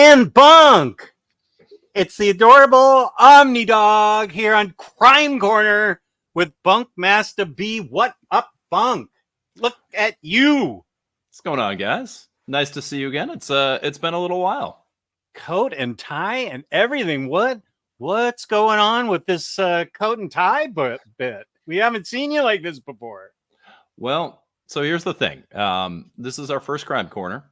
and Bunk. It's the adorable Omnidog here on Crime Corner with Bunk Master B. What up, Bunk? Look at you. What's going on, guys? Nice to see you again. It's been a little while. Coat and tie and everything. What's going on with this coat and tie bit? We haven't seen you like this before. Well, so here's the thing. This is our first Crime Corner,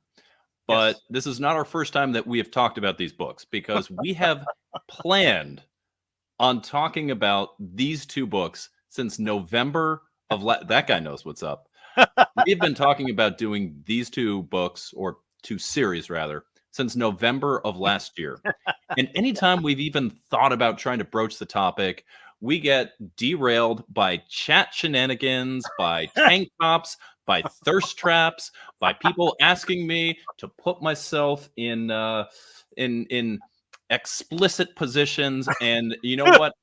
but Yes. this is not our first time that we have talked about these books because we have planned on talking about these two books since November of that guy knows what's up. We've been talking about doing these two books, or two series rather, since November of last year. And anytime we've even thought about trying to broach the topic, we get derailed by chat shenanigans, by tank tops, by thirst traps, by people asking me to put myself in explicit positions. And you know what?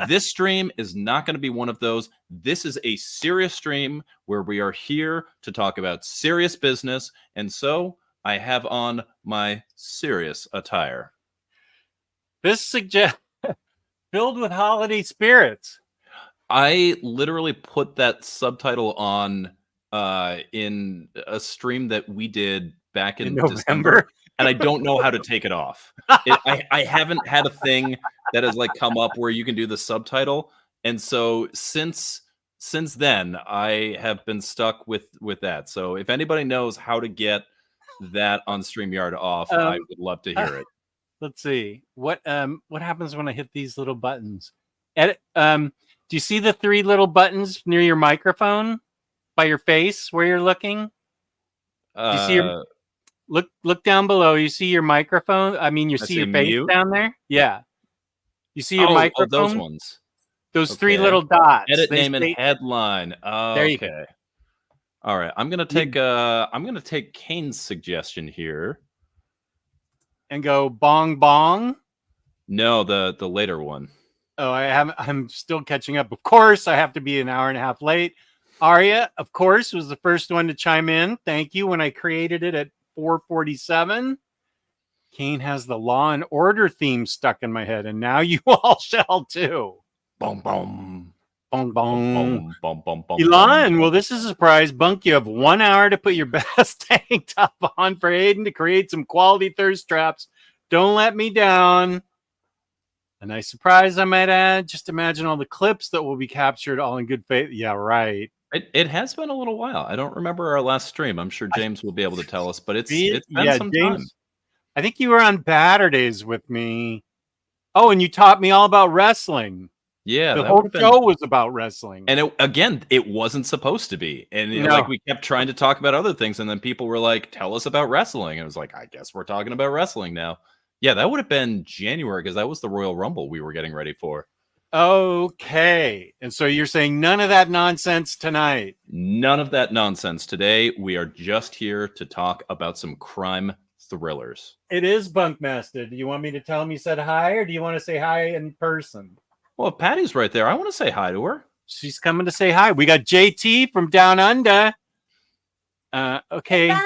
This stream is not going to be one of those. This is a serious stream where we are here to talk about serious business. And so I have on my serious attire. This suggests filled with holiday spirits. I literally put that subtitle on in a stream that we did back in November. December, and I don't know how to take it off. I haven't had a thing that has like come up where you can do the subtitle, and so since then I have been stuck with that. So if anybody knows how to get that on StreamYard off, I would love to hear it. Let's see what happens when I hit these little buttons. Edit. Do you see the three little buttons near your microphone by your face where you're looking? Do you see your look down below? You see your microphone? I mean, you see your face mute down there? Yeah. You see your microphone? Oh, those ones. Those three little dots. Edit name and headline. There you go. All right. I'm gonna take Kane's suggestion here. And go bong bong. No, the later one. Oh, I'm still catching up. Of course, I have to be an hour and a half late. Aria, of course, was the first one to chime in. Thank you. When I created it at 4:47, Kane has the Law and Order theme stuck in my head, and now you all shall too. Boom, boom. Bong bong. Bum, bum, bum, Elon, well, this is a surprise. Bunk, you have 1 hour to put your best tank top on for Aiden to create some quality thirst traps. Don't let me down. A nice surprise, I might add. Just imagine all the clips that will be captured all in good faith. Yeah, right. It has been a little while. I don't remember our last stream. I'm sure James will be able to tell us, but it's been some time. I think you were on Batterdays with me. Oh, and you taught me all about wrestling. Yeah, the whole show was about wrestling. And it wasn't supposed to be. And like we kept trying to talk about other things, and then people were like, tell us about wrestling. And it was like, I guess we're talking about wrestling now. Yeah, that would have been January because that was the Royal Rumble we were getting ready for. Okay. And so you're saying none of that nonsense tonight? None of that nonsense. Today, we are just here to talk about some crime thrillers. It is Bunkmaster. Do you want me to tell him you said hi, or do you want to say hi in person? Well, if Patty's right there, I want to say hi to her. She's coming to say hi. We got JT from Down Under. Okay. Hey,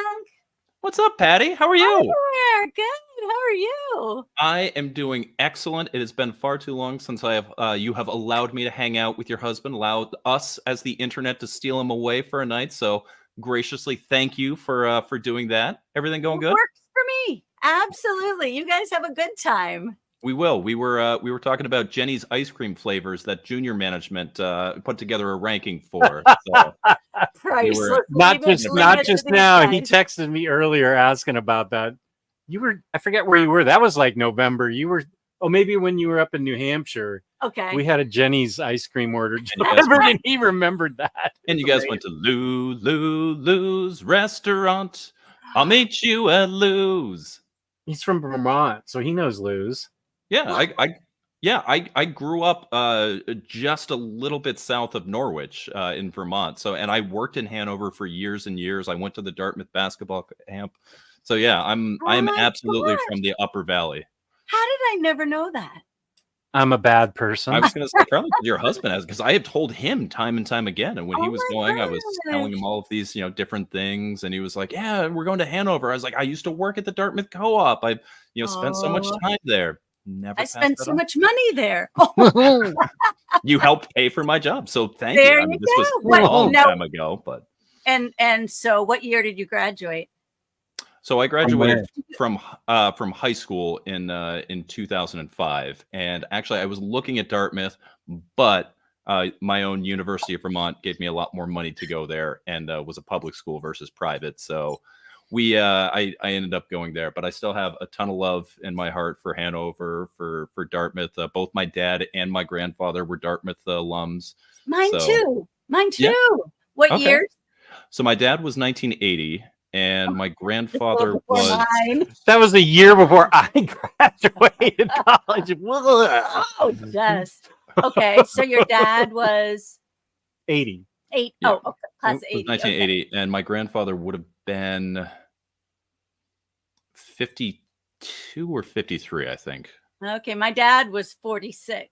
what's up, Patty? How are you? Hi there. Good. How are you? I am doing excellent. It has been far too long since you have allowed me to hang out with your husband, allowed us as the internet to steal him away for a night. So graciously, thank you for doing that. Everything going good? Works for me. Absolutely. You guys have a good time. We will. We were talking about Jenny's ice cream flavors that junior management put together a ranking for. So not just now. He texted me earlier asking about that. I forget where you were. That was like November. You were, maybe when you were up in New Hampshire. Okay. We had a Jenny's ice cream order delivered, and he remembered that. And you guys went to Lou's restaurant. I'll meet you at Lou's. He's from Vermont, so he knows Lou's. Yeah, I grew up just a little bit south of Norwich in Vermont. And I worked in Hanover for years and years. I went to the Dartmouth basketball camp. So yeah, I'm absolutely from the Upper Valley. How did I never know that? I'm a bad person. I was going to say probably your husband has, because I have told him time and time again. And when he Oh was my going, I was telling gosh. him all of these, different things. And he was like, "Yeah, we're going to Hanover." I was like, "I used to work at the Dartmouth Co-op. I, spent so much Oh, time there." Never I passed spent that so on. much money there. Oh, You helped pay for my job, so thank you. there I you mean, this was go. a What? long No. time ago, but And so, what year did you graduate? so I graduated where? from high school in 2005, and actually I was looking at Dartmouth, but my own University of Vermont gave me a lot more money to go there, and was a public school versus private. So I ended up going there, but I still have a ton of love in my heart for Hanover, for Dartmouth. Both my dad and my grandfather were Dartmouth alums. Mine So too. Mine yeah, too. What okay. year? So my dad was 1980, and my Just a grandfather little before was. mine. That was a year before I graduated college. Oh, just okay. So your dad was 80. 8. Yeah. Oh, okay. Class It was 80. 1980, and my grandfather would have been 52 or 53, I think. Okay. My dad was 46.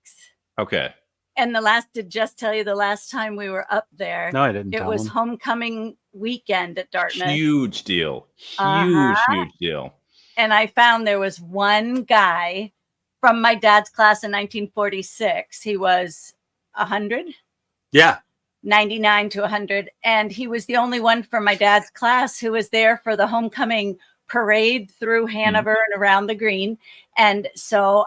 Okay. And did just tell you the last time we were up there, No, I didn't it tell was him. homecoming weekend at Dartmouth. Huge deal. Uh-huh. Huge deal. And I found there was one guy from my dad's class in 1946. He was 100, Yeah. 99 to 100. And he was the only one from my dad's class who was there for the homecoming parade through Hanover and around the green. And so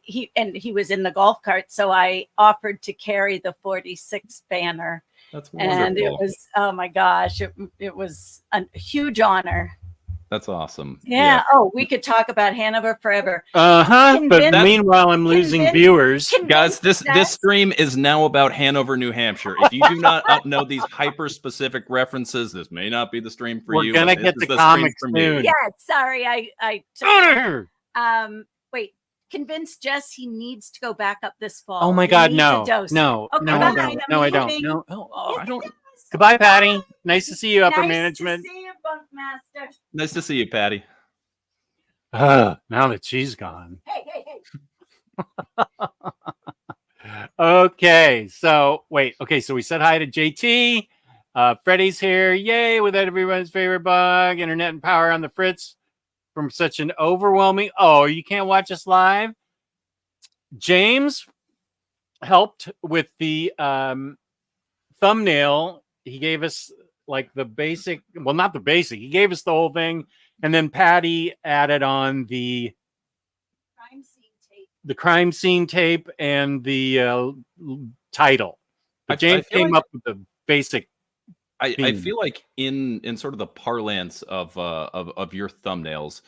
he was in the golf cart. So I offered to carry the 46 banner. That's wonderful. And it was, oh my gosh, it was a huge honor. That's awesome. Yeah. Oh, we could talk about Hanover forever. But Convince- meanwhile, I'm losing convince- viewers. Guys, this That's- stream is now about Hanover, New Hampshire. If you do not know these hyper-specific references, this may not be the stream for you. We're gonna but get this the is stream comics for me. soon. Yeah, sorry, I Honor! wait. Convince Jess he needs to go back up this fall. Oh my He God, needs no, a dose. no, Okay, no, bye. I don't. I'm No, I don't. leaving. No. Oh, I don't. Goodbye, Patty. Nice to see you, upper Nice management. to see you, Bunkmaster. Nice to see you, Patty. Now that she's gone. Hey. Okay, so wait. Okay, so we said hi to JT. Freddie's here. Yay, with everyone's favorite bug. Internet and power on the fritz from such an overwhelming. Oh, you can't watch us live? James helped with the thumbnail. He gave us like the basic, well, not the basic. He gave us the whole thing. And then Patty added on the crime scene tape and the title. But James came up with the basic. I feel like in sort of the parlance of your thumbnails,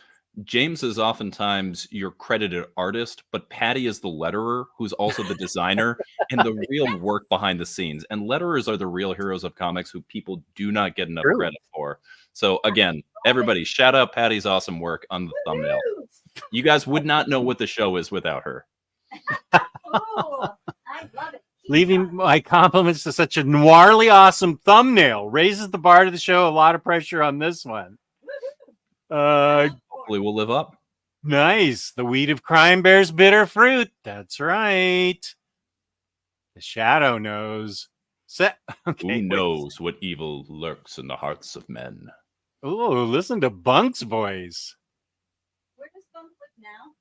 James is oftentimes your credited artist, but Patty is the letterer who's also the designer and the real work behind the scenes. And letterers are the real heroes of comics who people do not get enough credit for. So again, everybody, shout out Patty's awesome work on the thumbnail. You guys would not know what the show is without her. Oh, I love it. Leaving my compliments to such a noirly awesome thumbnail raises the bar to the show. A lot of pressure on this one. Hopefully we'll live up. Nice. The weed of crime bears bitter fruit. That's right. The shadow knows. Who knows what evil lurks in the hearts of men? Oh, listen to Bunk's voice. Where does Bunk live now?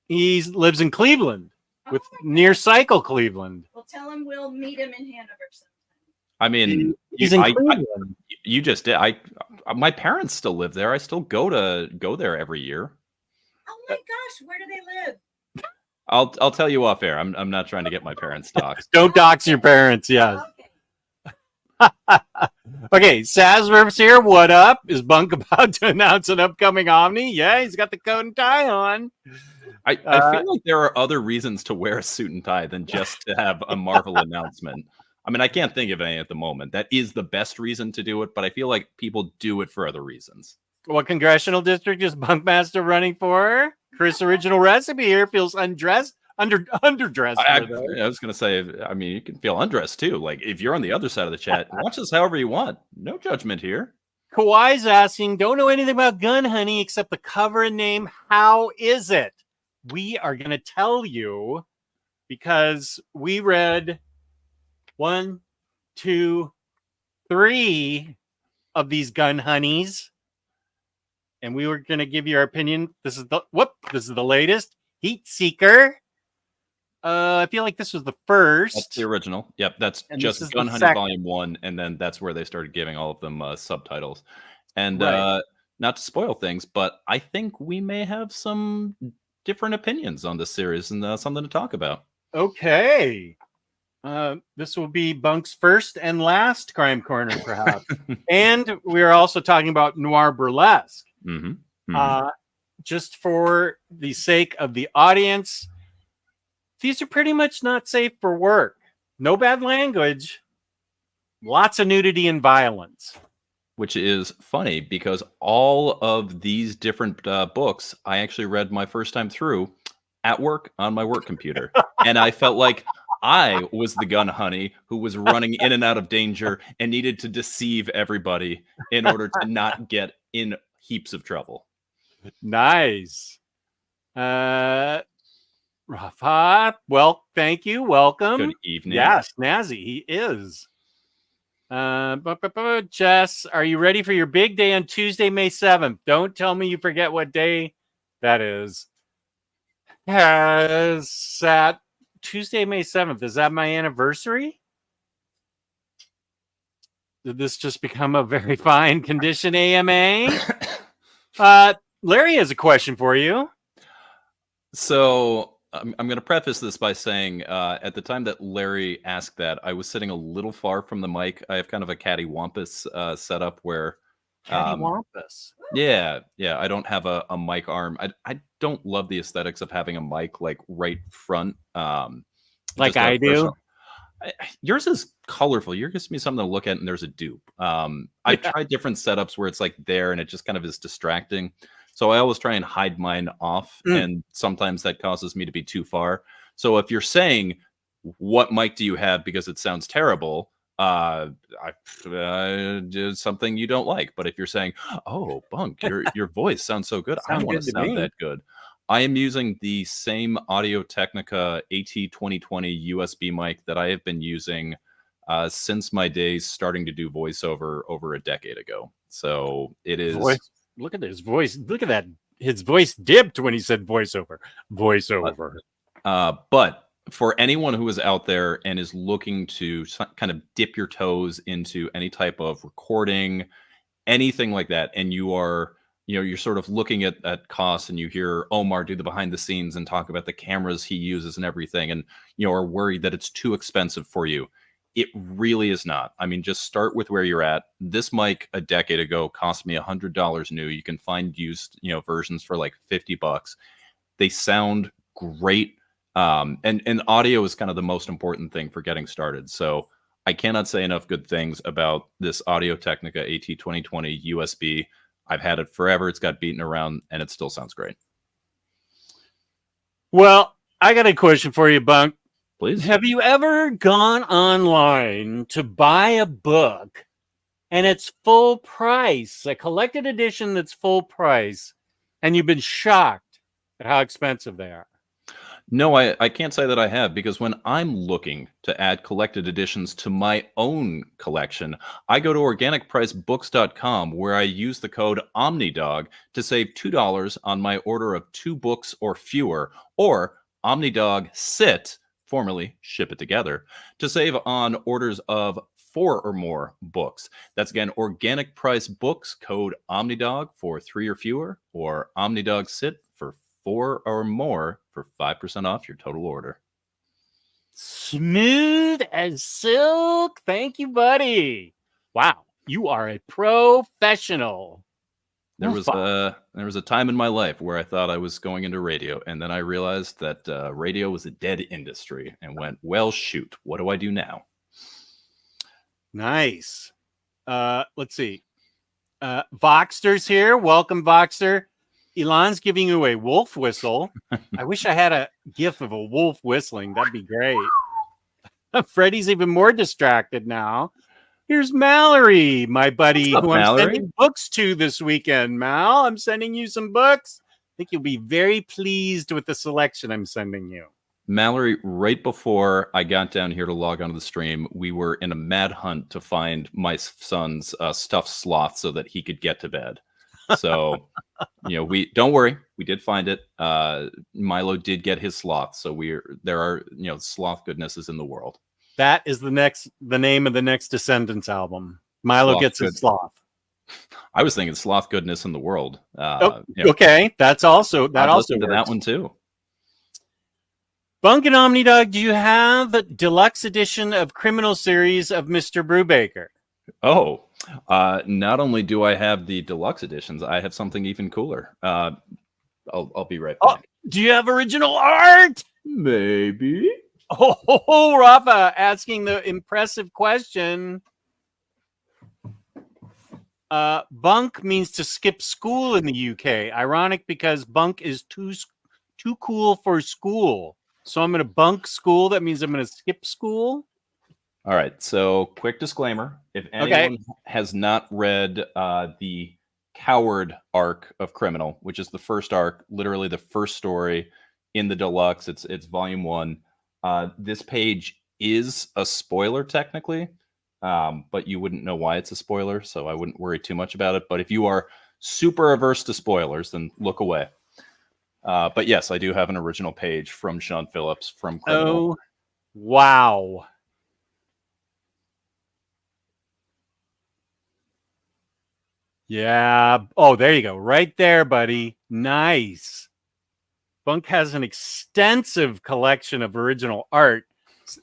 He lives in Cleveland, near Cycle, Cleveland. Well, tell him we'll meet him in Hanover sometime. I mean, He's in Cleveland. You just did. My parents still live there. I still go there every year. Oh my gosh, where do they live? I'll tell you off air. I'm not trying to get my parents doxxed. Don't dox your parents. Yes. Okay. Okay, Sazverf's here. What up? Is Bunk about to announce an upcoming Omni? Yeah, he's got the coat and tie on. I feel like there are other reasons to wear a suit and tie than just to have a Marvel announcement. I mean, I can't think of any at the moment. That is the best reason to do it, but I feel like people do it for other reasons. What congressional district is Bunkmaster running for? Chris Original Recipe here feels underdressed. I was going to say, I mean, you can feel undressed too. Like if you're on the other side of the chat, watch this however you want. No judgment here. Kawhi's asking, don't know anything about Gun Honey except the cover and name. How is it? We are going to tell you because we read 1, 2, 3 of these gun honeys, and we were going to give you our opinion. This is the latest, Heat Seeker. I feel like this was the first. That's the original. Yep, that's And just this is Gun the Honey second. Volume 1, and then that's where they started giving all of them subtitles. And Right. not to spoil things, but I think we may have some different opinions on this series and something to talk about. Okay. This will be Bunk's first and last Crime Corner, perhaps. And we're also talking about Noir Burlesque. Just for the sake of the audience, these are pretty much not safe for work. No bad language. Lots of nudity and violence. Which is funny because all of these different books I actually read my first time through at work on my work computer. And I felt like I was the gun honey who was running in and out of danger and needed to deceive everybody in order to not get in heaps of trouble. Nice. Rafa, well, thank you. Welcome. Good evening. Yes, Nazi, he is. Jess, are you ready for your big day on Tuesday, May 7th? Don't tell me you forget what day that is. Has that Tuesday, May 7th? Is that my anniversary? Did this just become a very fine condition AMA? Larry has a question for you. So I'm going to preface this by saying at the time that Larry asked that, I was sitting a little far from the mic. I have kind of a cattywampus setup where... Cattywampus? Yeah. I don't have a mic arm. I don't love the aesthetics of having a mic like right front. Like I do? Yours is colorful. Yours gives me something to look at and there's a dupe. I've tried different setups where it's like there and it just kind of is distracting. So I always try and hide mine off, and sometimes that causes me to be too far. So if you're saying, what mic do you have because it sounds terrible, something you don't like. But if you're saying, oh, Bunk, your voice sounds so good, I want to sound that good. I am using the same Audio-Technica AT2020 USB mic that I have been using since my days starting to do voiceover over a decade ago. So it is... Look at his voice. Look at that. His voice dipped when he said voiceover. Voiceover. But for anyone who is out there and is looking to kind of dip your toes into any type of recording, anything like that, and you're sort of looking at costs and you hear Omar do the behind the scenes and talk about the cameras he uses and everything, and are worried that it's too expensive for you. It really is not. I mean, just start with where you're at. This mic a decade ago cost me $100 new. You can find used, versions for like $50. They sound great. And audio is kind of the most important thing for getting started. So I cannot say enough good things about this Audio-Technica AT2020 USB. I've had it forever. It's got beaten around and it still sounds great. Well, I got a question for you, Bunk. Please. Have you ever gone online to buy a book and it's full price, a collected edition that's full price, and you've been shocked at how expensive they are? No, I can't say that I have, because when I'm looking to add collected editions to my own collection, I go to organicpricebooks.com, where I use the code Omnidog to save $2 on my order of 2 books or fewer, or Omnidog Sit, formerly Ship It Together, to save on orders of 4 or more books. That's again, Organic Price Books, code Omnidog for 3 or fewer, or Omnidog Sit for 4 or more for 5% off your total order. Smooth as silk. Thank you, buddy. Wow, you are a professional. There was a time in my life where I thought I was going into radio, and then I realized that radio was a dead industry, and went, well, shoot, what do I do now? Nice. Let's see. Voxter's here. Welcome, Voxter. Elon's giving you a wolf whistle. I wish I had a gif of a wolf whistling. That'd be great. Freddie's even more distracted now. Here's Mallory, my buddy, What's up, who I'm Mallory? sending books to this weekend. Mal, I'm sending you some books. I think you'll be very pleased with the selection I'm sending you. Mallory, right before I got down here to log onto the stream, we were in a mad hunt to find my son's stuffed sloth so that he could get to bed. So, we don't worry, we did find it. Milo did get his sloth, so there are sloth goodnesses in the world. That is the name of the next Descendants album. Milo Sloth gets his sloth. I was thinking sloth goodness in the world. Okay, that also works. That one too. Bunk and Omnidog, do you have a deluxe edition of Criminal Series of Mr. Brubaker? Oh, not only do I have the deluxe editions, I have something even cooler. I'll be right back. Do you have original art? Maybe. Oh, Rafa asking the impressive question. Bunk means to skip school in the UK. Ironic because bunk is too cool for school. So I'm going to bunk school. That means I'm going to skip school. All right. So quick disclaimer. If anyone has not read the Coward arc of Criminal, which is the first arc, literally the first story in the deluxe, it's volume 1. This page is a spoiler technically, but you wouldn't know why it's a spoiler. So I wouldn't worry too much about it. But if you are super averse to spoilers, then look away. But yes, I do have an original page from Sean Phillips from Criminal. Oh, wow. Yeah. Oh, there you go. Right there, buddy. Nice. Bunk has an extensive collection of original art.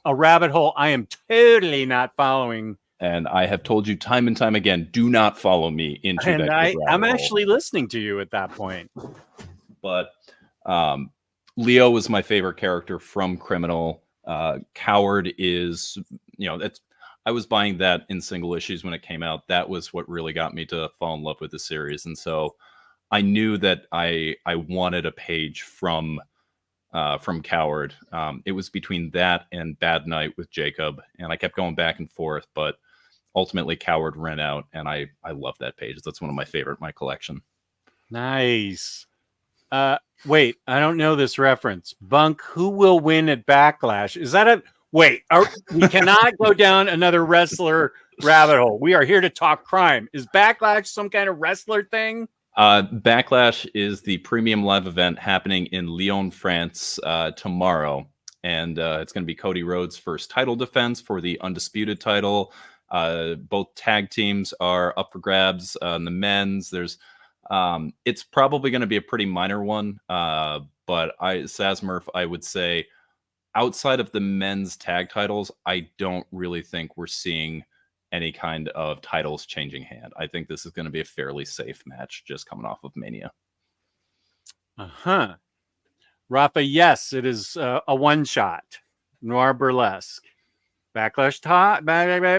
A rabbit hole I am totally not following. And I have told you time and time again, do not follow me into that. And I'm actually listening to you at that point. But Leo was my favorite character from Criminal. Coward is, I was buying that in single issues when it came out. That was what really got me to fall in love with the series. And so I knew that I wanted a page from Coward. It was between that and Bad Night with Jacob. And I kept going back and forth, but ultimately Coward ran out. And I love that page. That's one of my favorite in my collection. Nice. Wait, I don't know this reference. Bunk, who will win at Backlash? Is that a... Wait, we cannot go down another wrestler rabbit hole. We are here to talk crime. Is Backlash some kind of wrestler thing? Backlash is the premium live event happening in Lyon, France tomorrow. And it's going to be Cody Rhodes' first title defense for the undisputed title. Both tag teams are up for grabs. The men's, it's probably going to be a pretty minor one. But Sazmurf, I would say, outside of the men's tag titles, I don't really think we're seeing any kind of titles changing hand. I think this is going to be a fairly safe match just coming off of Mania. Rafa, yes, it is a one-shot. Noir Burlesque. Backlash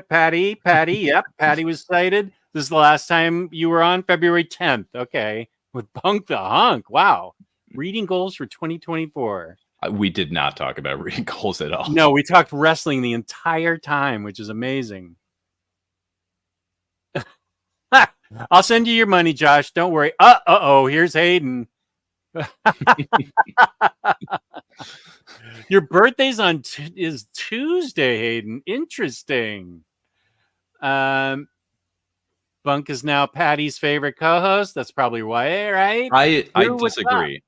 Patty. Yep, Patty was cited. This is the last time you were on, February 10th. Okay. With Bunk the Hunk. Wow. Reading goals for 2024. We did not talk about reading goals at all. No, we talked wrestling the entire time, which is amazing. I'll send you your money, Josh. Don't worry. Here's Hayden. Your birthday's is Tuesday, Hayden. Interesting. Bunk is now Patty's favorite co-host. That's probably why, right? I disagree.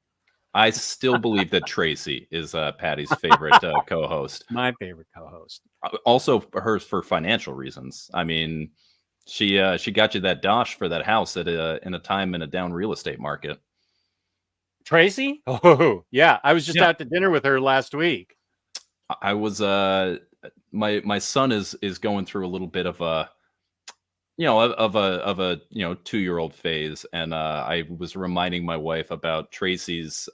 I still believe that Tracy is Patty's favorite co-host. My favorite co-host. Also, hers for financial reasons. I mean, she got you that dosh for that house in a time in a down real estate market. Tracy? Oh, yeah. I was just out to dinner with her last week. I was my son is going through a little bit of a 2-year-old phase, and I was reminding my wife about Tracy's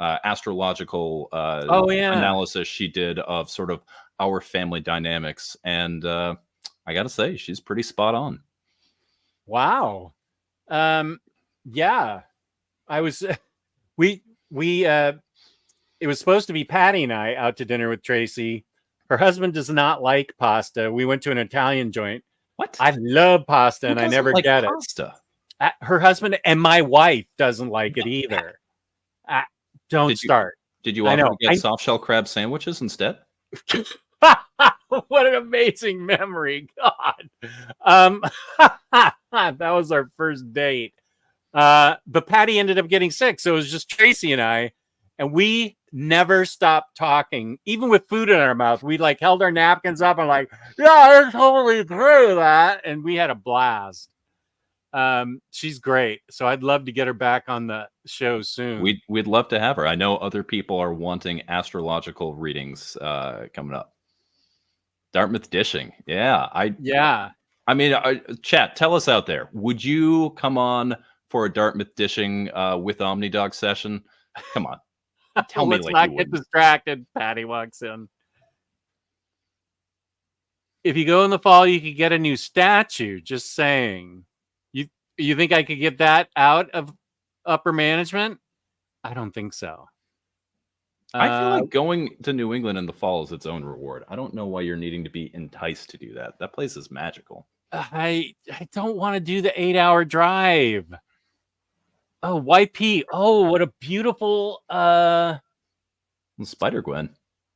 astrological analysis she did of sort of our family dynamics, and I gotta say she's pretty spot on. Wow. Yeah, I was we it was supposed to be Patty and I out to dinner with Tracy. Her husband does not like pasta. We went to an Italian joint. What? I love pasta and I never get pasta? Her husband and my wife doesn't like it either. Don't start. Did you I offer know. to get soft shell crab sandwiches instead? What an amazing memory. God. That was our first date. But Patty ended up getting sick. So it was just Tracy and I. And we never stopped talking, even with food in our mouth. We like held our napkins up and like, yeah, it's totally true that. And we had a blast. She's great. So I'd love to get her back on the show soon. We'd love to have her. I know other people are wanting astrological readings coming up. Dartmouth dishing. Yeah. I mean, chat, tell us out there. Would you come on for a Dartmouth dishing with Omnidog session? Come on. Tell me Let's like not you get wouldn't. distracted. Patty walks in. If you go in the fall, you could get a new statue. Just saying. You think I could get that out of upper management? I don't think so. I feel like going to New England in the fall is its own reward. I don't know why you're needing to be enticed to do that. That place is magical. I don't want to do the 8-hour drive. Oh, YP. Oh, what a beautiful Spider-Gwen.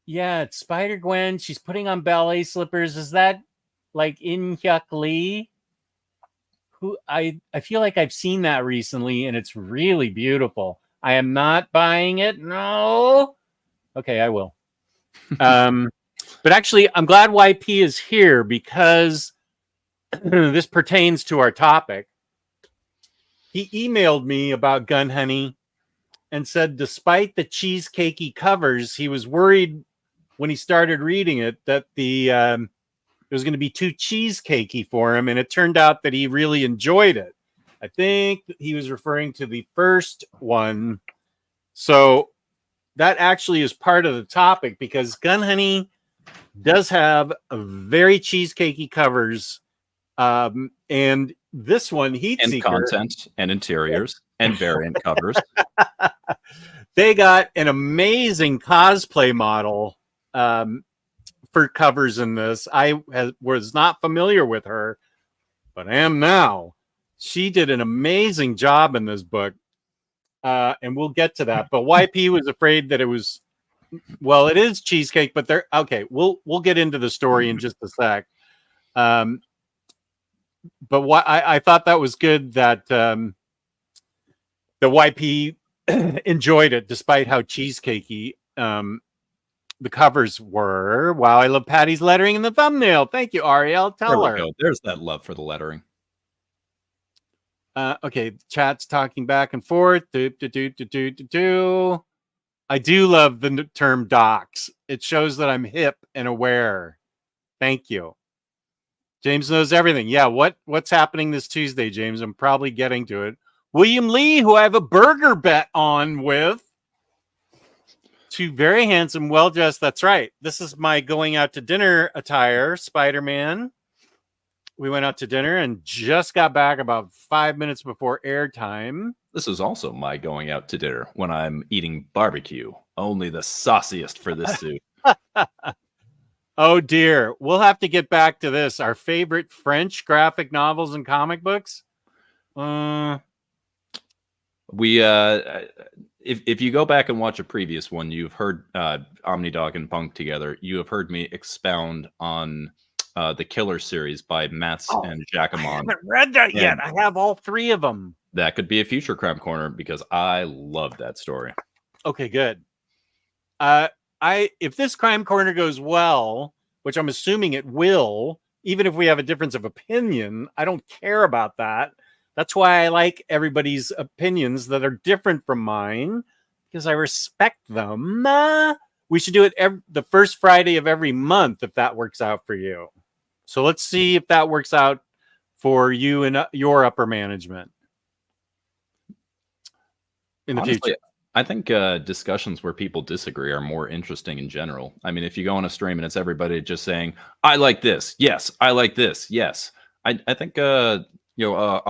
yeah, it's Spider-Gwen. She's putting on ballet slippers. Is that like In Hyuk Lee? Who I feel like I've seen that recently and it's really beautiful. I am not buying it. No. Okay, I will. But actually, I'm glad YP is here because this pertains to our topic. He emailed me about Gun Honey and said, despite the cheesecakey covers, he was worried when he started reading it that it was going to be too cheesecakey for him. And it turned out that he really enjoyed it. I think he was referring to the first one. So that actually is part of the topic because Gun Honey does have a very cheesecakey covers. And this one, Heat And Seeker, content and interiors and variant covers. they got an amazing cosplay model for covers in this. I was not familiar with her, but I am now. She did an amazing job in this book. And we'll get to that. But YP was afraid that it was, well, it is cheesecake, but they're okay. We'll get into the story in just a sec. But what I thought that was good that the YP enjoyed it despite how cheesecakey the covers were. Wow, I love Patty's lettering in the thumbnail. Thank you, Ariel. Tell her. Go. There's that love for the lettering. Okay, chat's talking back and forth. I do love the term docs. It shows that I'm hip and aware. Thank you. James knows everything. Yeah, what's happening this Tuesday, James? I'm probably getting to it. William Lee, who I have a burger bet on with. Two very handsome, well-dressed. That's right. This is my going out to dinner attire, Spider-Man. We went out to dinner and just got back about 5 minutes before airtime. This is also my going out to dinner when I'm eating barbecue. Only the sauciest for this suit. Oh dear. We'll have to get back to this. Our favorite French graphic novels and comic books. We if you go back and watch a previous one, you've heard Omnidog and Punk together. You have heard me expound on the Killer series by Mats and Jacquemont. I haven't read that yet. I have all three of them. That could be a future Crime Corner because I love that story. Okay, good. If this Crime Corner goes well, which I'm assuming it will, even if we have a difference of opinion, I don't care about that. That's why I like everybody's opinions that are different from mine because I respect them. We should do it the first Friday of every month if that works out for you. So let's see if that works out for you and your upper management in the future. I think discussions where people disagree are more interesting in general. I mean, if you go on a stream and it's everybody just saying, I like this. Yes. I like this. Yes. I think, a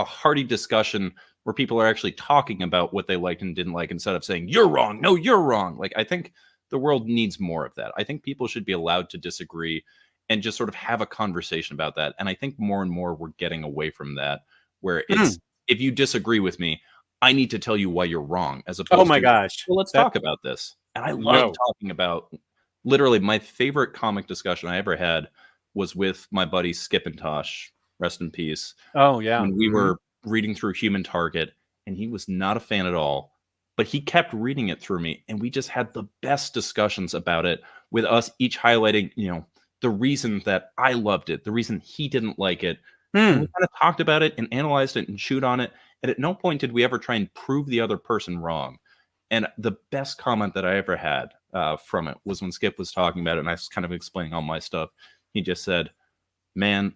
hearty discussion where people are actually talking about what they liked and didn't like instead of saying, you're wrong. No, you're wrong. Like, I think the world needs more of that. I think people should be allowed to disagree and just sort of have a conversation about that. And I think more and more we're getting away from that, where it's, if you disagree with me, I need to tell you why you're wrong, as opposed to, gosh. well, let's talk about this. And I love No. talking about, literally, my favorite comic discussion I ever had was with my buddy Skip and Tosh, rest in peace, Oh yeah. when we Mhm. were reading through Human Target, and he was not a fan at all, but he kept reading it through me, and we just had the best discussions about it, with us each highlighting, the reason that I loved it, the reason he didn't like it, and we kind of talked about it and analyzed it and chewed on it, and at no point did we ever try and prove the other person wrong. And the best comment that I ever had from it was when Skip was talking about it, and I was kind of explaining all my stuff. He just said, "Man,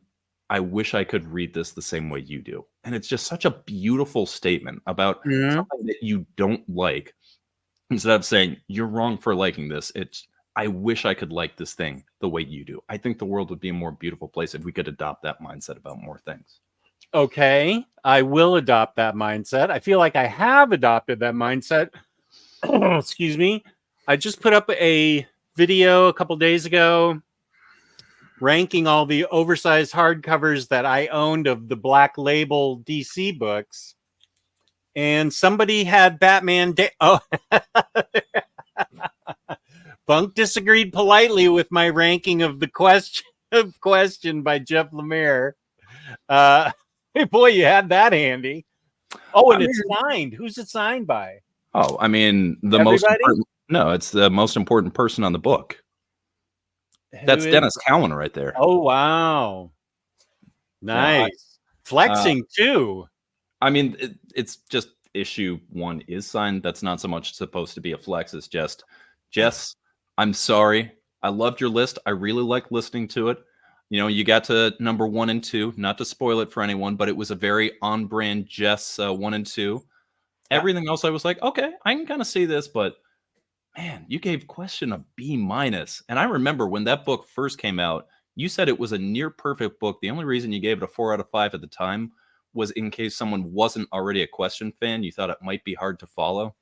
I wish I could read this the same way you do." And it's just such a beautiful statement about something that you don't like. Instead of saying, "You're wrong for liking this," it's, "I wish I could like this thing the way you do." I think the world would be a more beautiful place if we could adopt that mindset about more things. Okay, I will adopt that mindset. I feel like I have adopted that mindset. Excuse me. I just put up a video a couple days ago ranking all the oversized hardcovers that I owned of the Black Label DC books. And somebody had Batman. Bunk disagreed politely with my ranking of the question by Jeff Lemire. Hey, boy, you had that handy. Oh, and it's signed. Who's it signed by? Oh, I mean, it's the most important person on the book. That's Dennis Cowan right there. Oh, wow. Nice. Flexing, too. I mean, it's just issue 1 is signed. That's not so much supposed to be a flex. It's just, Jess, I'm sorry. I loved your list. I really liked listening to it. You got to number 1 and 2, not to spoil it for anyone, but it was a very on-brand Jess 1 and 2. Yeah. Everything else, I was like, okay, I can kind of see this, but man, you gave Question a B-. And I remember when that book first came out, you said it was a near perfect book. The only reason you gave it a 4 out of 5 at the time was in case someone wasn't already a Question fan. You thought it might be hard to follow.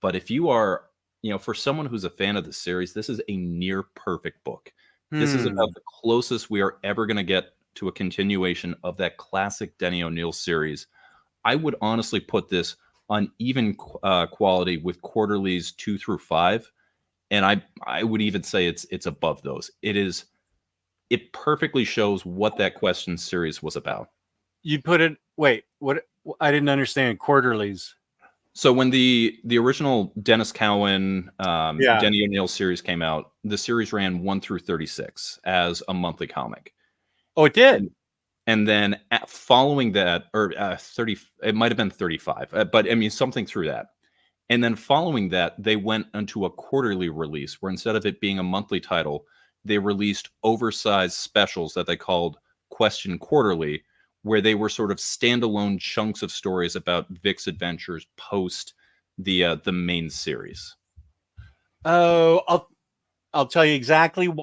But if you are, for someone who's a fan of the series, this is a near perfect book. This is about the closest we are ever going to get to a continuation of that classic Denny O'Neil series. I would honestly put this on even quality with Quarterlies 2 through 5. And I would even say it's above those. It perfectly shows what that Question series was about. You put it, wait, what? I didn't understand. Quarterlies. So when the original Dennis Cowan, Denny O'Neil series came out, the series ran 1 through 36 as a monthly comic. Oh, it did? And then following that, or 30, it might have been 35, but I mean, something through that. And then following that, they went into a quarterly release where instead of it being a monthly title, they released oversized specials that they called Question Quarterly, where they were sort of standalone chunks of stories about Vic's adventures post the main series. Oh, I'll tell you exactly.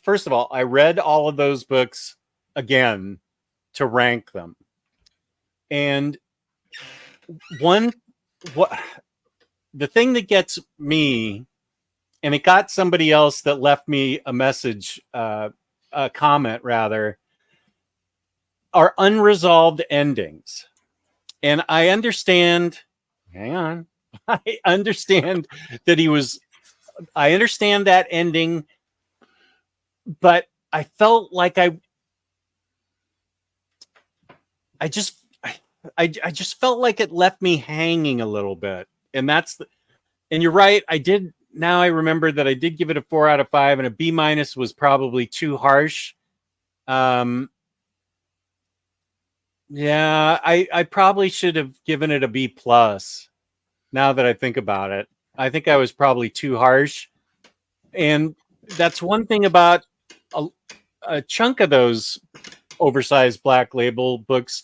First of all, I read all of those books again to rank them, and the thing that gets me, and it got somebody else that left me a message, a comment rather, are unresolved endings. And I understand, hang on, I understand I understand that ending, but I felt like I just felt like it left me hanging a little bit. And and you're right. Now I remember that I did give it a 4 out of 5, and a B- was probably too harsh. Yeah, I probably should have given it a B+. Now that I think about it, I think I was probably too harsh. And that's one thing about a chunk of those oversized Black Label books.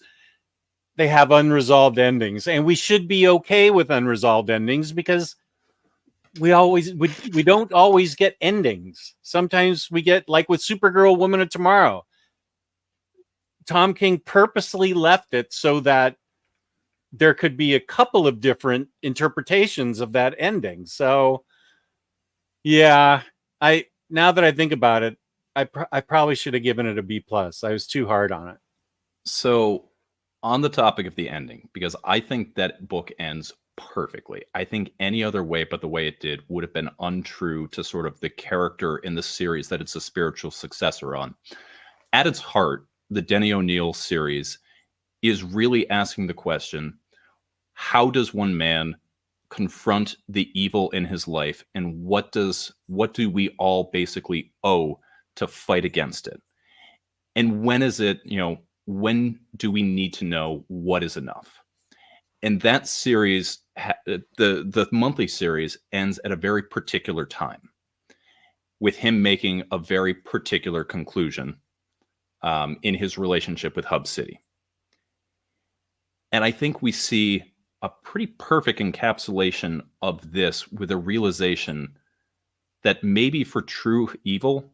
They have unresolved endings, and we should be okay with unresolved endings because we don't always get endings. Sometimes we get, like with Supergirl Woman of Tomorrow, Tom King purposely left it so that there could be a couple of different interpretations of that ending. So yeah, now that I think about it, I probably should have given it a B+. I was too hard on it. So on the topic of the ending, because I think that book ends perfectly. I think any other way but the way it did would have been untrue to sort of the character in the series that it's a spiritual successor on. At its heart, the Denny O'Neil series is really asking the question, how does one man confront the evil in his life, and what do we all basically owe to fight against it? And when is it, when do we need to know what is enough? And that series, the monthly series, ends at a very particular time, with him making a very particular conclusion in his relationship with Hub City. And I think we see a pretty perfect encapsulation of this with a realization that maybe for true evil,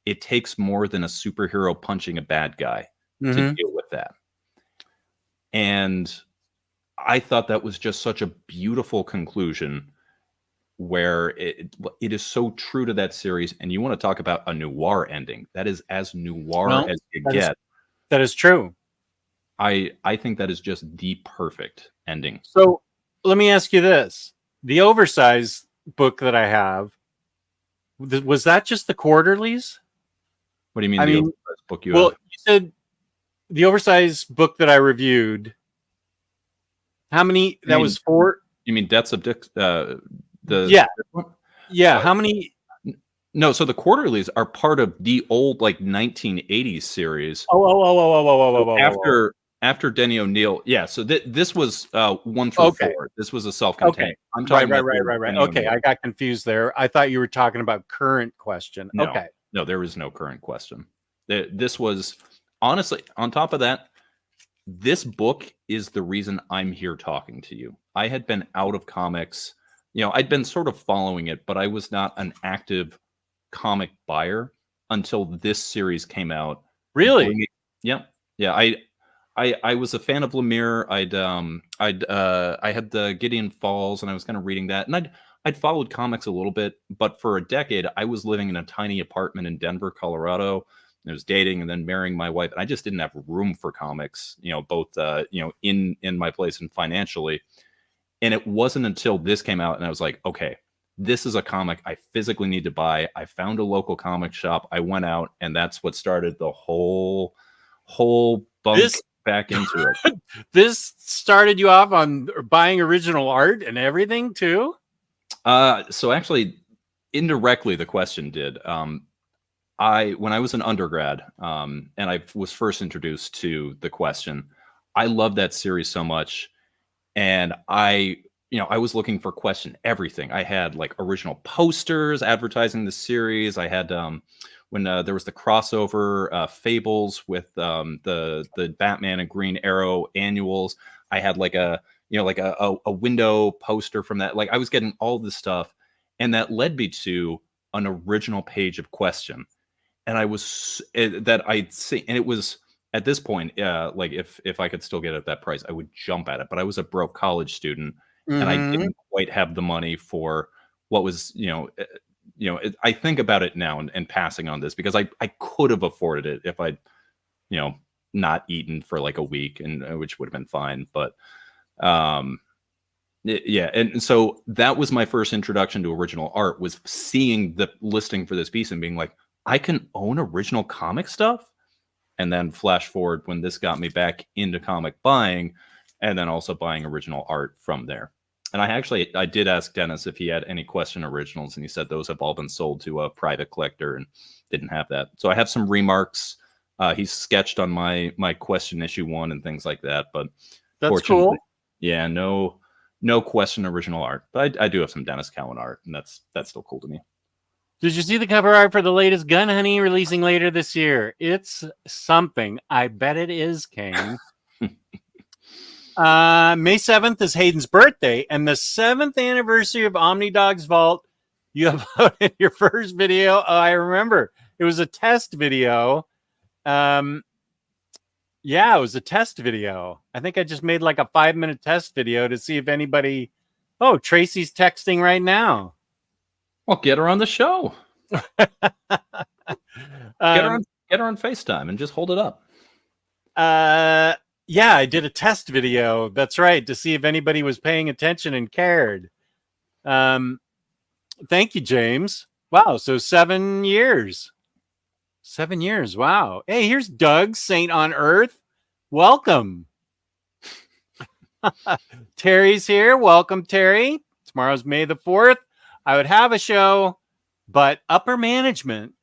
it takes more than a superhero punching a bad guy to deal with that. And I thought that was just such a beautiful conclusion, where it is so true to that series. And you want to talk about a noir ending, that is as noir as you get. That is true. I think that is just the perfect ending. So let me ask you this. The Oversized book that I have, was that just the quarterlies? What do you mean? Oversized book you have? You said the Oversized book that I reviewed. How many? That was 4. You mean Deaths of Dick? How many? No, so the quarterlies are part of the old 1980s series. After Denny O'Neil, yeah. So this was 1 through 4. This was a self-contained. Okay. I'm talking right. Okay, I got confused there. I thought you were talking about current question. No, there is no current question. This was, honestly, on top of that, this book is the reason I'm here talking to you. I had been out of comics. I'd been sort of following it, but I was not an active comic buyer until this series came out. Really? Yeah. I was a fan of Lemire. I had the Gideon Falls, and I was kind of reading that, and I'd followed comics a little bit, but for a decade I was living in a tiny apartment in Denver, Colorado. I was dating and then marrying my wife, and I just didn't have room for comics, both in my place and financially. And it wasn't until this came out and I was like, okay, this is a comic I physically need to buy. I found a local comic shop. I went out, and that's what started the whole bump back into it. This started you off on buying original art and everything too? So actually, indirectly, the question did. When I was an undergrad, and I was first introduced to the question, I loved that series so much, and I was looking for question everything. I had original posters advertising the series. I had when there was the crossover Fables with the Batman and Green Arrow annuals. I had a window poster from that. I was getting all this stuff, and that led me to an original page of question. And I was that I'd see, and it was at this point, if I could still get it at that price, I would jump at it. But I was a broke college student, and I didn't quite have the money for what was, I think about it now and passing on this, because I could have afforded it if I'd, not eaten for a week, and which would have been fine. But yeah, and so that was my first introduction to original art, was seeing the listing for this piece and being like, I can own original comic stuff. And then flash forward when this got me back into comic buying, and then also buying original art from there. And I did ask Dennis if he had any question originals, and he said those have all been sold to a private collector and didn't have that. So I have some remarks. He's sketched on my question issue 1 and things like that. But that's cool. Yeah, no question original art. But I do have some Dennis Cowan art, and that's still cool to me. Did you see the cover art for the latest Gun Honey releasing later this year? It's something. I bet it is, Kane. May 7th is Hayden's birthday, and the 7th anniversary of Omnidog's Vault. You uploaded your first video. Oh, I remember. It was a test video. Yeah, it was a test video. I think I just made a 5-minute test video to see if anybody... Oh, Tracy's texting right now. Well, get her on the show. Get her on FaceTime and just hold it up. Yeah, I did a test video. That's right, to see if anybody was paying attention and cared. Thank you, James. Wow, so 7 years. 7 years. Wow. Hey, here's Doug, Saint on Earth. Welcome. Terry's here. Welcome, Terry. Tomorrow's May the 4th. I would have a show, but upper management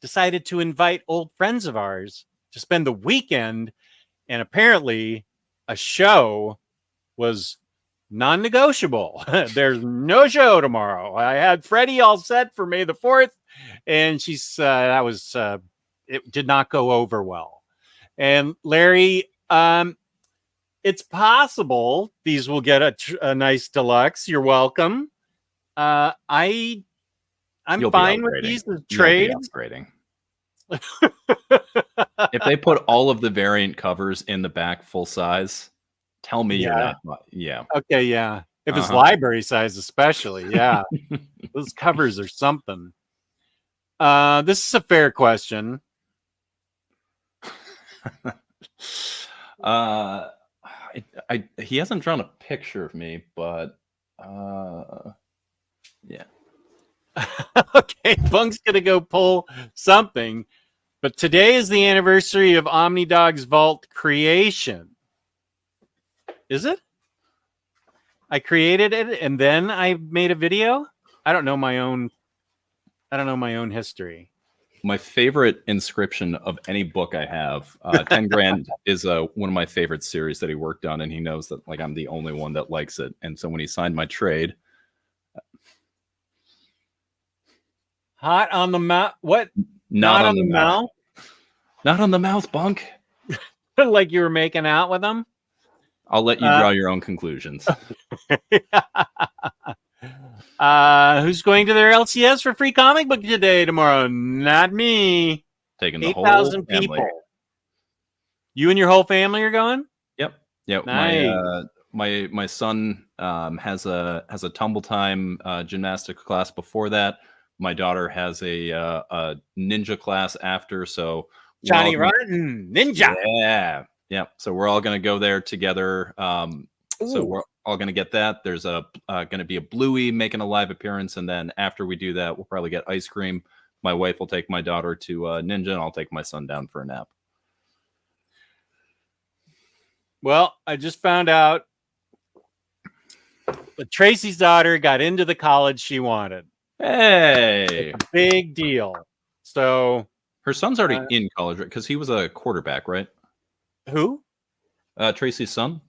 decided to invite old friends of ours to spend the weekend, and apparently a show was non-negotiable. There's no show tomorrow. I had Freddie all set for May the 4th, and she's that was it did not go over well. And Larry, it's possible these will get a nice deluxe. You're welcome. I'm You'll fine with these as trades. If they put all of the variant covers in the back full size, tell me you're not. Yeah. Okay, yeah. If it's library size, especially, yeah. Those covers are something. This is a fair question. He hasn't drawn a picture of me, but yeah. Okay, Funk's gonna go pull something, but today is the anniversary of Omnidog's Vault creation. Is it? I created it and then I made a video. I don't know my own history. My favorite inscription of any book I have, 10 grand is one of my favorite series that he worked on, and he knows that like I'm the only one that likes it. And so when he signed my trade, hot on the mouth. What? Not on the mouth. Not on the mouth, Bunk. Like you were making out with him? I'll let you draw your own conclusions. Who's going to their LCS for free comic book today, tomorrow? Not me. Taking the 8,000 people. You and your whole family are going? Yep. Yep. Nice. My son has a tumble time gymnastics class before that. My daughter has a ninja class after. So Johnny Rotten Ninja. Yeah. Yeah. So we're all going to go there together. So we're all going to get that. There's going to be a Bluey making a live appearance. And then after we do that, we'll probably get ice cream. My wife will take my daughter to Ninja, and I'll take my son down for a nap. Well, I just found out that Tracy's daughter got into the college she wanted. Hey, it's a big deal. So her son's already in college, right? Because he was a quarterback, right? Who? Tracy's son?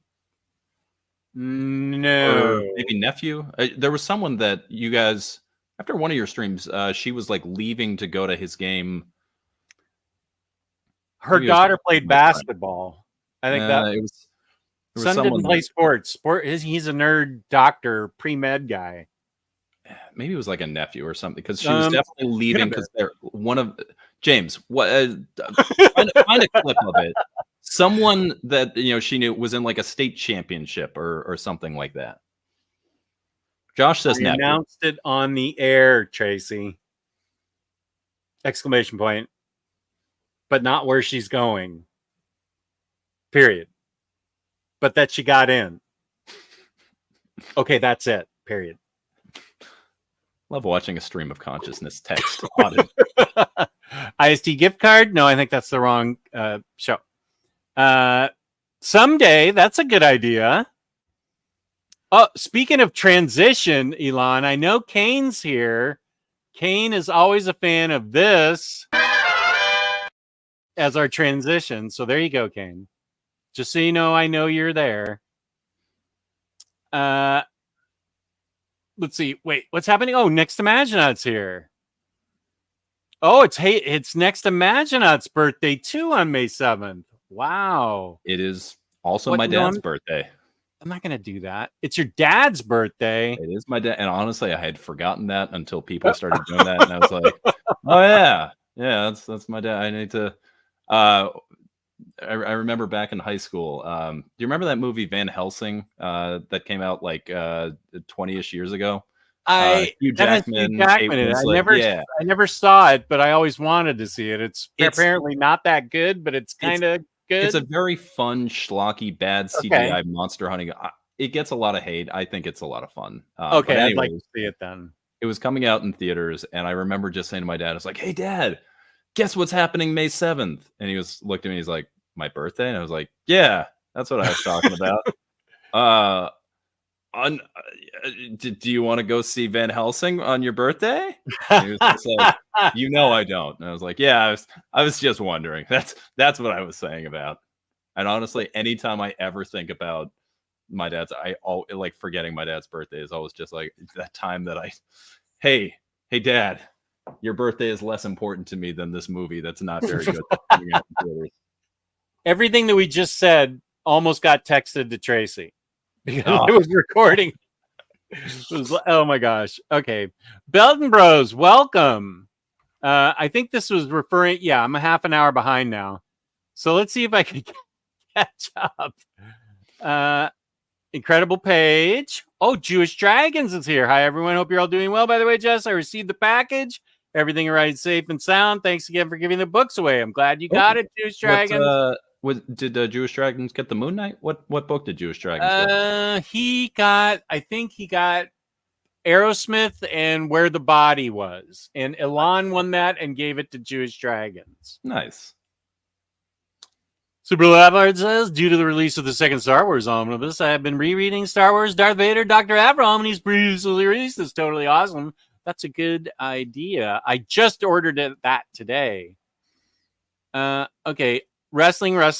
No. Or maybe nephew? There was someone that you guys, after one of your streams, she was like leaving to go to his game. Her daughter played basketball. I think that it was son didn't play sports. He's a nerd doctor, pre-med guy. Maybe it was like a nephew or something, because she was definitely leaving because they're one of James. What? Find a clip of it. Someone that she knew was in like a state championship or something like that. Josh says nephew. Announced it on the air, Tracy. Exclamation point. But not where she's going. Period. But that she got in. Okay, that's it. Period. Love watching a stream of consciousness text. IST gift card? No, I think that's the wrong show. Someday, that's a good idea. Oh, speaking of transition, Elon, I know Kane's here. Kane is always a fan of this as our transition. So there you go, Kane. Just so you know, I know you're there. Let's see. Wait, what's happening? Oh, Next Imaginaut's here. Oh, it's Next Imaginaut's birthday too on May 7th. Wow. It is also my dad's birthday. I'm not going to do that. It's your dad's birthday. It is my dad. And honestly, I had forgotten that until people started doing that. And I was like, oh, yeah. Yeah, that's my dad. I need to. I remember back in high school. Do you remember that movie Van Helsing that came out like 20-ish years ago? Hugh Jackman. I never saw it, but I always wanted to see it. It's apparently not that good, but it's kind of good? It's a very fun, schlocky, bad CGI monster hunting. It gets a lot of hate. I think it's a lot of fun. Okay, but I'd like anyways, to see it then. it was coming out in theaters, and I remember just saying to my dad, "It's like, hey, Dad, guess what's happening May 7th?" And he looked at me. He's like, "My birthday?" And I was like, "Yeah, that's what I was talking about." Do you want to go see Van Helsing on your birthday? And he was just like, I don't. And I was like, yeah, I was just wondering. That's what I was saying about. And honestly, anytime I ever think about my dad's, like forgetting my dad's birthday is always just like that time that hey, Dad, your birthday is less important to me than this movie that's not very good. Coming out in theaters. Everything that we just said almost got texted to Tracy because it was recording. Oh my gosh. Okay. Belton Bros, welcome. I think this was referring. Yeah, I'm a half an hour behind now. So let's see if I can catch up. Incredible page. Oh, Jewish Dragons is here. Hi, everyone. Hope you're all doing well. By the way, Jess, I received the package. Everything arrived safe and sound. Thanks again for giving the books away. I'm glad you got it, Jewish Dragons. Did Jewish Dragons get the Moon Knight? What book did Jewish Dragons get? I think he got Aerosmith and Where the Body Was. And Elon won that and gave it to Jewish Dragons. Nice. Super Lavard says, due to the release of the second Star Wars omnibus, I have been rereading Star Wars Darth Vader, Dr. Avraham, and he's previously released. It's totally awesome. That's a good idea. I just ordered that today. Okay. Wrestling. Oh,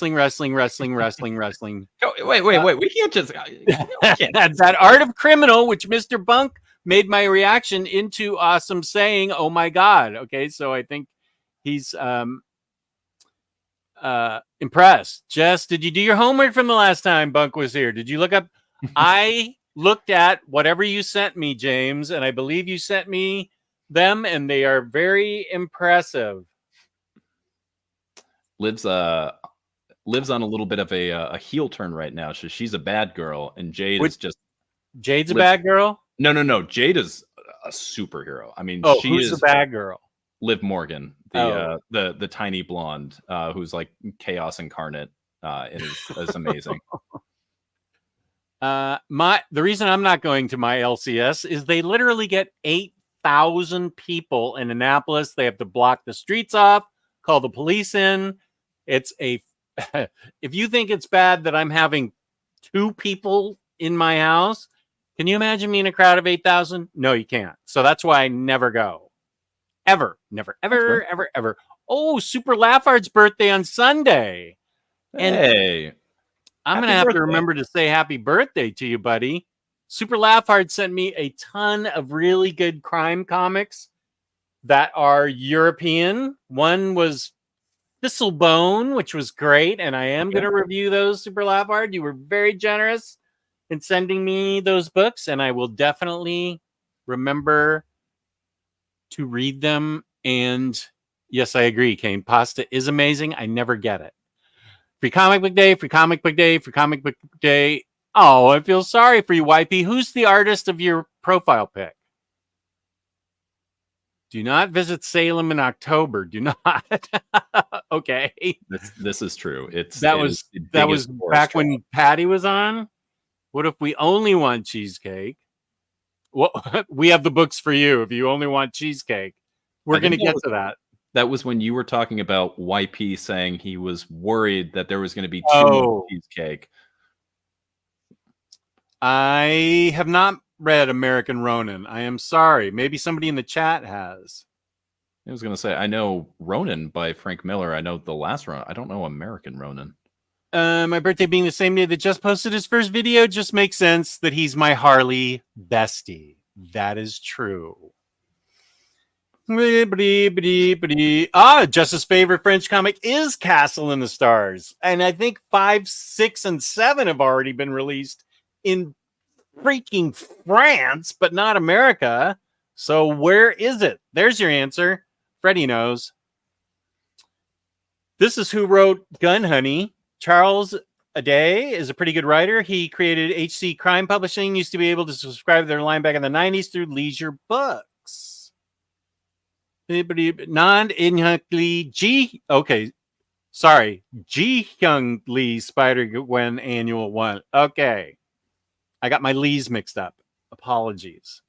wait. We can't just. That Art of Criminal, which Mr. Bunk made my reaction into awesome, saying, "Oh my God." Okay, so I think he's impressed. Jess, did you do your homework from the last time Bunk was here? Did you look up? I looked at whatever you sent me, James, and I believe you sent me them, and they are very impressive. Lives on a little bit of a heel turn right now. So she's a bad girl, and Jade's a bad girl? No. Jade is a superhero. I mean, who's a bad girl? Liv Morgan, the tiny blonde, who's like chaos incarnate, and is amazing. The reason I'm not going to my LCS is they literally get 8,000 people in Annapolis. They have to block the streets off, call the police in. It's if you think it's bad that I'm having 2 people in my house, can you imagine me in a crowd of 8,000? No, you can't. So that's why I never go. Ever. Never, ever. Oh, Super Laffard's birthday on Sunday. Hey. And I'm going to have to remember to say happy birthday to you, buddy. Super Laffard sent me a ton of really good crime comics that are European. One was Thistlebone, which was great, and I am going to review those, Super Laffard. You were very generous in sending me those books, and I will definitely remember to read them. And yes, I agree, Kane. Pasta is amazing. I never get it. Free comic book day. Oh, I feel sorry for you, YP. Who's the artist of your profile pic? Do not visit Salem in October. Do not. Okay. This is true. That was back when Patty was on. What if we only want cheesecake? Well, we have the books for you. If you only want cheesecake, we're going to get to that. That was when you were talking about YP saying he was worried that there was going to be too much cheesecake. I have not read American Ronin. I am sorry. Maybe somebody in the chat has. I was going to say, I know Ronin by Frank Miller. I know the last Ronin. I don't know American Ronin. My birthday being the same day that just posted his first video just makes sense that he's my Harley bestie. That is true. Jess's favorite French comic is Castle in the Stars. And I think 5, 6, and 7 have already been released in freaking France, but not America. So where is it? There's your answer. Freddie knows. This is who wrote Gun Honey. Charles Aday is a pretty good writer. He created HC Crime Publishing, used to be able to subscribe to their line back in the 90s through Leisure Books. Okay. Sorry, Ji Hyung Lee Spider-Gwen Annual 1. Okay. I got my Lees mixed up. Apologies.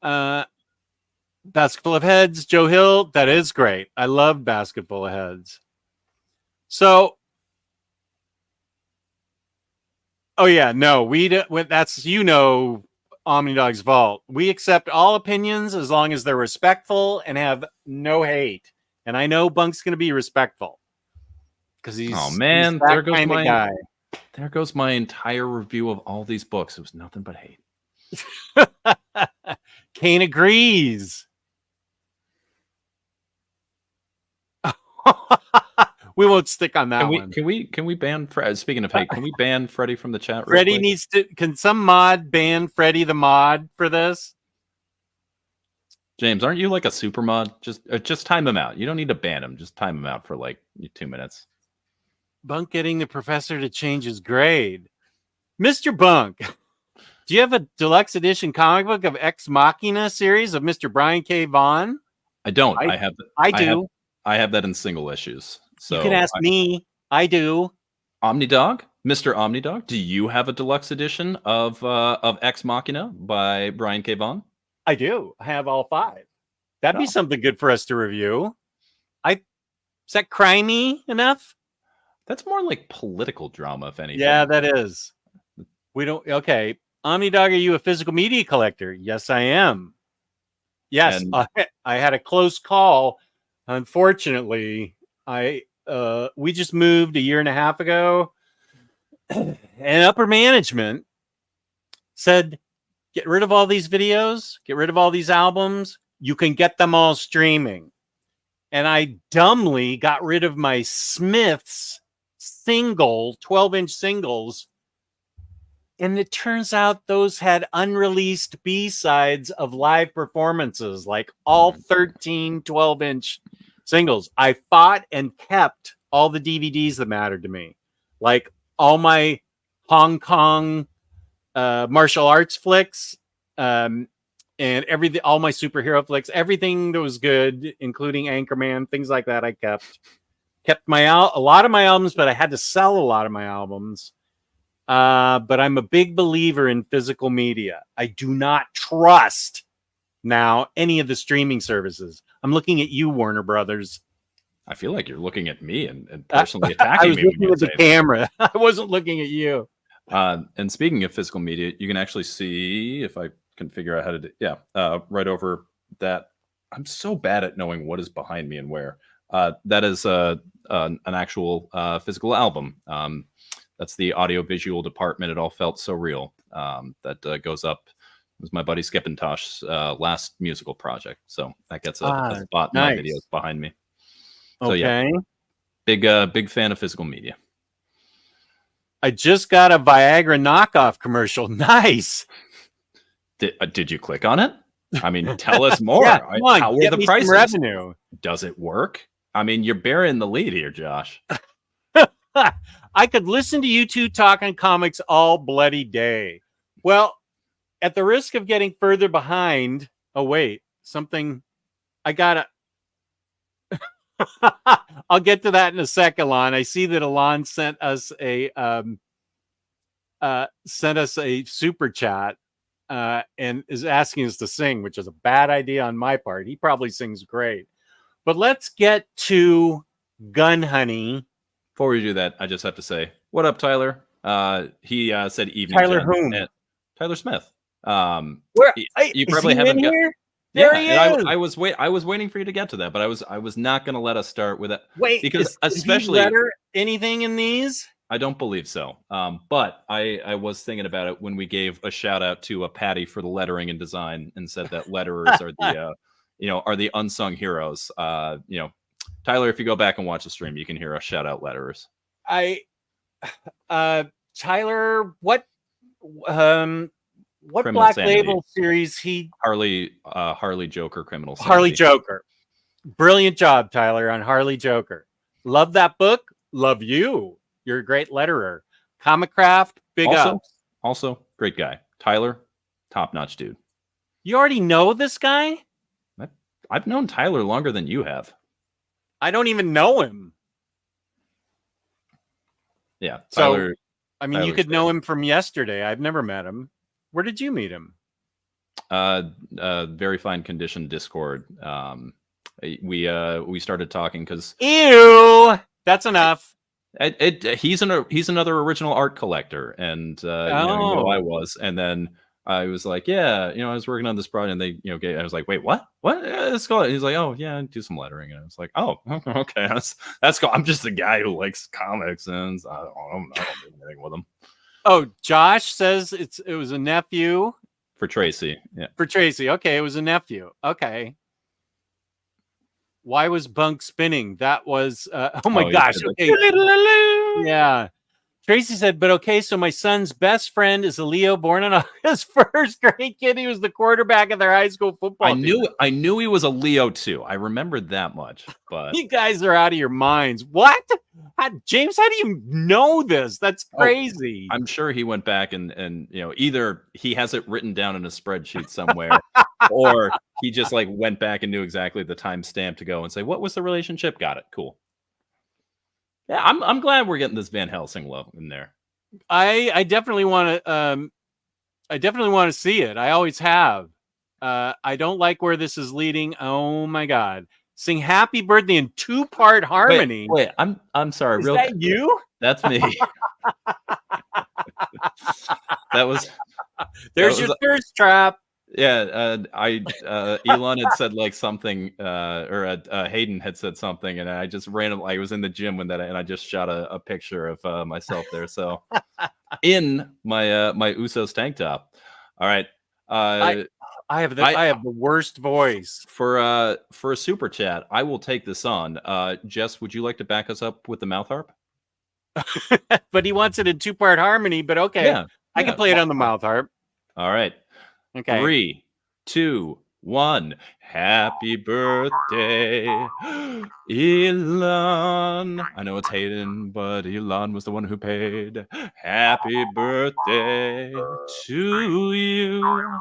Basketful of Heads, Joe Hill. That is great. I love Basketful of Heads. So, oh yeah, no, that's Omnidog's vault. We accept all opinions as long as they're respectful and have no hate. And I know Bunk's going to be respectful because he's there goes kind of guy. There goes my entire review of all these books. It was nothing but hate. Kane agrees. We won't stick on that one. Can we ban Fred? Speaking of hate, can we ban Freddie from the chat? Freddie needs to. Can some mod ban Freddie the mod for this? James, aren't you like a super mod? Just time him out. You don't need to ban him. Just time him out for like 2 minutes. Bunk getting the professor to change his grade. Mr. Bunk, do you have a deluxe edition comic book of Ex Machina series of Mr. Brian K. Vaughan? I don't. I do. I have that in single issues. So you can ask me. I do. Omnidog, Mr. Omnidog, do you have a deluxe edition of Ex Machina by Brian K. Vaughan? I do. I have all 5. That'd be something good for us to review. Is that crimey enough? That's more like political drama, if anything. Yeah, that is. We don't. Okay, Omnidog, are you a physical media collector? Yes, I am. Yes, I had a close call. Unfortunately, we just moved a year and a half ago, and upper management said, get rid of all these videos, get rid of all these albums. You can get them all streaming. And I dumbly got rid of my Smiths single, 12-inch singles. And it turns out those had unreleased B-sides of live performances, like all 13 12-inch singles. I fought and kept all the DVDs that mattered to me, like all my Hong Kong martial arts flicks, and everything, all my superhero flicks, everything that was good, including Anchorman, things like that. I kept a lot of my albums, but I had to sell a lot of my albums. But I'm a big believer in physical media. I do not trust now any of the streaming services. I'm looking at you, Warner Brothers. I feel like you're looking at me and personally attacking me. I was looking at the camera. I wasn't looking at you. And speaking of physical media, you can actually see, if I can figure out how to do, right over that. I'm so bad at knowing what is behind me and where. That is an actual physical album. That's the audiovisual department. It all felt so real. That goes up. It was my buddy Skipintosh's last musical project. So that gets a spot in my videos behind me. So okay. Yeah, big fan of physical media. I just got a Viagra knockoff commercial. Nice. Did you click on it? I mean, tell us more. Yeah, come on, how are the prices? Revenue. Does it work? I mean, you're bearing the lead here, Josh. I could listen to you two talking comics all bloody day. Well, at the risk of getting further behind. Oh, wait, something. I gotta. I'll get to that in a second, Alon. I see that Alon sent us a super chat and is asking us to sing, which is a bad idea on my part. He probably sings great. But let's get to Gun Honey. Before we do that, I just have to say, what up, Tyler? He said evening. Tyler whom? Tyler Smith. You probably haven't here? There he is. I was waiting for you to get to that, but I was not going to let us start with it. Wait, because especially letter anything in these? I don't believe so. But I was thinking about it when we gave a shout out to Patty for the lettering and design, and said that letterers are the are the unsung heroes. Tyler, if you go back and watch the stream, you can hear us shout out letterers. Tyler, what Criminal Black Sanity. Label series Harley Joker Criminal Sanity. Harley Joker. Brilliant job, Tyler, on Harley Joker. Love that book. Love you. You're a great letterer. Comic Craft, big up. Also, great guy. Tyler, top-notch dude. You already know this guy? I've known Tyler longer than you have. I don't even know him. Yeah, So, Tyler. I mean, you Tyler's could great. know him from yesterday. I've never met him. Where did you meet him? Very fine condition Discord. We started talking because Ew, that's enough. he's another original art collector, and you know, he knew I Oh. was, and then I was like, yeah, you know, I was working on this project, and they, you know, I was like, wait, what? Yeah, let's go. He's like, oh yeah, do some lettering, and I was like, oh, okay, that's cool. I'm just a guy who likes comics, and I don't do anything with them. Oh, Josh says it was a nephew For Tracy, yeah. for Tracy. Okay, it was a nephew. Okay. Why was Bunk spinning? That was oh my gosh. Okay. Yeah. Tracy said, but okay, so my son's best friend is a Leo born on his first grade kid. He was the quarterback of their high school football team. I knew he was a Leo too. I remembered that much, but You guys are out of your minds. What? James, how do you know this? That's crazy. I'm sure he went back and you know, either he has it written down in a spreadsheet somewhere, or he just like went back and knew exactly the timestamp to go and say, what was the relationship? Got it. Cool. Yeah, I'm glad we're getting this Van Helsing love in there. I definitely want to see it. I always have. I don't like where this is leading. Oh my god. Sing Happy Birthday in 2-part harmony. Wait, I'm sorry. Is that you? That's me. That was There's your thirst trap. Yeah, Elon had said like something, or Hayden had said something, and I just randomly, I was in the gym when and I just shot a picture of myself there. So in my my Usos tank top. All right, I have the worst voice for a super chat. I will take this on. Jess, would you like to back us up with the mouth harp? But he wants it in 2-part harmony. But okay, yeah, I can play it on the mouth harp. All right. Okay. 3, 2, 1. Happy birthday, Elon. I know it's Hayden, but Elon was the one who paid. Happy birthday to you.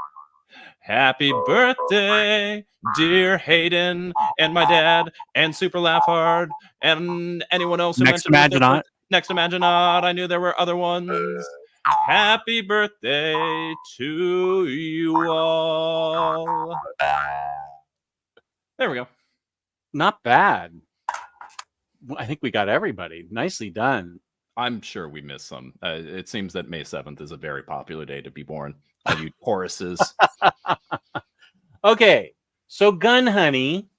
Happy birthday, dear Hayden, and my dad, and Super Laugh Hard, and anyone else who Next mentioned Imaginaut. Next Imaginaut. I knew there were other ones. Happy birthday to you all. There we go. Not bad. I think we got everybody. Nicely done. I'm sure we missed some. It seems that May 7th is a very popular day to be born. All you Tauruses. Okay. So Gun Honey.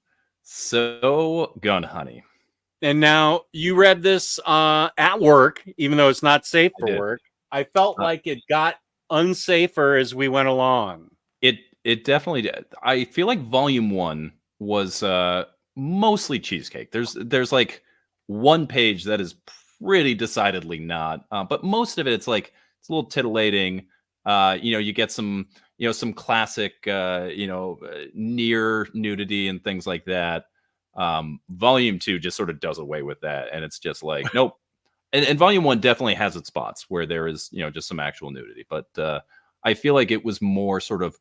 And now you read this at work, even though it's not safe for work. I felt like it got unsafer as we went along. It definitely did. I feel like volume 1 was mostly cheesecake. There's like one page that is pretty decidedly not, but most of it's like it's a little titillating. You know, you get some classic near nudity and things like that. Volume 2 just sort of does away with that, and it's just like nope. And volume 1 definitely has its spots where there is, just some actual nudity. But I feel like it was more sort of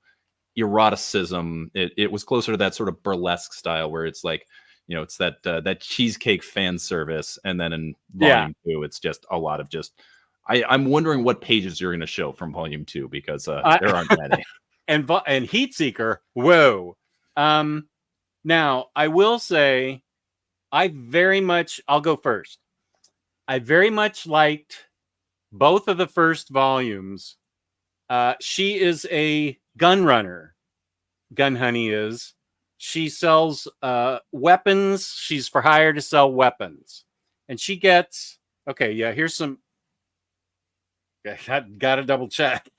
eroticism. It was closer to that sort of burlesque style where it's like, it's that cheesecake fan service. And then in volume 2, it's just a lot of just, I'm wondering what pages you're going to show from volume 2 because there aren't many. And Heatseeker, whoa. Now, I will say, I'll go first. I very much liked both of the first volumes. She is a gun runner. Gun Honey is. She sells weapons. She's for hire to sell weapons. And she gets, here's some. Got to double check.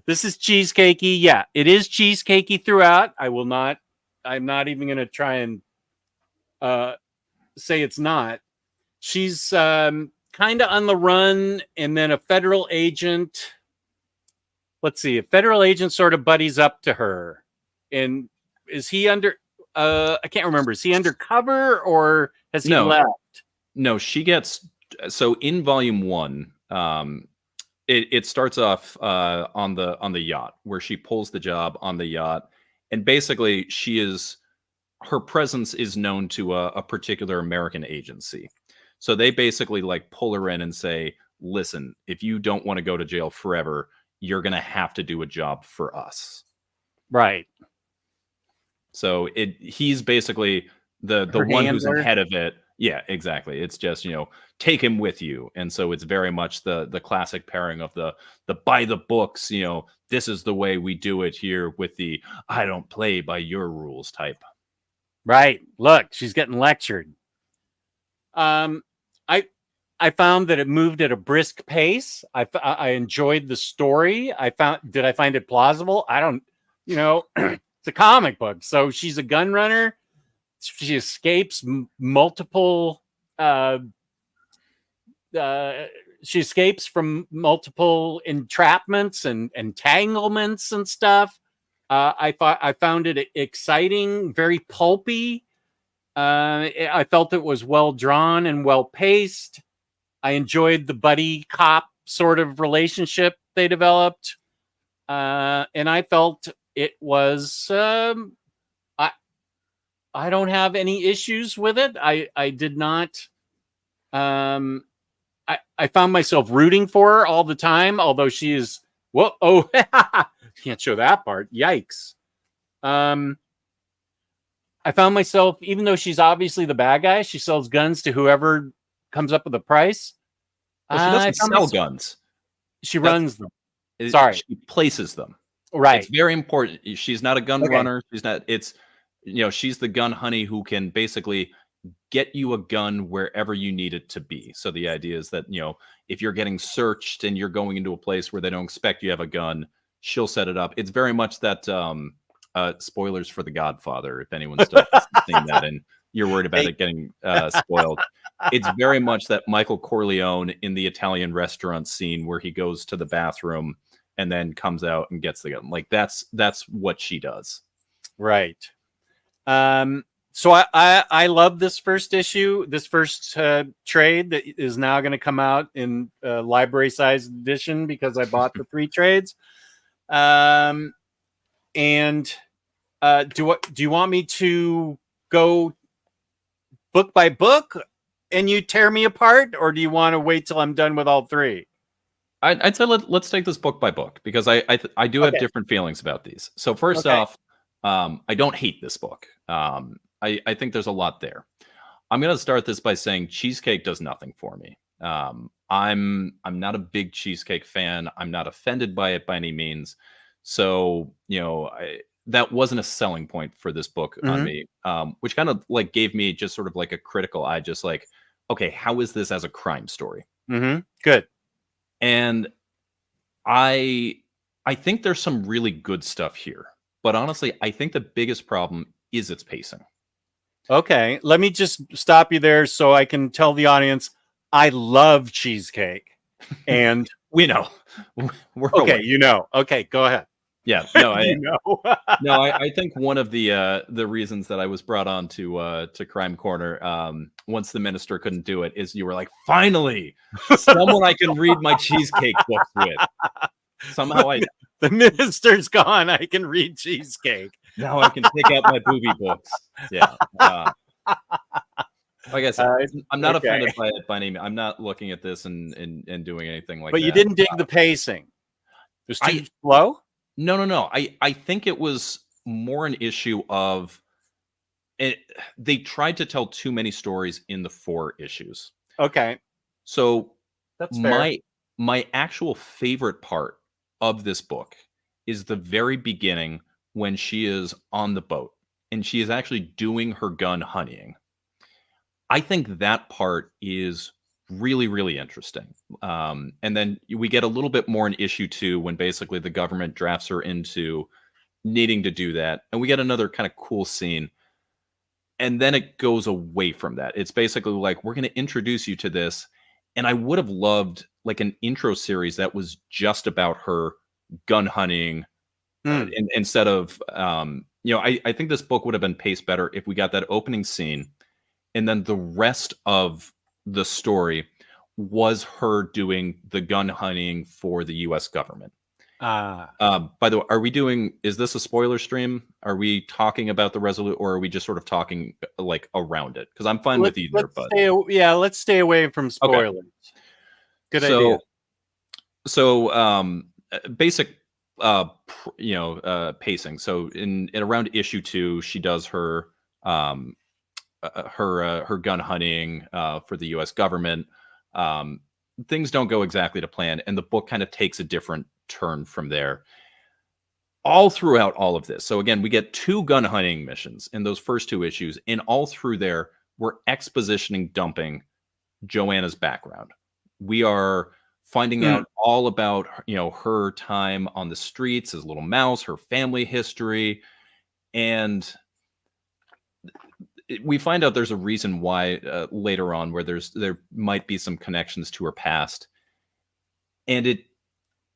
This is cheesecakey. Yeah, it is cheesecakey throughout. I'm not even going to try and say it's not. She's kind of on the run, and then a federal agent. Let's see, a federal agent sort of buddies up to her. And is he under? I can't remember. Is he undercover or has he left? No, she gets. So in volume 1, it starts off on the yacht where she pulls the job on the yacht, and basically she is her presence is known to a particular American agency. So they basically like pull her in and say, listen, if you don't want to go to jail forever, you're going to have to do a job for us. Right. So he's basically the Her one who's handler. ahead of it. Yeah, exactly. It's just, take him with you. And so it's very much the classic pairing of the by the books, this is the way we do it here with the I don't play by your rules type. Right. Look, she's getting lectured. I found that it moved at a brisk pace. I enjoyed the story. Did I find it plausible? I don't, it's a comic book. So she's a gun runner. She escapes multiple, she escapes from multiple entrapments and entanglements and stuff. I found it exciting, very pulpy. I felt it was well drawn and well paced. I enjoyed the buddy cop sort of relationship they developed. And I felt it was, I don't have any issues with it. I did not, I found myself rooting for her all the time, although she is, can't show that part. Yikes. I found myself, even though she's obviously the bad guy, she sells guns to whoever comes up with a price. Well, she doesn't sell guns. She runs them. Sorry. She places them. Right. It's very important. She's not a gun runner. She's not, she's the gun honey who can basically get you a gun wherever you need it to be. So the idea is that, if you're getting searched and you're going into a place where they don't expect you have a gun, she'll set it up. It's very much that, spoilers for The Godfather, if anyone's still seeing that and you're worried about it getting spoiled. It's very much that Michael Corleone in the Italian restaurant scene where he goes to the bathroom and then comes out and gets the gun. Like that's what she does. Right. So I love this first issue, this first trade that is now going to come out in library size edition because I bought the 3 trades. And do you want me to go book by book and you tear me apart, or do you want to wait till I'm done with all 3? I'd say let's take this book by book because I do have different feelings about these. So first off, I don't hate this book. I think there's a lot there. I'm going to start this by saying cheesecake does nothing for me. I'm not a big cheesecake fan. I'm not offended by it by any means. So, that wasn't a selling point for this book on me, which kind of like gave me just sort of like a critical eye, just like, okay, how is this as a crime story? Good. And I think there's some really good stuff here, but honestly, I think the biggest problem is its pacing. Okay, let me just stop you there so I can tell the audience I love cheesecake, and we know. We're okay. Aware. Okay, go ahead. Yeah, no, I think one of the reasons that I was brought on to Crime Corner, once the minister couldn't do it, is you were like, finally, someone I can read my cheesecake books with. Somehow the minister's gone. I can read cheesecake. Now I can pick out my booby books. Yeah. Like I said, I'm not offended by it by any means. I'm not looking at this and doing anything like that. But you didn't dig the pacing. It was too slow? No. I think it was more an issue of it. They tried to tell too many stories in the 4 issues. Okay. So that's fair. My actual favorite part of this book is the very beginning when she is on the boat and she is actually doing her gun honeying. I think that part is really, really interesting. And then we get a little bit more in issue 2 when basically the government drafts her into needing to do that. And we get another kind of cool scene. And then it goes away from that. It's basically like, we're going to introduce you to this. And I would have loved like an intro series that was just about her gun hunting instead of, I think this book would have been paced better if we got that opening scene. And then the rest of the story was her doing the gun hunting for the U.S. government. By the way, is this a spoiler stream? Are we talking about the Resolute, or are we just sort of talking like around it? Because I'm fine with either. Let's stay away from spoilers. Okay. Good idea. So basic pacing. So in around issue 2, she does her gun hunting for the US government. Things don't go exactly to plan, and the book kind of takes a different turn from there all throughout all of this. So again, we get 2 gun hunting missions in those first 2 issues, and all through there we're expositioning dumping Joanna's background. We are finding out all about her time on the streets as Little Mouse, her family history, and we find out there's a reason why later on where there might be some connections to her past. And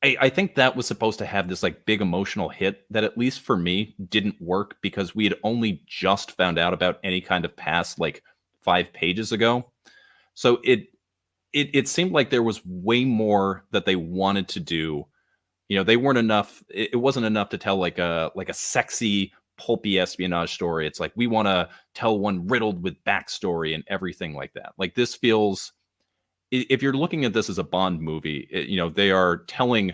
I think that was supposed to have this like big emotional hit that, at least for me, didn't work, because we had only just found out about any kind of past like 5 pages ago. So it seemed like there was way more that they wanted to do. They weren't enough. It wasn't enough to tell like a sexy, pulpy espionage story. It's like, we want to tell one riddled with backstory and everything like that. Like, this feels, if you're looking at this as a Bond movie, they are telling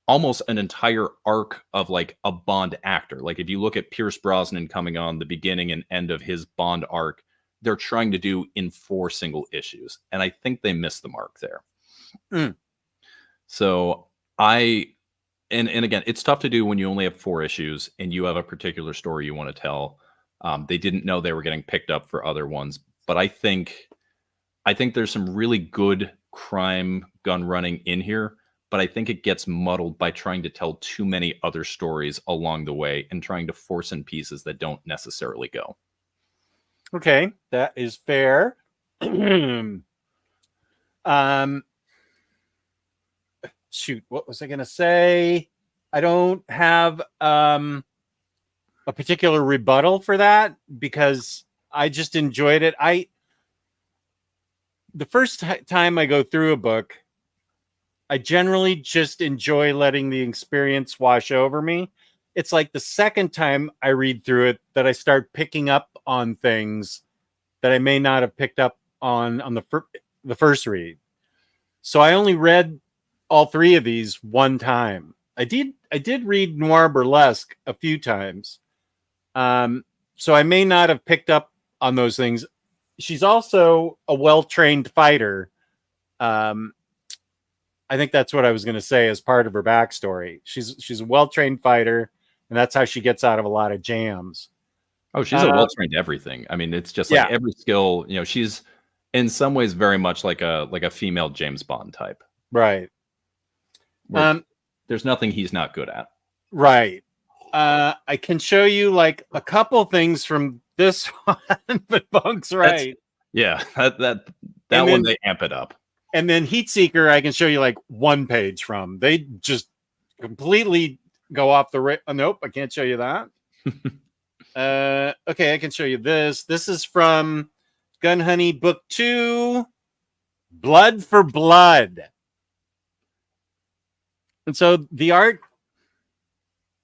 almost an entire arc of like a Bond actor. Like, if you look at Pierce Brosnan coming on the beginning and end of his Bond arc, they're trying to do in 4 single issues. And I think they missed the mark there. So and again, it's tough to do when you only have 4 issues and you have a particular story you want to tell. They didn't know they were getting picked up for other ones, but I think there's some really good crime gun running in here, but I think it gets muddled by trying to tell too many other stories along the way and trying to force in pieces that don't necessarily go. Okay, that is fair. Shoot, what was I going to say? I don't have a particular rebuttal for that, because I just enjoyed it. The first time I go through a book, I generally just enjoy letting the experience wash over me. It's like the second time I read through it that I start picking up on things that I may not have picked up on the first read. So I only read all 3 of these one time. I did read Noir Burlesque a few times. So I may not have picked up on those things. She's also a well-trained fighter. I think that's what I was going to say as part of her backstory. She's a well-trained fighter, and that's how she gets out of a lot of jams. Oh, she's a well-trained everything. I mean, it's just like every skill, she's in some ways very much like a female James Bond type. Right. There's nothing he's not good at. Right. I can show you like a couple things from this one, but Bunk's right. That one, they amp it up. And then Heatseeker, I can show you like 1 page from. They just completely go off the nope, I can't show you that. Okay, I can show you this. This is from Gun Honey Book 2, Blood for Blood. And so the art,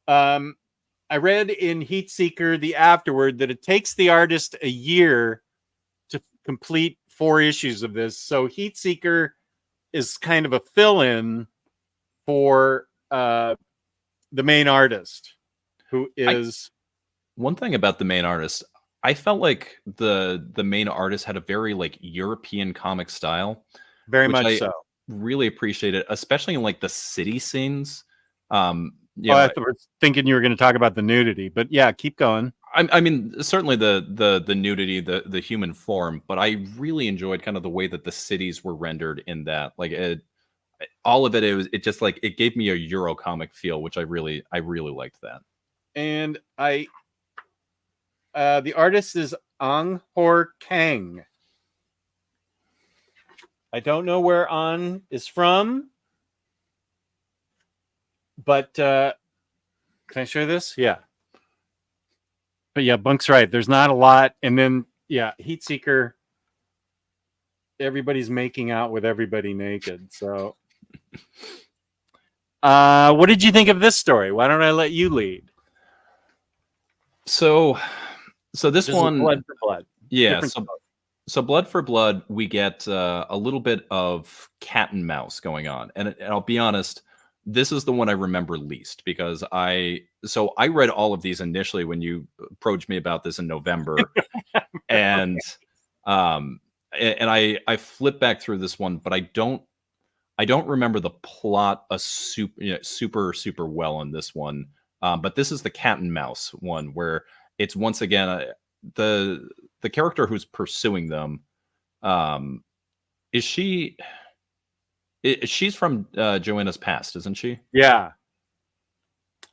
I read in Heatseeker, the afterword, that it takes the artist a year to complete 4 issues of this. So Heatseeker is kind of a fill-in for the main artist, who is... One thing about the main artist, I felt like the main artist had a very like European comic style. Very much so. Really appreciate it, especially in like the city scenes. I was thinking you were going to talk about the nudity, but yeah, keep going. I mean, certainly the nudity, the human form, but I really enjoyed kind of the way that the cities were rendered in that. Like all of it, it just like it gave me a Euro comic feel, which I really liked that. And the artist is Ang Hor Kang. I don't know where An is from, but can I show this? Yeah. But yeah, Bunk's right. There's not a lot. And then, yeah, Heatseeker, everybody's making out with everybody naked. So What did you think of this story? Why don't I let you lead? So this This is one, blood for blood. yeah. Different So Blood for Blood, we get a little bit of cat and mouse going on, and I'll be honest, this is the one I remember least because I read all of these initially when you approached me about this in November, and I flipped back through this one, but I don't remember the plot super well in this one. But this is the cat and mouse one where it's once again the character who's pursuing them. She's from Joanna's past, isn't she? Yeah.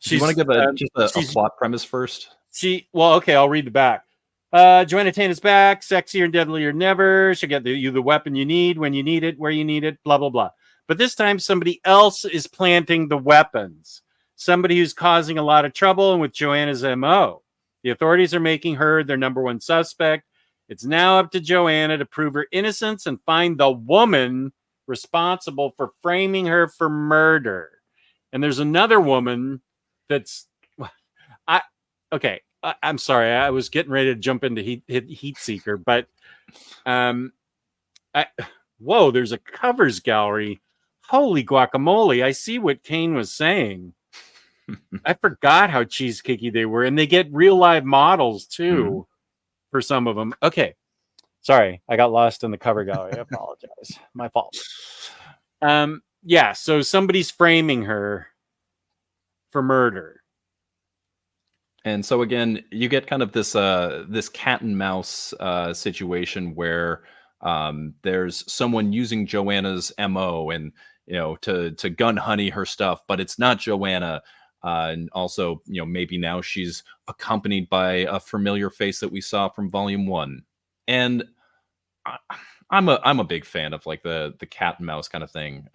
Do you want to give a plot premise first? Okay, I'll read the back. Joanna Tana's back, sexier and deadlier than ever. She'll get you the weapon you need when you need it, where you need it, blah, blah, blah. But this time somebody else is planting the weapons. Somebody who's causing a lot of trouble and with Joanna's MO. The authorities are making her their number one suspect. It's now up to Joanna to prove her innocence and find the woman responsible for framing her for murder. And there's another woman that's... I'm sorry. I was getting ready to jump into Heat Seeker, but there's a covers gallery. Holy guacamole. I see what Kane was saying. I forgot how cheesecakey they were, and they get real live models too for some of them. Okay. Sorry, I got lost in the cover gallery. I apologize. My fault. So somebody's framing her for murder. And so again, you get kind of this this cat and mouse situation where there's someone using Joanna's MO and to gun honey her stuff, but it's not Joanna. And also, maybe now she's accompanied by a familiar face that we saw from Volume 1. And I'm a big fan of like the cat and mouse kind of thing.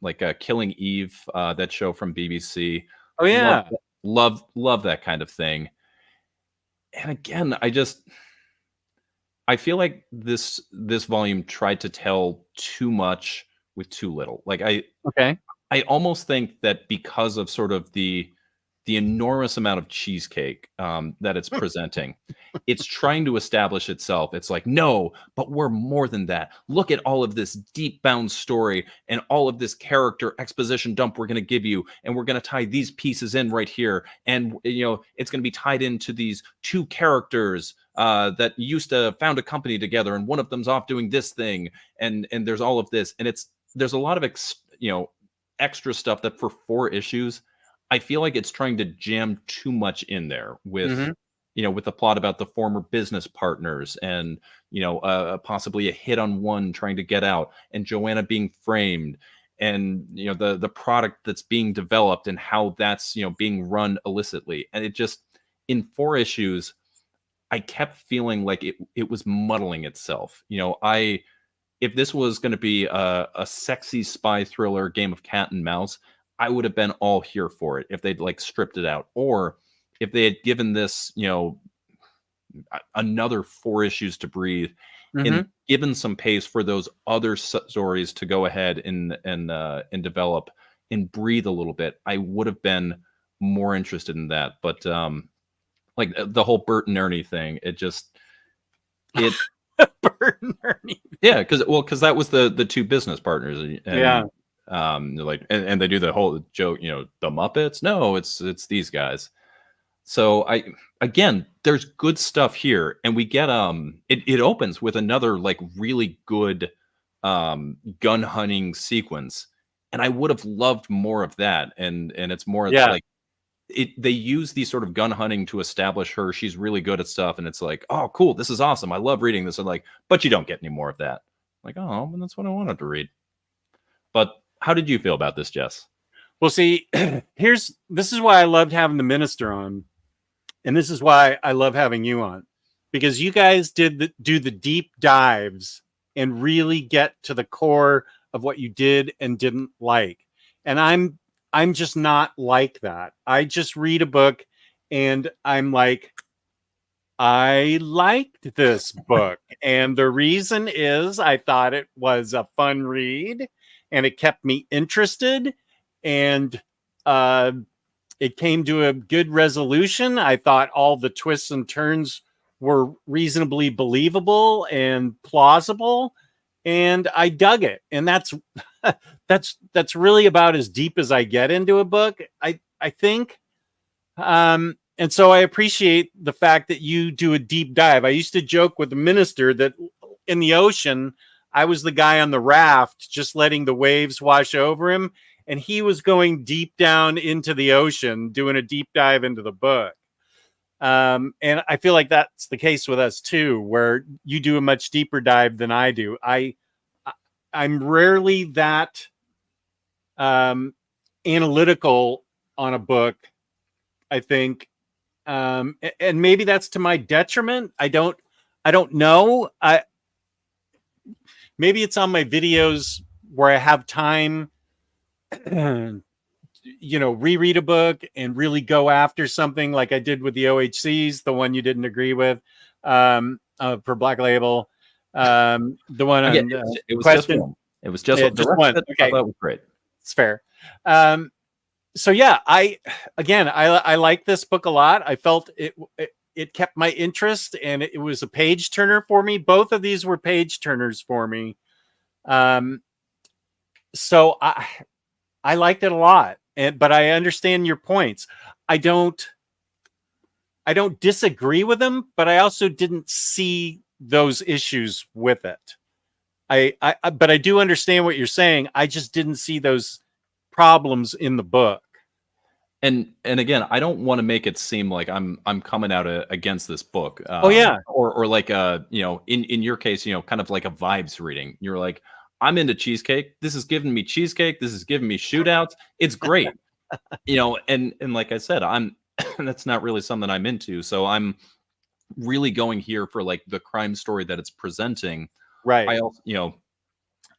Like Killing Eve, that show from BBC. Oh yeah. Love that kind of thing. And again, I feel like this volume tried to tell too much with too little. Like I almost think that because of sort of the enormous amount of cheesecake that it's presenting, it's trying to establish itself. It's like, no, but we're more than that. Look at all of this deep bound story and all of this character exposition dump we're going to give you. And we're going to tie these pieces in right here. And, it's going to be tied into these two characters that used to found a company together. And one of them's off doing this thing. And there's all of this. And there's a lot of, extra stuff that for 4 issues, I feel like it's trying to jam too much in there with, with the plot about the former business partners and, possibly a hit on one trying to get out and Joanna being framed and, the product that's being developed and how that's, being run illicitly. And it just, in 4 issues, I kept feeling like it was muddling itself. If this was going to be a sexy spy thriller game of cat and mouse, I would have been all here for it if they'd like stripped it out, or if they had given this, another 4 issues to breathe and given some pace for those other stories to go ahead and develop and breathe a little bit. I would have been more interested in that. But like the whole Bert and Ernie thing, it Bert and Ernie. Yeah, because that was the 2 business partners. And, like, and they do the whole joke, the Muppets. No, it's these guys. So there's good stuff here, and we get it opens with another like really good gun hunting sequence, and I would have loved more of that. And it's more like they use these sort of gun hunting to establish her. She's really good at stuff, and it's like, oh, cool, this is awesome. I love reading this. And like, but you don't get any more of that. Like, oh, well, that's what I wanted to read. But how did you feel about this, Jess? Well, see, this is why I loved having the minister on, and this is why I love having you on, because you guys do the deep dives and really get to the core of what you did and didn't like. And I'm just not like that. I just read a book and I'm like, I liked this book. And the reason is I thought it was a fun read and it kept me interested. and it came to a good resolution. I thought all the twists and turns were reasonably believable and plausible, and I dug it. And that's that's really about as deep as I get into a book, I think. And so I appreciate the fact that you do a deep dive. I used to joke with the minister that in the ocean, I was the guy on the raft just letting the waves wash over him, and he was going deep down into the ocean, doing a deep dive into the book. And I feel like that's the case with us too, where you do a much deeper dive than I do. I'm rarely that analytical on a book, I think. And maybe that's to my detriment. I don't know. Maybe it's on my videos where I have time, reread a book and really go after something like I did with the OHCs, the one you didn't agree with, for Black Label. The one on it was question. Just one. It was just, just one. Okay. That was great. It's fair. So yeah, I like this book a lot. I felt it kept my interest, and it was a page turner for me. Both of these were page turners for me. So I liked it a lot, but I understand your points. I don't disagree with them, but I also didn't see those issues with it. But I do understand what you're saying. I just didn't see those problems in the book. And again, I don't want to make it seem like I'm coming out against this book. Or like in your case, kind of like a vibes reading. You're like, I'm into cheesecake. This is giving me cheesecake. This is giving me shootouts. It's great. And like I said, that's not really something I'm into. So I'm really going here for like the crime story that it's presenting. Right. I also,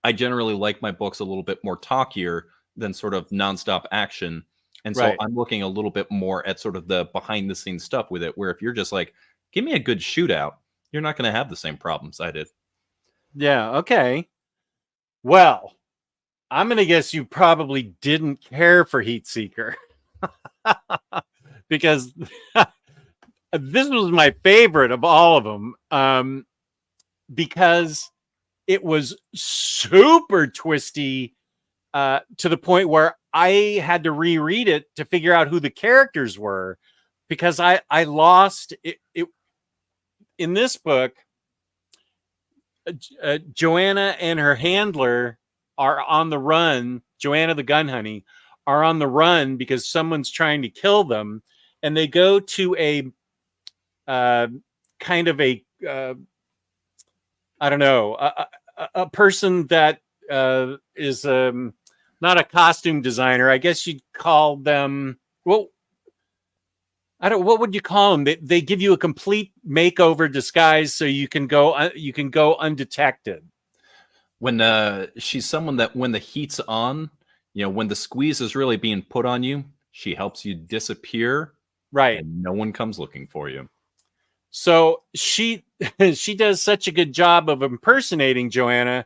I generally like my books a little bit more talkier than sort of nonstop action. And so I'm looking a little bit more at sort of the behind the scenes stuff with it, where if you're just like, give me a good shootout, you're not going to have the same problems I did. Yeah. Okay. Well, I'm going to guess you probably didn't care for Heatseeker because this was my favorite of all of them, because it was super twisty to the point where I had to reread it to figure out who the characters were, because I lost it. In this book, Joanna and her handler are on the run. Joanna the gun honey are on the run because someone's trying to kill them, and they go to a kind of a I don't know, a person that is not a costume designer. I guess you'd call them, well, I don't. What would you call them? They give you a complete makeover disguise so you can go undetected. When she's someone that when the heat's on, when the squeeze is really being put on you, she helps you disappear. Right. And no one comes looking for you. So she does such a good job of impersonating Joanna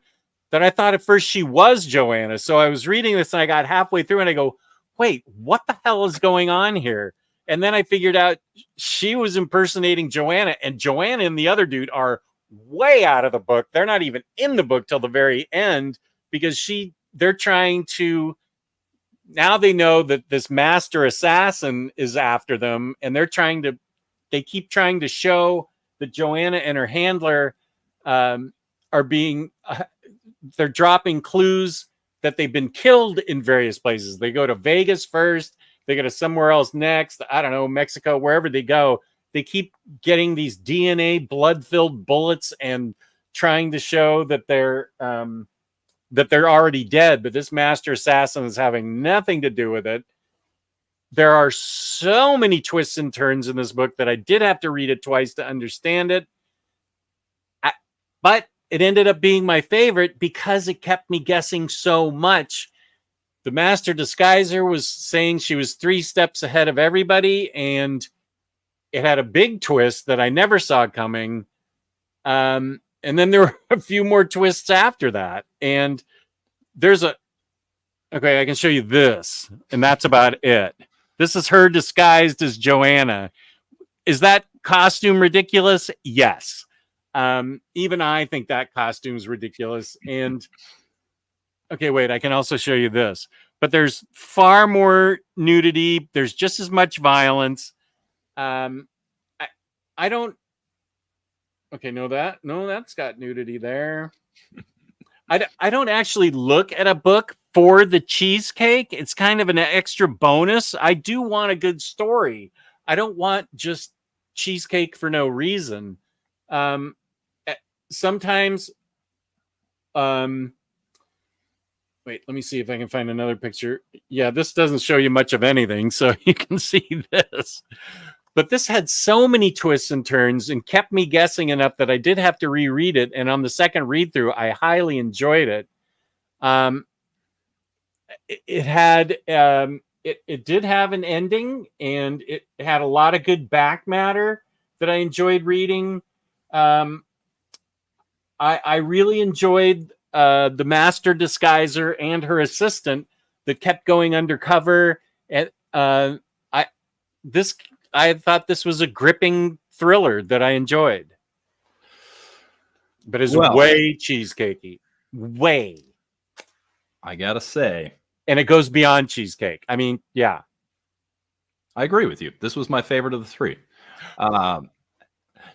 that I thought at first she was Joanna. So I was reading this and I got halfway through and I go, wait, what the hell is going on here? And then I figured out she was impersonating Joanna, and Joanna and the other dude are way out of the book. They're not even in the book till the very end, because they're trying to, now they know that this master assassin is after them, and they keep trying to show that Joanna and her handler are being, they're dropping clues that they've been killed in various places. They go to Vegas first. They go to somewhere else next. I don't know, Mexico, wherever they go. They keep getting these DNA blood-filled bullets and trying to show that they're already dead. But this master assassin is having nothing to do with it. There are so many twists and turns in this book that I did have to read it twice to understand it. But it ended up being my favorite because it kept me guessing so much. The master disguiser was saying she was 3 steps ahead of everybody, and it had a big twist that I never saw coming. And then there were a few more twists after that. And there's Okay, I can show you this, and that's about it. This is her disguised as Joanna. Is that costume ridiculous? Yes. Even I think that costume's ridiculous. And okay, wait, I can also show you this. But there's far more nudity. There's just as much violence. I don't. Okay, no, that's got nudity there. I don't actually look at a book for the cheesecake. It's kind of an extra bonus. I do want a good story. I don't want just cheesecake for no reason. Sometimes, wait, let me see if I can find another picture. Yeah, this doesn't show you much of anything, so you can see this. But this had so many twists and turns and kept me guessing enough that I did have to reread it. And on the second read through, I highly enjoyed it. It had it did have an ending, and it had a lot of good back matter that I enjoyed reading. I really enjoyed the master disguiser and her assistant that kept going undercover. And I thought this was a gripping thriller that I enjoyed, but it's way cheesecakey, way. I gotta say, and it goes beyond cheesecake. I mean, yeah, I agree with you. This was my favorite of the three.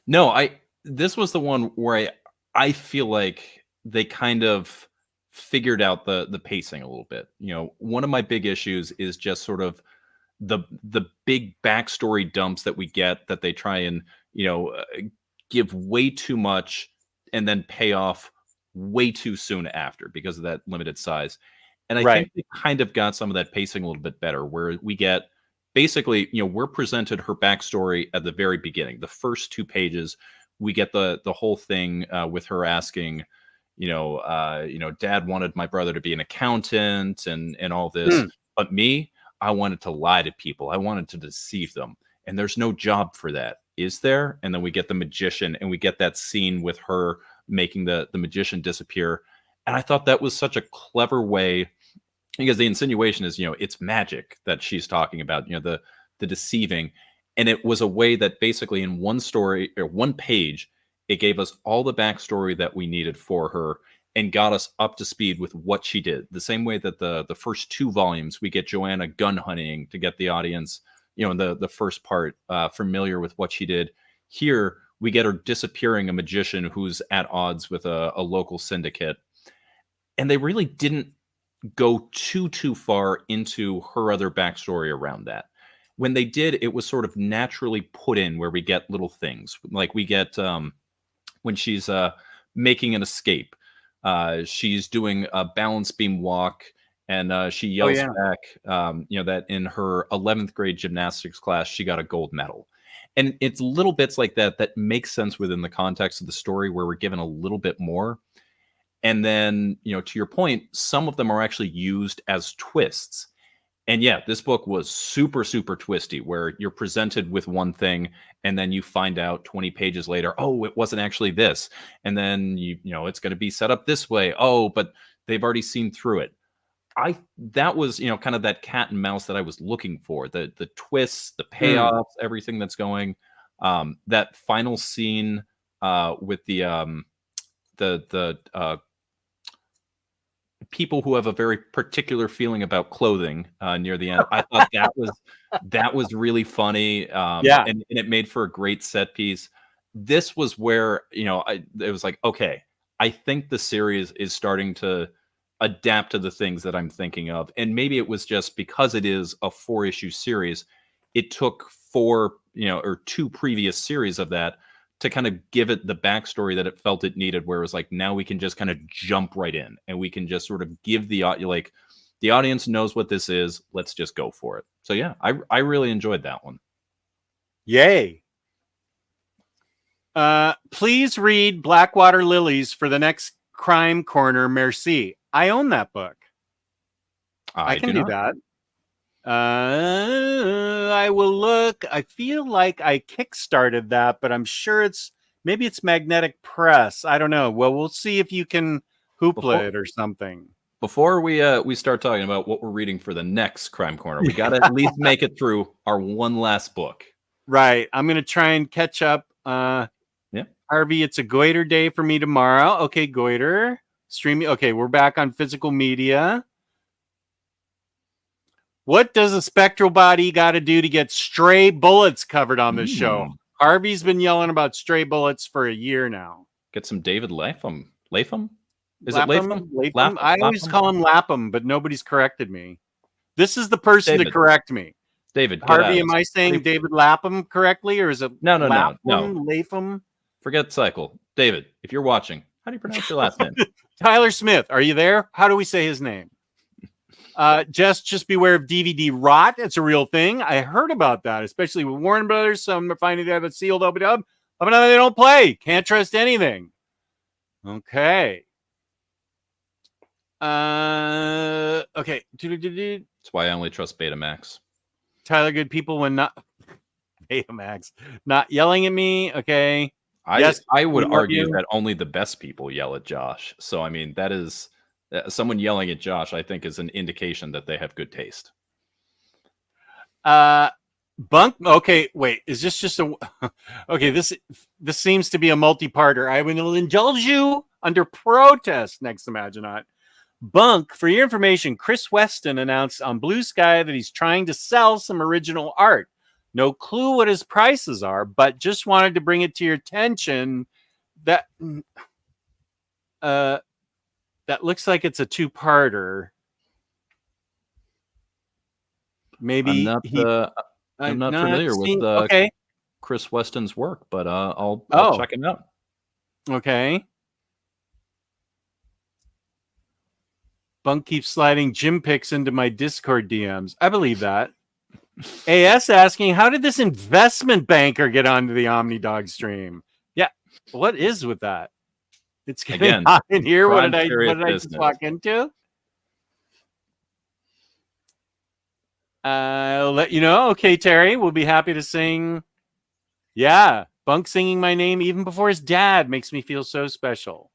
No, this was the one where I feel like they kind of figured out the pacing a little bit. You know, one of my big issues is just sort of the big backstory dumps that we get that they try and, give way too much and then pay off way too soon after because of that limited size. And I think they kind of got some of that pacing a little bit better, where we get basically, we're presented her backstory at the very beginning. The first 2 pages, we get the whole thing with her asking, Dad wanted my brother to be an accountant and all this, but me, I wanted to lie to people. I wanted to deceive them. And there's no job for that, is there? And then we get the magician, and we get that scene with her making the magician disappear. And I thought that was such a clever way, because the insinuation is, it's magic that she's talking about, the deceiving. And it was a way that basically in one story or one page, it gave us all the backstory that we needed for her and got us up to speed with what she did. The same way that the first 2 volumes, we get Joanna gun hunting to get the audience, in the first part, familiar with what she did. Here, we get her disappearing a magician who's at odds with a local syndicate. And they really didn't go too far into her other backstory around that. When they did, it was sort of naturally put in, where we get little things. Like we get when she's making an escape. She's doing a balance beam walk, and she yells back, that in her 11th grade gymnastics class, she got a gold medal. And it's little bits like that that make sense within the context of the story, where we're given a little bit more. And then, to your point, some of them are actually used as twists. And yeah, this book was super, super twisty, where you're presented with one thing and then you find out 20 pages later, oh, it wasn't actually this. And then, it's going to be set up this way. Oh, but they've already seen through it. That was, kind of that cat and mouse that I was looking for. The twists, the payoffs, everything that's going. That final scene with the people who have a very particular feeling about clothing near the end. I thought that was really funny. And it made for a great set piece. This was where, it was like, okay, I think the series is starting to adapt to the things that I'm thinking of. And maybe it was just because it is a 4-issue series, it took 4, or 2 previous series of that to kind of give it the backstory that it felt it needed, where it was like, now we can just kind of jump right in and we can just sort of give the audience knows what this is. Let's just go for it. So yeah, I really enjoyed that one. Yay. Please read Blackwater Lilies for the next Crime Corner. Merci. I own that book. I can do that. I will look. I feel like I kickstarted that, but I'm sure maybe it's Magnetic Press. I don't know. Well, we'll see if you can hoopla it or something. Before we start talking about what we're reading for the next Crime Corner, we got to at least make it through our one last book. Right. I'm going to try and catch up. Yeah. Harvey, it's a goiter day for me tomorrow. Okay, goiter. Streaming. Okay, we're back on physical media. What does a spectral body got to do to get stray bullets covered on this show? Harvey's been yelling about stray bullets for a year now. Get some David Lapham. Lapham? Is Lapham? it Lapham? Lapham? I always call him Lapham, but nobody's corrected me. This is the person to correct me. David, Harvey, am I saying David Lapham correctly, or is it no. Lapham? Forget cycle. David, if you're watching, how do you pronounce your last name? Tyler Smith, are you there? How do we say his name? Just beware of DVD rot. It's a real thing. I heard about that, especially with Warner Brothers. Some are finding they have it sealed up, but they don't play. Can't trust anything. Okay. Okay. That's why I only trust Betamax. Tyler, good people when not Betamax, not yelling at me. Okay. I would argue that only the best people yell at Josh. So I mean, that is someone yelling at Josh, I think, is an indication that they have good taste. Bunk. Okay, wait. Is this just a? Okay, this seems to be a multi-parter. I will indulge you under protest next Imaginaut. Bunk, for your information, Chris Weston announced on Blue Sky that he's trying to sell some original art. No clue what his prices are, but just wanted to bring it to your attention that that looks like it's a two-parter. Maybe I'm not familiar with Chris Weston's work, but I'll check it out. Okay. Bunk keeps sliding gym pics into my Discord DMs. I believe that. AS asking, how did this investment banker get onto the Omnidog stream? Yeah, what is with that? It's getting hot in here. What did I just walk into? I'll let you know. Okay, Terry, we'll be happy to sing. Yeah, Bunk singing my name even before his dad makes me feel so special.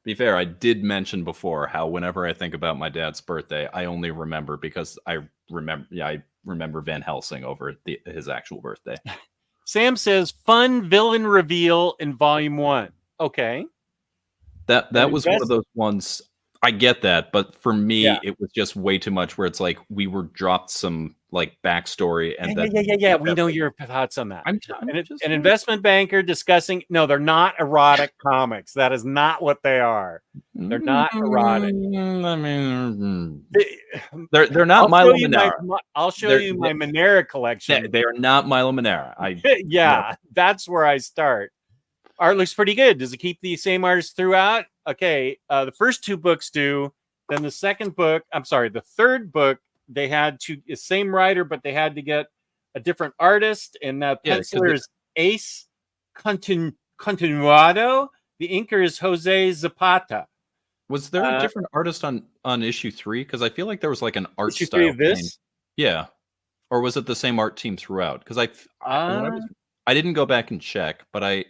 Be fair, I did mention before how whenever I think about my dad's birthday, I only remember because I remember Van Helsing over his actual birthday. Sam says, fun villain reveal in volume 1. Okay. That was one of those ones. I get that, but for me, it was just way too much. Where it's like we were dropped some like backstory, and we know your thoughts on that. An investment banker discussing. No, they're not erotic comics. That is not what they are. They're not erotic. I mean, they're not Milo Manara. I'll show you my Manara collection. They are not Milo Manara. That's where I start. Art looks pretty good. Does it keep the same artist throughout? Okay, the first 2 books do. Then the the third book, they had to the same writer, but they had to get a different artist, and that penciler is Ace Continuado. The inker is Jose Zapata. Was there a different artist on issue 3? Because I feel like there was like an art issue style 3 of this. Yeah, or was it the same art team throughout? Because I didn't go back and check, but I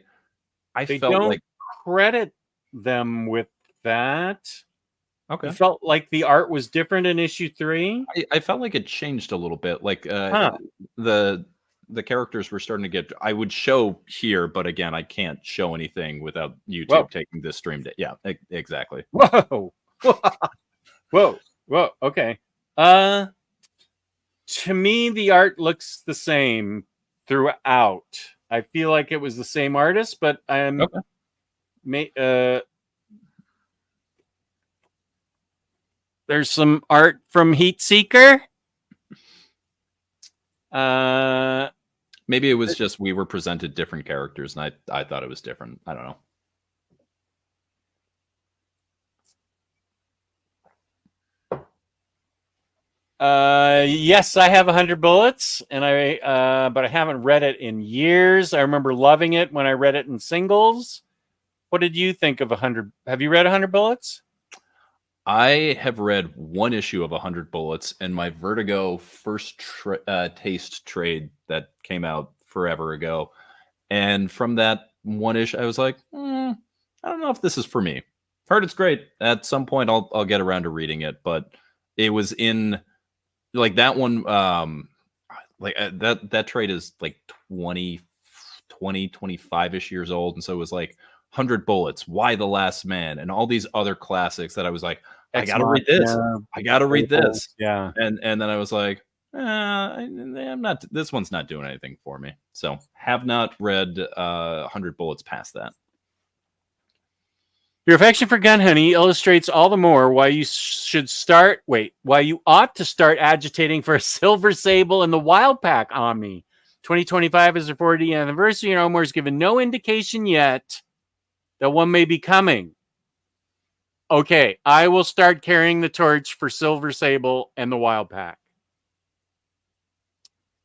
felt like credit them with that. Okay. I felt like the art was different in issue 3. I felt like it changed a little bit. Like the characters were starting to get. I would show here, but again, I can't show anything without YouTube taking this stream. Yeah, exactly. Whoa. Okay. To me, the art looks the same throughout. I feel like it was the same artist, but there's some art from Heatseeker. Maybe it was just we were presented different characters, and I thought it was different. I don't know. Yes, I have 100 Bullets, and but I haven't read it in years. I remember loving it when I read it in singles. What did you think of 100? Have you read 100 Bullets? I have read one issue of 100 Bullets, and my Vertigo first taste trade that came out forever ago. And from that one issue, I was like, I don't know if this is for me. Heard it's great. At some point, I'll get around to reading it, but it was in like that one. That trade is like 25-ish years old, and so it was like 100 Bullets, Why the Last Man, and all these other classics that I was like, I gotta read this. I gotta read this. Yeah. And then I was like, I'm not. This one's not doing anything for me. So have not read 100 Bullets past that. Your affection for Gun Honey illustrates all the more why you why you ought to start agitating for a Silver Sable in the Wild Pack Omni. 2025 is their 40th anniversary, and Omar has given no indication yet that one may be coming. Okay, I will start carrying the torch for Silver Sable and the Wild Pack.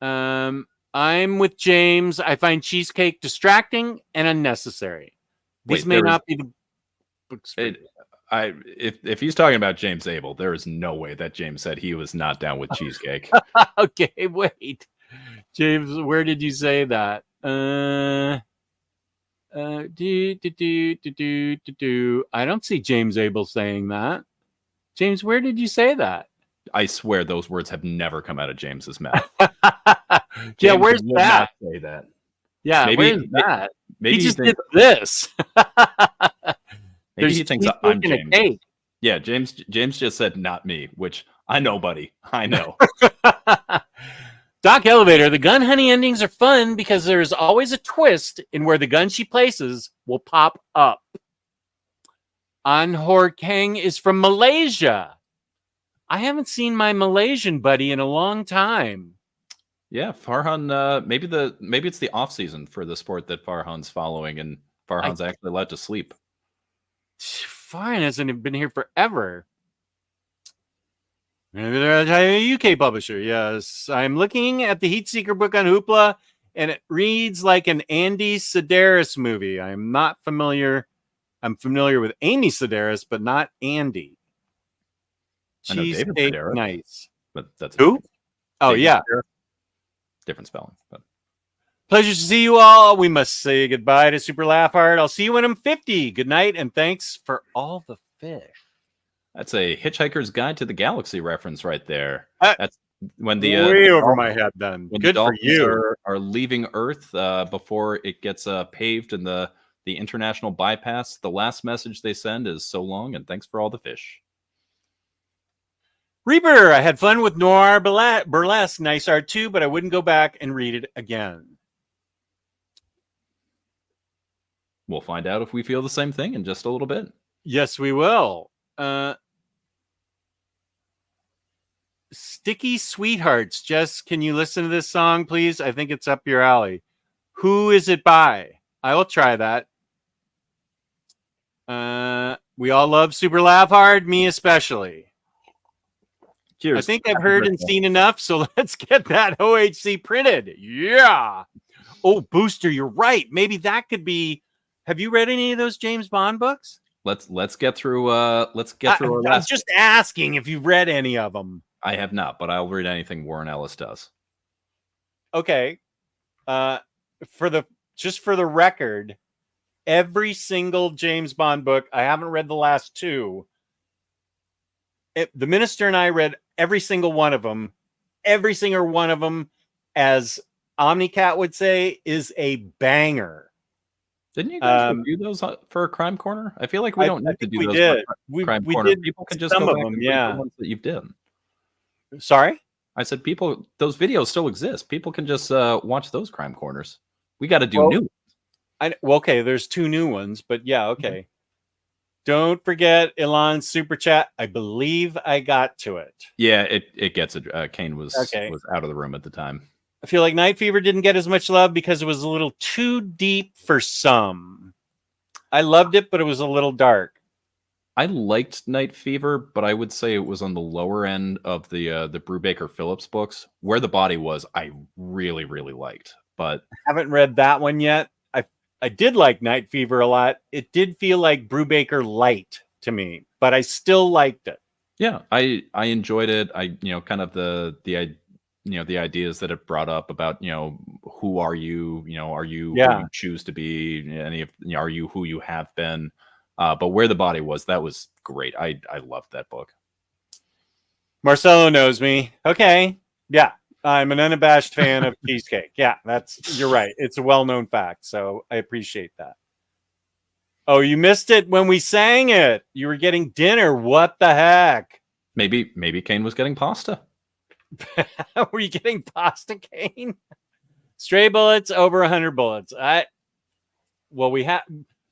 I'm with James. I find Cheesecake distracting and unnecessary. These may not be the books. If he's talking about James Abel, there is no way that James said he was not down with Cheesecake. Okay, wait. James, where did you say that? I don't see James Abel saying that. James, where did you say that? I swear those words have never come out of James's mouth. Yeah, where's that? Say that. Yeah, where's that? Maybe he just did this. Maybe he thinks I'm James. Yeah, James just said not me, which I know, buddy. I know. Doc Elevator, the Gun Honey endings are fun because there's always a twist in where the gun she places will pop up. Anhor Kang is from Malaysia. I haven't seen my Malaysian buddy in a long time. Yeah, Farhan, maybe it's the off season for the sport that Farhan's following, and Farhan's actually allowed to sleep. Farhan hasn't been here forever. Maybe they're a UK publisher. Yes, I'm looking at the Heatseeker book on Hoopla, and it reads like an Andy Sedaris movie. I'm not familiar. I'm familiar with Amy Sedaris, but not Andy. She's nice. But that's who? Oh, David yeah. Sedaris. Different spelling. But pleasure to see you all. We must say goodbye to Super Laugh Hard. I'll see you when I'm 50. Good night, and thanks for all the fish. That's a Hitchhiker's Guide to the Galaxy reference right there. That's when the way over my head. Then when good the for you. Are leaving Earth before it gets paved in the international bypass. The last message they send is so long, and thanks for all the fish. Reaper, I had fun with Noir Burlesque. Nice art too, but I wouldn't go back and read it again. We'll find out if we feel the same thing in just a little bit. Yes, we will. Sticky Sweethearts. Jess, can you listen to this song, please? I think it's up your alley. Who is it by? I will try that. We all love Super Laugh Hard, me especially. Cheers. I think I've heard and seen enough, so let's get that OHC printed. Yeah. Oh, Booster, you're right. Maybe that could be. Have you read any of those James Bond books? Let's get through. Let's get through. I'm just asking if you've read any of them. I have not, but I'll read anything Warren Ellis does. Okay. For the record, every single James Bond book, I haven't read the last two. The Minister and I read every single one of them. Every single one of them, as Omnicat would say, is a banger. Didn't you guys review those for a Crime Corner? I feel like we don't need to do those. Did. For Crime we Corner. did People can just some go of back them, and yeah. read the ones that you've done. Sorry? I said those videos still exist. People can just watch those Crime Corners. We got to do new ones. Okay, there's two new ones, but yeah, okay. Mm-hmm. Don't forget Elon's super chat. I believe I got to it. Yeah, it gets it. Kane was out of the room at the time. I feel like Night Fever didn't get as much love because it was a little too deep for some. I loved it, but it was a little dark. I liked Night Fever, but I would say it was on the lower end of the Brubaker Phillips books. Where the Body Was, I really, really liked. But I haven't read that one yet. I did like Night Fever a lot. It did feel like Brubaker light to me, but I still liked it. Yeah, I enjoyed it. Kind of the ideas that it brought up about, who are you? Are you who you choose to be? Are you who you have been? But Where the Body Was, that was great. I loved that book. Marcelo knows me. Okay. Yeah. I'm an unabashed fan of cheesecake. Yeah, you're right. It's a well-known fact. So I appreciate that. Oh, you missed it when we sang it. You were getting dinner. What the heck? Maybe Kane was getting pasta. Were you getting pasta, Kane? Stray bullets, over 100 bullets.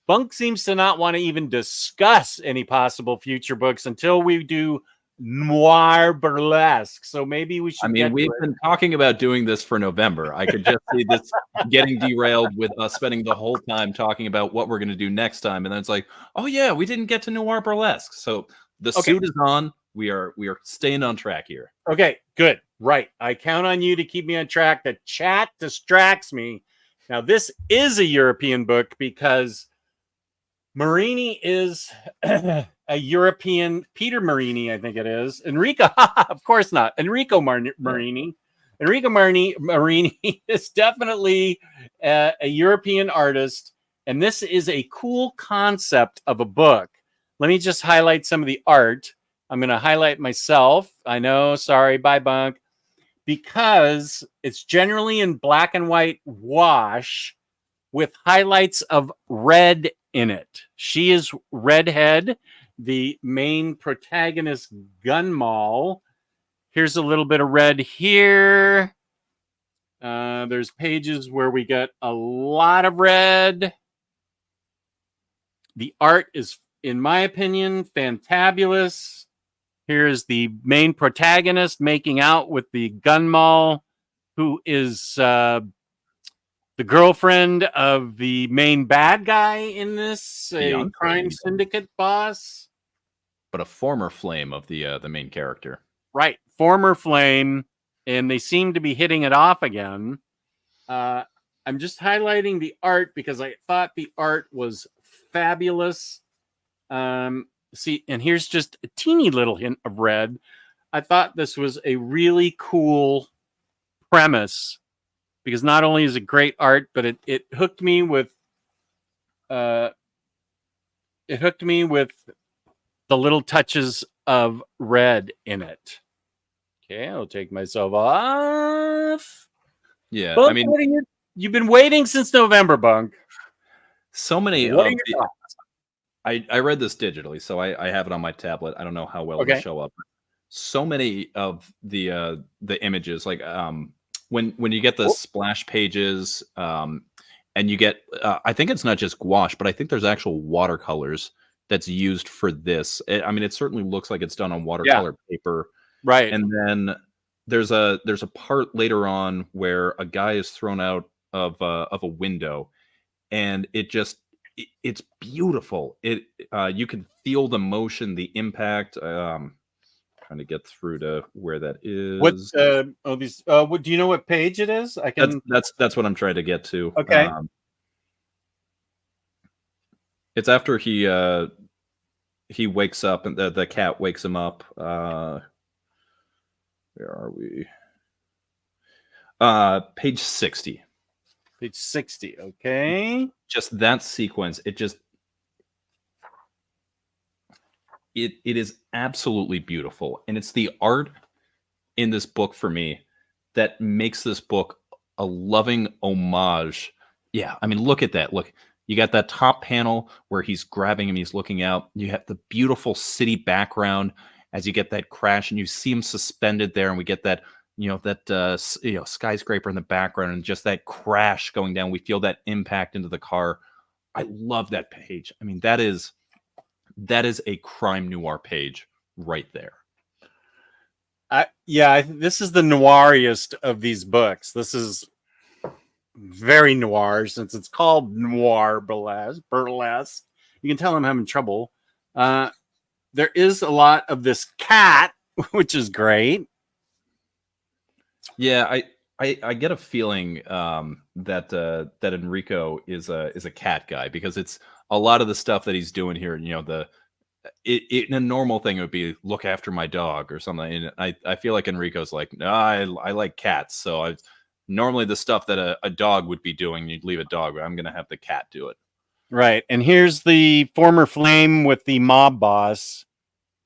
Bunk seems to not want to even discuss any possible future books until we do Noir Burlesque. So maybe we should. We've been talking about doing this for November. I could just see this getting derailed with us spending the whole time talking about what we're going to do next time, and then it's like, oh yeah, we didn't get to Noir Burlesque. So the suit is on. We are staying on track here. Okay, good. Right. I count on you to keep me on track. The chat distracts me. Now, this is a European book because Marini is a European. Peter Marini, I think it is. Enrico, of course not. Enrico Marini. Enrico Marini is definitely a European artist. And this is a cool concept of a book. Let me just highlight some of the art. I'm going to highlight myself. I know. Sorry. Bye, Bunk. Because it's generally in black and white wash with highlights of red in it. She is Redhead, the main protagonist, Gunmall. Here's a little bit of red here. There's pages where we get a lot of red. The art is, in my opinion, fantabulous. Here's the main protagonist making out with the Gunmall, who is the girlfriend of the main bad guy in this, a crime syndicate boss. But a former flame of the main character. Right. Former flame. And they seem to be hitting it off again. I'm just highlighting the art because I thought the art was fabulous. See, and here's just a teeny little hint of red. I thought this was a really cool premise because not only is it great art, but it hooked me with the little touches of red in it. Okay, I'll take myself off. Yeah, Bunk, you've been waiting since November, Bunk. So many. I read this digitally, so I have it on my tablet. I don't know how well it'll show up. So many of the images, like when you get the splash pages, and you get, I think it's not just gouache, but I think there's actual watercolors that's used for this. It certainly looks like it's done on watercolor paper, right? And then there's a part later on where a guy is thrown out of a window, and it's beautiful. You can feel the motion, the impact. Trying to get through to where that is. What do you know what page it is? I can. That's what I'm trying to get to. Okay. It's after he wakes up and the cat wakes him up. Where are we? Page 60. Page 60. Okay. Just that sequence. It is absolutely beautiful. And it's the art in this book for me that makes this book a loving homage. Yeah. Look at that. Look, you got that top panel where he's grabbing him. He's looking out. You have the beautiful city background as you get that crash and you see him suspended there. And we get that, skyscraper in the background and just that crash going down. We feel that impact into the car. I love that page. That is a crime noir page right there. This is the noiriest of these books. This is very noir since it's called Noir Burlesque. You can tell I'm having trouble. There is a lot of this cat, which is great. Yeah, I get a feeling that Enrico is a cat guy because it's a lot of the stuff that he's doing here. In a normal thing it would be look after my dog or something. And I feel like Enrico's like, no, I like cats. So normally the stuff that a dog would be doing, you'd leave a dog, but I'm gonna have the cat do it. Right. And here's the former flame with the mob boss,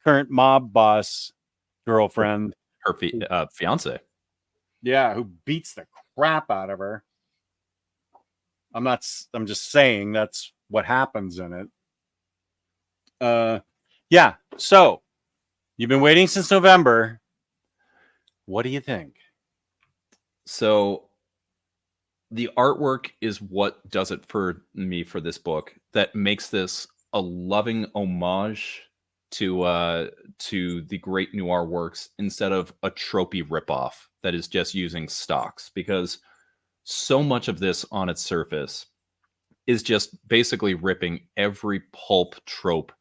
current mob boss girlfriend. Her fiance. Yeah, who beats the crap out of her. I'm just saying that's what happens in it. Yeah. So you've been waiting since November. What do you think? So the artwork is what does it for me for this book. That makes this a loving homage to the great noir works instead of a tropey ripoff that is just using stocks, because so much of this on its surface is just basically ripping every pulp trope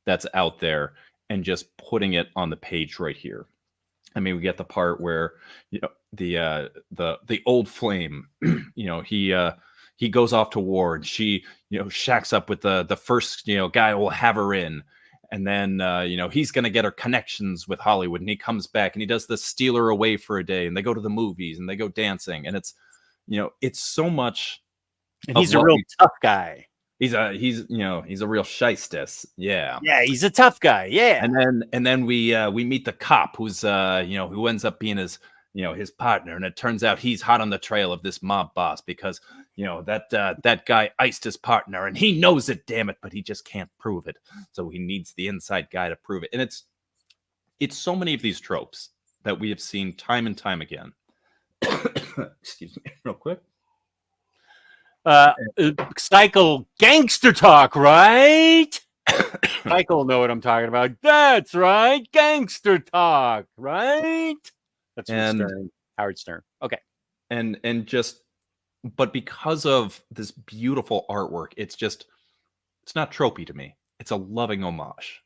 that's out there and just putting it on the page right here. I mean, we get the part where, you know, the old flame, you know, he goes off to war, and she, you know, shacks up with the first, you know, guy who will have her in. And then, you know, he's going to get her connections with Hollywood, and he comes back and he does the steal her away for a day, and they go to the movies and they go dancing. And it's, you know, it's so much. And he's a real tough guy. He's you know, he's a real shystess. Yeah. Yeah, he's a tough guy. Yeah. And then we meet the cop who's you know, who ends up being his, you know, his partner, and it turns out he's hot on the trail of this mob boss because, you know, that guy iced his partner, and he knows it, damn it, but he just can't prove it. So he needs the inside guy to prove it. And it's so many of these tropes that we have seen time and time again. Excuse me, real quick. Cycle gangster talk, right? Cycle know what I'm talking about. That's right, gangster talk, right? That's Stern, Howard Stern. Okay, and just, but because of this beautiful artwork, it's not tropey to me. It's a loving homage,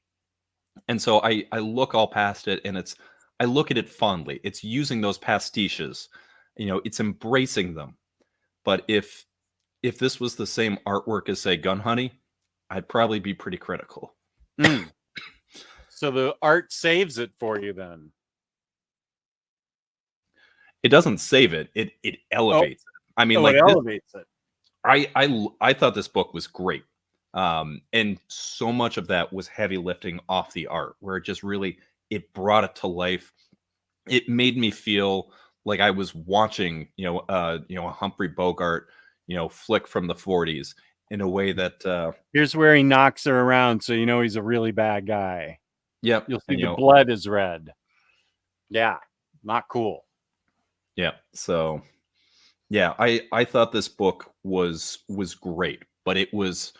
and so I look all past it, and I look at it fondly. It's using those pastiches, you know, it's embracing them. But if this was the same artwork as, say, Gun Honey, I'd probably be pretty critical. So the art saves it for you then? It doesn't save it. It elevates it. I mean, like, it elevates it. I thought this book was great. And so much of that was heavy lifting off the art, where it just really, it brought it to life. It made me feel like I was watching, you know, a Humphrey Bogart, you know, flick from the 40s in a way that here's where he knocks her around, so you know he's a really bad guy. Yep. You'll see the blood is red. Yeah, not cool. Yeah. So yeah, I thought this book was great, but it was,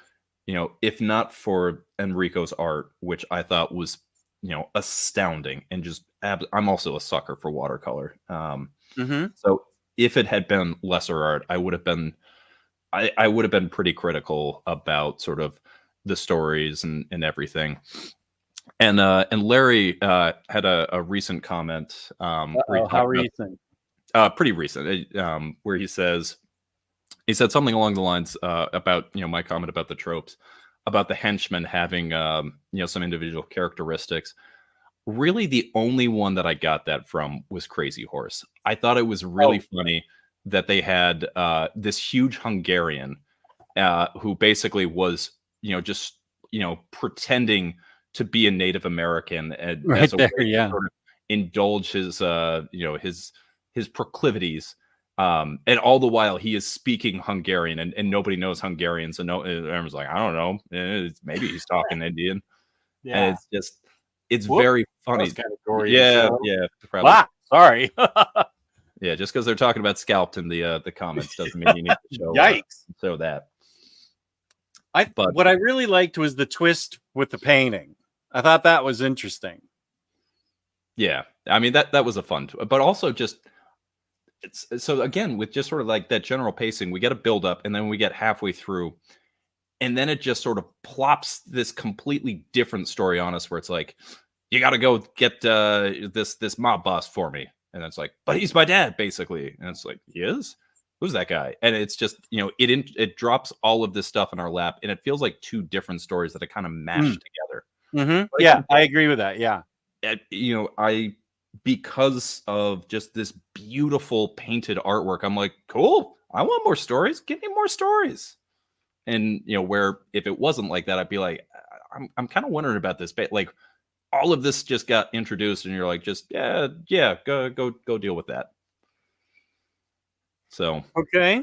you know, if not for Enrico's art, which I thought was, you know, astounding, and just I'm also a sucker for watercolor. So if it had been lesser art, I would have been pretty critical about sort of the stories and everything. And Larry had a recent comment. How recent? Pretty recent, where he said something along the lines about, you know, my comment about the tropes, about the henchmen having you know, some individual characteristics. Really, the only one that I got that from was Crazy Horse. I thought it was really funny that they had this huge Hungarian who basically was, you know, just, you know, pretending to be a Native American and right as a there, way yeah, to sort of indulge his you know, his proclivities, and all the while he is speaking Hungarian, and nobody knows Hungarian, so everyone's like, I don't know, maybe he's talking Indian. yeah. And it's just, it's very funny. Kind of gory, yeah, so. yeah, probably. Ah, sorry. Yeah, just because they're talking about scalped in the comments doesn't mean you need to show Yikes. Show that. But what I really liked was the twist with the painting. I thought that was interesting. Yeah, I mean, that was a fun, but also just, it's so, again, with just sort of like that general pacing, we get a build up, and then we get halfway through, and then it just sort of plops this completely different story on us, where it's like, you got to go get this mob boss for me, and it's like, but he's my dad, basically, and it's like, he is? Who's that guy? And it's just, you know, it drops all of this stuff in our lap, and it feels like two different stories that are kind of mashed together. Yeah, I agree with that. Yeah. You know, because of just this beautiful painted artwork, I'm like, cool, I want more stories. Give me more stories. And where if it wasn't like that, I'd be like, I'm kind of wondering about this, but like all of this just got introduced, and you're like, just go deal with that. So okay.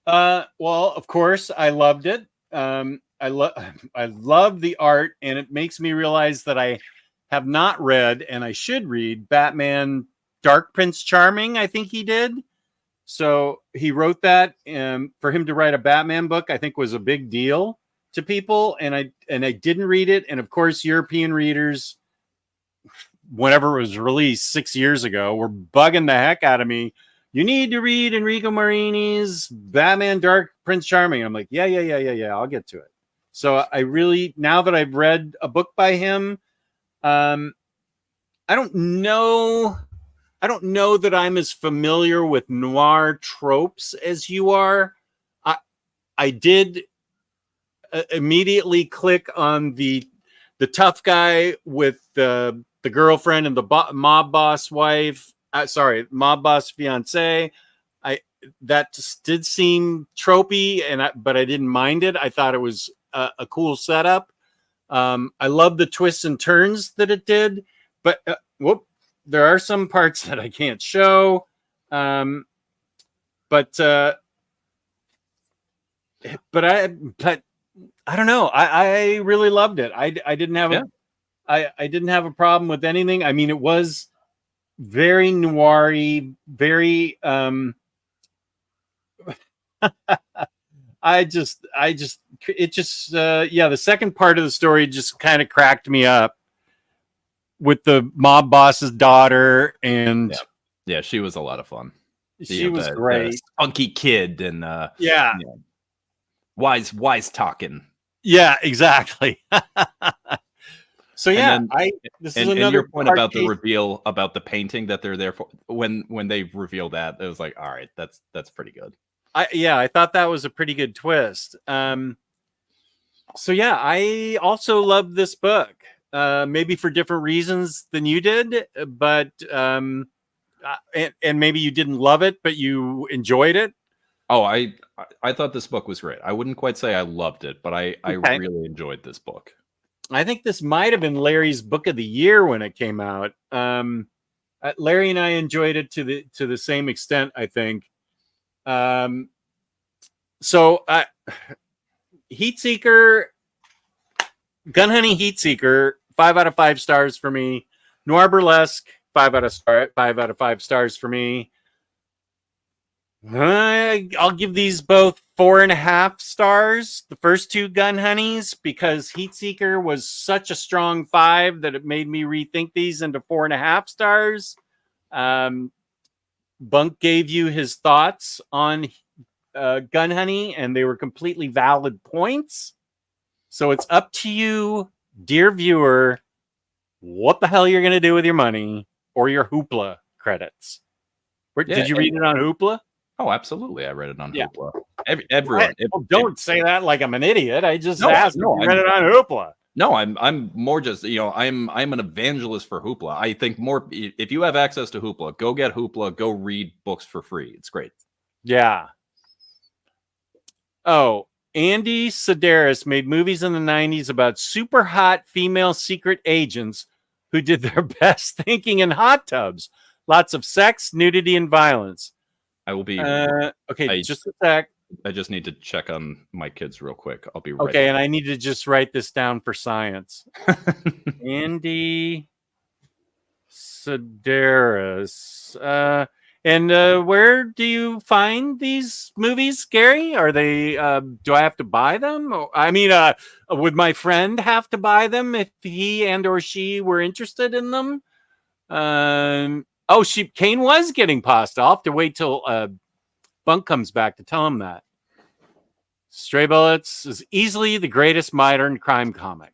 Well, of course, I loved it. I love the art, and it makes me realize that I have not read, and I should read, Batman Dark Prince Charming. I think he did. So he wrote that, and for him to write a Batman book, I think was a big deal to people. And I didn't read it. And of course, European readers, whenever it was released 6 years ago, were bugging the heck out of me. You need to read Enrico Marini's Batman Dark Prince Charming. I'm like, yeah, I'll get to it. So I really, now that I've read a book by him, I don't know that I'm as familiar with noir tropes as you are. I did immediately click on the tough guy with the girlfriend and the mob boss wife. Mob boss fiance. That just did seem tropey, but I didn't mind it. I thought it was a cool setup. I love the twists and turns that it did, but there are some parts that I can't show. But I don't know. I really loved it. I didn't have I didn't have a problem with anything. I mean, it was very noiry, very the second part of the story just kind of cracked me up with the mob boss's daughter, and she was a lot of fun. She was great. Spunky kid and wise talking. Yeah, exactly. So this is another your point about the reveal about the painting that they're there for. When they revealed that, it was like, all right, that's pretty good. I thought that was a pretty good twist. So I also love this book. Maybe for different reasons than you did, but and maybe you didn't love it, but you enjoyed it. Oh, I thought this book was great. I wouldn't quite say I loved it, but I really enjoyed this book. I think this might have been Larry's book of the year when it came out. Larry and I enjoyed it to the same extent, I think. Heatseeker, Gun Hunting Heatseeker, 5 out of 5 stars for me. Noir Burlesque, 5 out of 5 stars for me. I'll give these both 4.5 stars. The first two Gun Hunties, because Heatseeker was such a strong 5 that it made me rethink these into 4.5 stars. Bunk gave you his thoughts on Gun Hunting, and they were completely valid points. So it's up to you, dear viewer, what the hell you're going to do with your money or your Hoopla credits. Did you read it on Hoopla? Oh, absolutely. I read it on Hoopla. Everyone. Don't say that like I'm an idiot. I just asked if you read it on Hoopla. No, I'm more just, I'm an evangelist for Hoopla. I think more, if you have access to Hoopla, go get Hoopla, go read books for free. It's great. Yeah. Oh, Andy Sedaris made movies in the 90s about super hot female secret agents who did their best thinking in hot tubs. Lots of sex, nudity, and violence. I will be okay. Just a sec. I just need to check on my kids real quick. I'll be right. Okay, and I need to just write this down for science. Andy Sedaris. And where do you find these movies, Gary? Are they? Do I have to buy them? Would my friend have to buy them if he and or she were interested in them? Kane was getting pasta. I'll have to wait till Bunk comes back to tell him that. Stray Bullets is easily the greatest modern crime comic.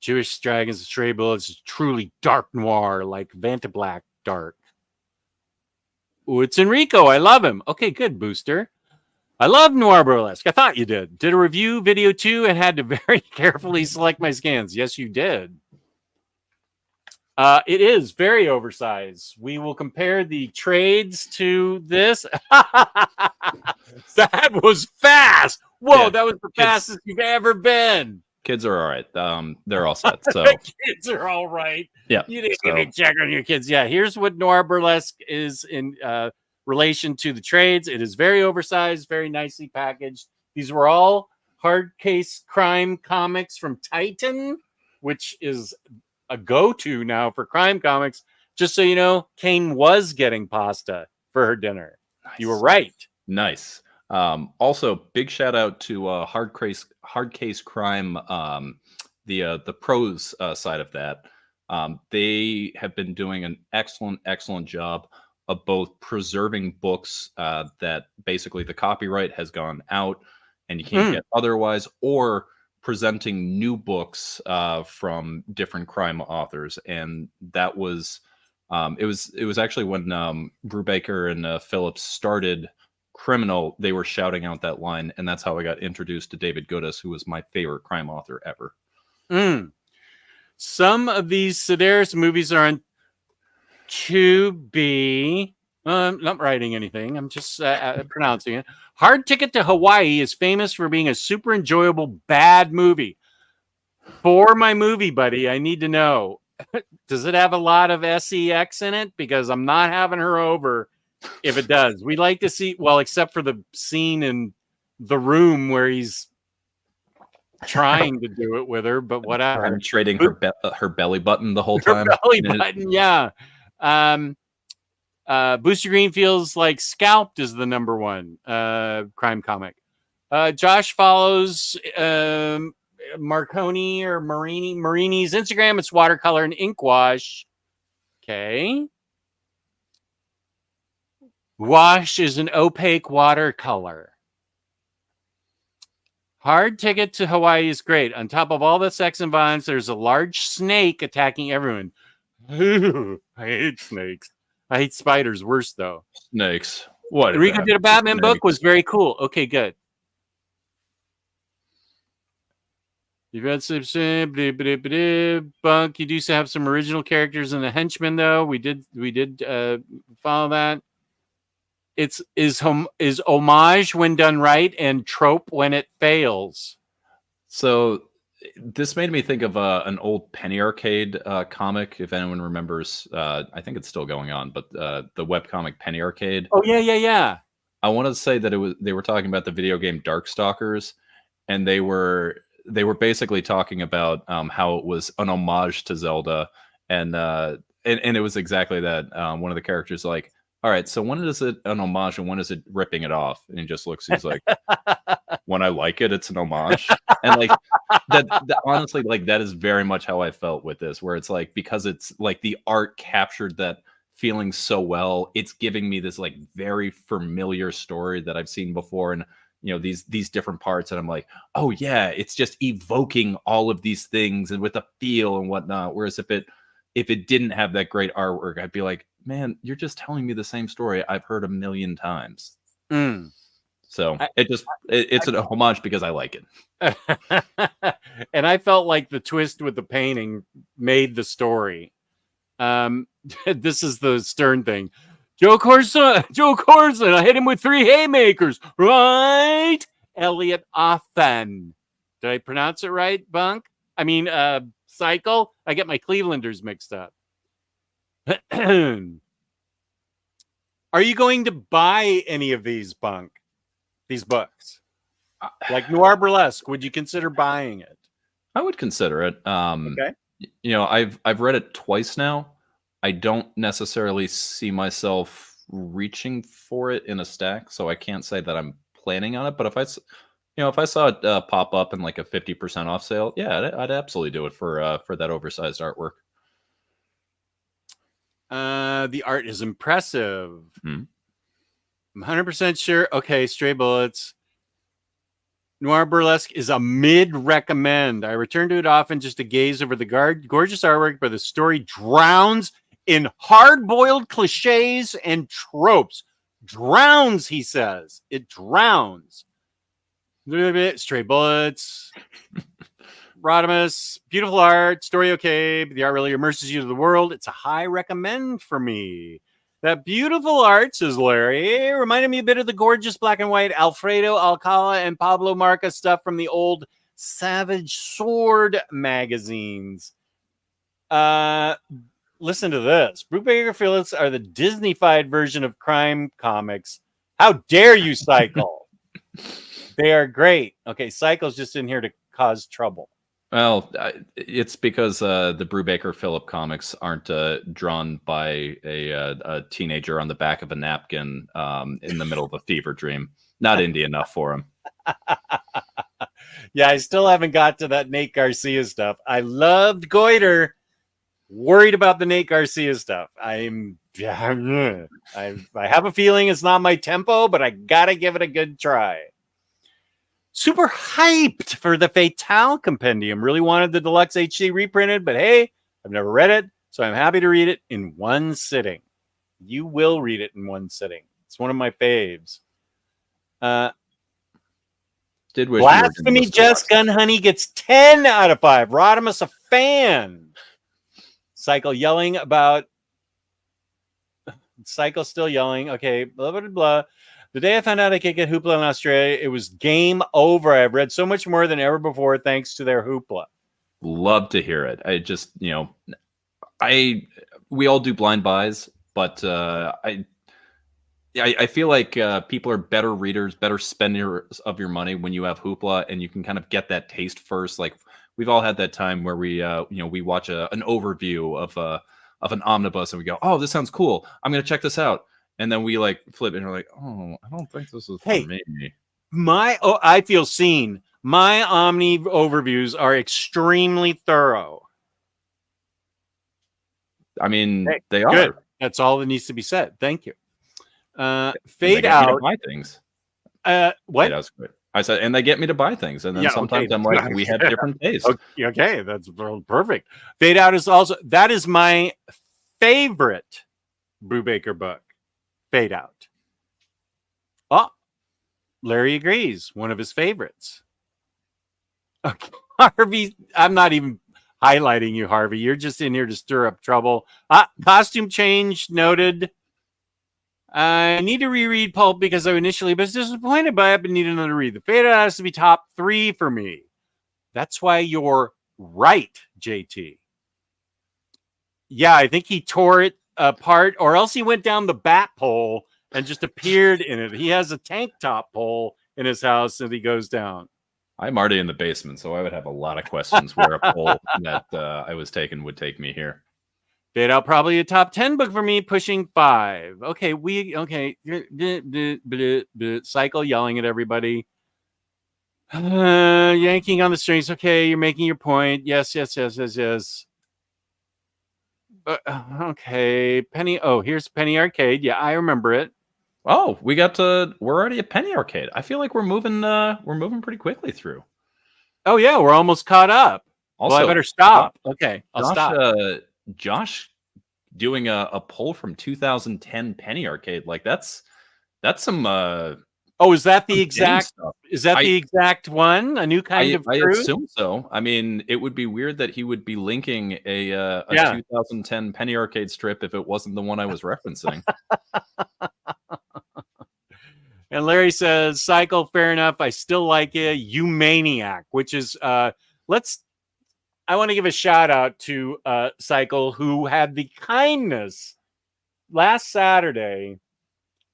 Jewish Dragons and Stray Bullets is truly dark noir, like Vantablack dark. Ooh, it's Enrico. I love him. Okay, good, Booster. I love Noir Burlesque. I thought you did. Did a review video too and had to very carefully select my scans. Yes, you did. It is very oversized. We will compare the trades to this. That was fast. Whoa, Yeah, that was the fastest you've ever been. Kids are all right. They're all set. So The kids are all right. yeah. You didn't So, even check on your kids. Yeah, here's what Noir Burlesque is in relation to the trades. It is very oversized, very nicely packaged. These were all hard case crime comics from Titan, which is a go-to now for crime comics. Just so you know, Kane was getting pasta for her dinner. nice. You were right. Nice. Also, big shout out to hard case crime. The pros side of that. They have been doing an excellent job of both preserving books that basically the copyright has gone out and you can't get otherwise, or presenting new books from different crime authors. And that was it was actually when Brubaker and Phillips started Criminal, they were shouting out that line, and that's how I got introduced to David Goodis, who was my favorite crime author ever. Some of these Sedaris movies are on Tubi. I'm not writing anything. I'm just pronouncing it. Hard Ticket to Hawaii is famous for being a super enjoyable bad movie. For my movie, buddy, I need to know, does it have a lot of sex in it? Because I'm not having her over if it does. We like to see, well, except for the scene in the room where he's trying to do it with her, but whatever. I'm trading her belly button the whole time. Her belly button, yeah. Booster Green feels like Scalped is the number one crime comic. Josh follows Marconi or Marini's Instagram. It's watercolor and ink wash. Okay. Wash is an opaque watercolor. Hard Ticket to Hawaii is great. On top of all the sex and violence, there's a large snake attacking everyone. I hate snakes. I hate spiders worse, though. Snakes. What? Rico did a Batman book, was very cool. Okay, good. You've had some Bunk. You do have some original characters in the Henchmen, though. We did follow that. Is homage when done right and trope when it fails. So this made me think of an old Penny Arcade comic, if anyone remembers. I think it's still going on, but the webcomic Penny Arcade. Oh yeah. I want to say that they were talking about the video game Darkstalkers, and they were basically talking about how it was an homage to Zelda, and it was exactly that. One of the characters like, all right, so when is it an homage and when is it ripping it off? And he just looks, he's like, when I like it, it's an homage. And like that honestly, like that is very much how I felt with this, where it's like, because it's like the art captured that feeling so well, it's giving me this like very familiar story that I've seen before. And you know, these different parts, and I'm like, oh yeah, it's just evoking all of these things and with a feel and whatnot. Whereas if it didn't have that great artwork, I'd be like, man, you're just telling me the same story I've heard a million times. So it's a homage because I like it. And I felt like the twist with the painting made the story. This is the Stern thing. Joe Corson, I hit him with 3 haymakers, right? Elliot Offen. Did I pronounce it right, Bunk? I mean, Cycle? I get my Clevelanders mixed up. Are you going to buy any of these, Bunk? These books? Like Noir Burlesque, would you consider buying it? I would consider it. Okay. You know, I've read it twice now. I don't necessarily see myself reaching for it in a stack, so I can't say that I'm planning on it. But if I saw it pop up in like a 50% off sale, yeah, I'd absolutely do it for that oversized artwork. The art is impressive. I'm 100% sure. Okay, Stray Bullets. Noir Burlesque is a mid-recommend. I return to it often just to gaze over the gorgeous artwork, but the story drowns in hard-boiled cliches and tropes. Drowns, he says. It drowns. Stray Bullets. Rodimus. Beautiful art. Story okay, but the art really immerses you to the world. It's a high recommend for me. That beautiful art, says Larry. It reminded me a bit of the gorgeous black and white Alfredo Alcala and Pablo Marca stuff from the old Savage Sword magazines. Listen to this. Brubaker Phillips are the Disney-fied version of crime comics. How dare you, Cycle? They are great. Okay, Cycle's just in here to cause trouble. Well, it's because the Brubaker Phillip comics aren't drawn by a teenager on the back of a napkin in the middle of a fever dream. Not indie enough for him. Yeah, I still haven't got to that Nate Garcia stuff. I loved Goiter. Worried about the Nate Garcia stuff. I have a feeling it's not my tempo, but I gotta give it a good try. Super hyped for the Fatale Compendium. Really wanted the deluxe HD reprinted, but hey, I've never read it, so I'm happy to read it in one sitting. You will read it in one sitting. It's one of my faves. Did wish Blasphemy Jess Gun Honey gets 10 out of 5. Rodimus a fan. Cycle yelling about. Cycle still yelling. Okay, blah, blah, blah. The day I found out I could get Hoopla in Australia, it was game over. I've read so much more than ever before thanks to their Hoopla. Love to hear it. I just, we all do blind buys, but I feel like people are better readers, better spenders of your money when you have Hoopla and you can kind of get that taste first. Like we've all had that time where we watch an overview of an omnibus and we go, oh, this sounds cool. I'm going to check this out. And then we like flip and we're like, oh, I don't think this is for me. I feel seen. My Omni overviews are extremely thorough. I mean, hey, they are. Good. That's all that needs to be said. Thank you. Fade Out. Buy things. What? That's great. I said, and they get me to buy things, and then sometimes I'm like, we have different tastes. Okay, that's perfect. Fade Out is also my favorite Brubaker book. Fade Out. Oh, Larry agrees. One of his favorites. Okay. Harvey, I'm not even highlighting you, Harvey. You're just in here to stir up trouble. Costume change noted. I need to reread Pulp because I initially was disappointed by it, but need another read. The Fade Out has to be top 3 for me. That's why you're right, JT. Yeah, I think he tore it apart, or else he went down the bat pole and just appeared in it. He has a tank top pole in his house and he goes down. I'm already in the basement, so I would have a lot of questions where a pole that I was taking would take me here. Fade Out probably a top 10 book for me, pushing 5. Okay, Cycle yelling at everybody. Yanking on the strings. Okay, you're making your point. Yes. Okay, Penny. Oh, here's Penny Arcade. Yeah, I remember it. Oh, we're already at Penny Arcade. I feel like we're moving pretty quickly through. Oh yeah, we're almost caught up. Also, well, I better stop. Okay, I'll stop. Josh doing a poll from 2010 Penny Arcade, like that's some oh, is that the exact stuff? Is that the exact one? A new kind of I assume so. I mean, it would be weird that he would be linking a 2010 Penny Arcade strip if it wasn't the one I was referencing. And Larry says, Cycle, fair enough. I still like it. You maniac, which is I want to give a shout out to Cycle, who had the kindness last Saturday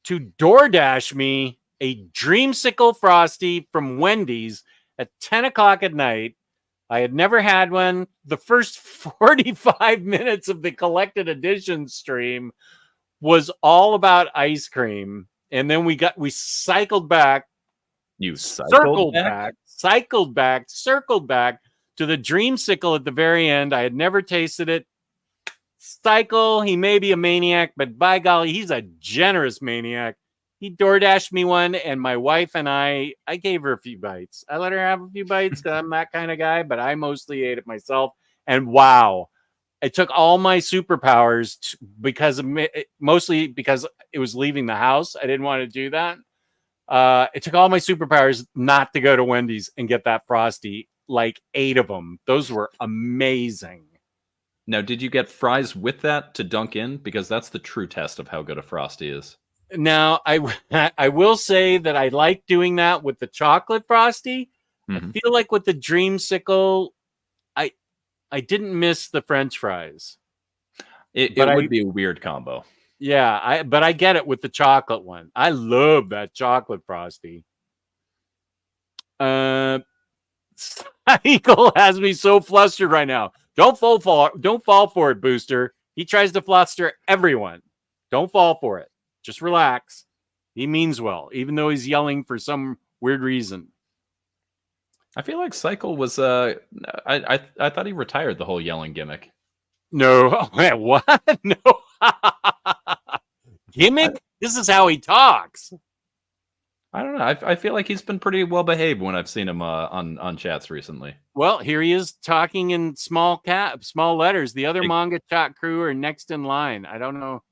to DoorDash me a Dreamsicle Frosty from Wendy's at 10 o'clock at night. I had never had one. The first 45 minutes of the collected edition stream was all about ice cream. And then we cycled back. You circled back to the Dreamsicle at the very end. I had never tasted it. Cycle, he may be a maniac, but by golly, he's a generous maniac. He DoorDashed me one, and my wife and I gave her a few bites. I let her have a few bites because I'm that kind of guy, but I mostly ate it myself. And wow, it took all my superpowers mostly because it was leaving the house. I didn't want to do that. It took all my superpowers not to go to Wendy's and get that Frosty, like 8 of them. Those were amazing. Now, did you get fries with that to dunk in? Because that's the true test of how good a Frosty is. Now, I will say that I like doing that with the chocolate Frosty. I Mhm. feel like with the Dreamsicle, I didn't miss the French fries. It But would be a weird combo. Yeah, but I get it with the chocolate one. I love that chocolate Frosty. Eagle has me so flustered right now. Don't fall for it, Booster. He tries to fluster everyone. Don't fall for it. Just relax. He means well, even though he's yelling for some weird reason. I feel like Cycle was I thought he retired the whole yelling gimmick. No, what? No. Gimmick? This is how he talks. I don't know. I feel like he's been pretty well behaved when I've seen him on chats recently. Well, here he is talking in small letters. The other manga chat crew are next in line. I don't know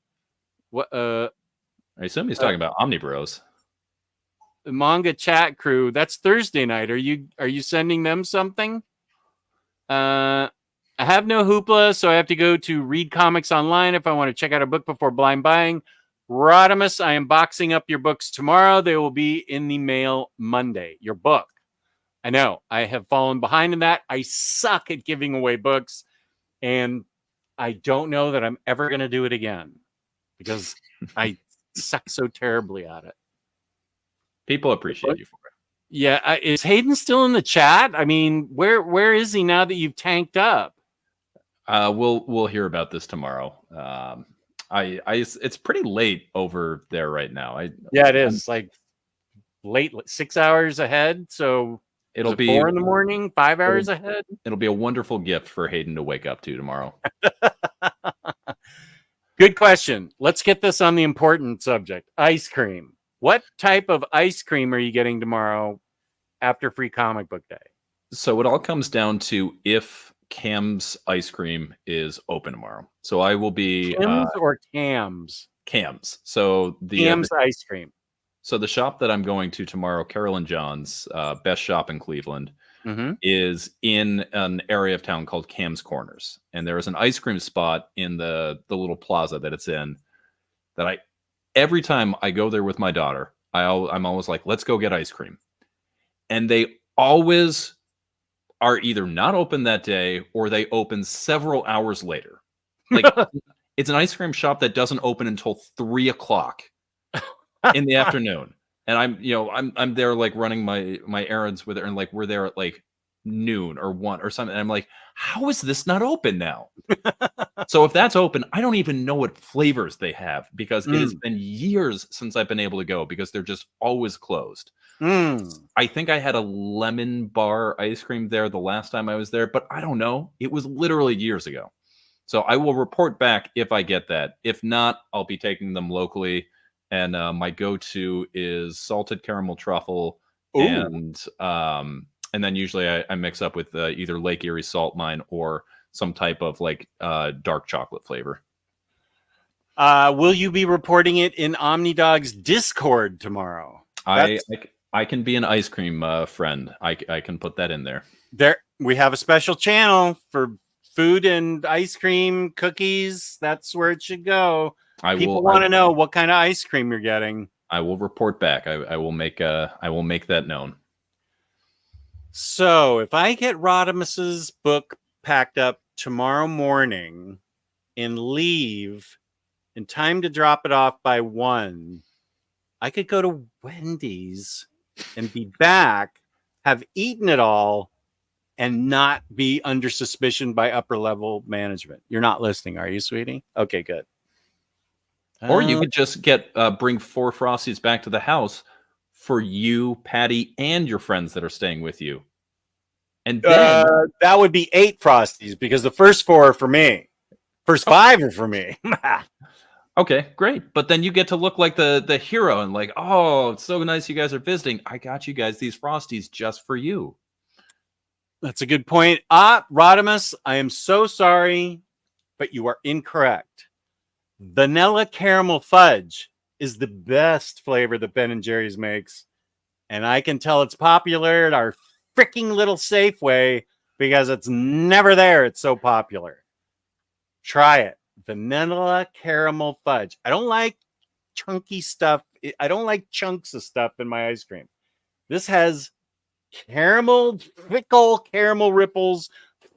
what I assume he's talking about Omnibros. the manga chat crew. That's Thursday night. Are you sending them something? I have no hoopla, so I have to go to Read Comics Online if I want to check out a book before blind buying. Rodimus, I am boxing up your books tomorrow. They will be in the mail Monday. Your book. I know. I have fallen behind in that. I suck at giving away books, and I don't know that I'm ever going to do it again because I suck so terribly at it. People appreciate you for it. Yeah. Is Hayden still in the chat? I mean, where is he now that you've tanked up? We'll hear about this tomorrow. It's pretty late over there right now. Yeah, it is like late, 6 hours ahead. So it'll be 4 in the morning, 5 hours ahead. It'll be a wonderful gift for Hayden to wake up to tomorrow. Good question. Let's get this on the important subject. Ice cream. What type of ice cream are you getting tomorrow after Free Comic Book Day? So it all comes down to if Cam's ice cream is open tomorrow. So I will be Kim's or Cam's? Cam's. So Cam's ice cream. So the shop that I'm going to tomorrow, Carolyn John's, best shop in Cleveland, is in an area of town called Cam's Corners, and there is an ice cream spot in the little plaza that it's in. That every time I go there with my daughter, I'm always like, let's go get ice cream, and they always are either not open that day or they open several hours later. Like it's an ice cream shop that doesn't open until 3 o'clock in the afternoon. And I'm there like running my errands with her, and like we're there at like noon or 1 or something. And I'm like, how is this not open now? So if that's open, I don't even know what flavors they have because it has been years since I've been able to go because they're just always closed. I think I had a lemon bar ice cream there the last time I was there, but I don't know. It was literally years ago. So I will report back if I get that. If not, I'll be taking them locally. And my go-to is salted caramel truffle. And then usually I mix up with either Lake Erie salt mine or some type of like dark chocolate flavor. Will you be reporting it in Omnidog's Discord tomorrow? I can be an ice cream friend. I can put that in there. We have a special channel for food and ice cream, cookies. That's where it should go. People want to know what kind of ice cream you're getting. I will report back. I will make that known. So if I get Rodimus's book packed up tomorrow morning and leave in time to drop it off by 1, I could go to Wendy's and be back, have eaten it all, and not be under suspicion by upper level management. You're not listening, are you, sweetie? Okay, good. Or you could just bring 4 Frosties back to the house for you, Patty, and your friends that are staying with you. And then that would be 8 Frosties because the first 4 are for me. First 5 are for me. Okay, great. But then you get to look like the hero and like, oh, it's so nice you guys are visiting. I got you guys these Frosties just for you. That's a good point. Rodimus, I am so sorry, but you are incorrect. Vanilla caramel fudge is the best flavor that Ben & Jerry's makes. And I can tell it's popular at our freaking little Safeway because it's never there. It's so popular. Try it. Vanilla caramel fudge. I don't like chunky stuff. I don't like chunks of stuff in my ice cream. This has caramel, thickle caramel ripples,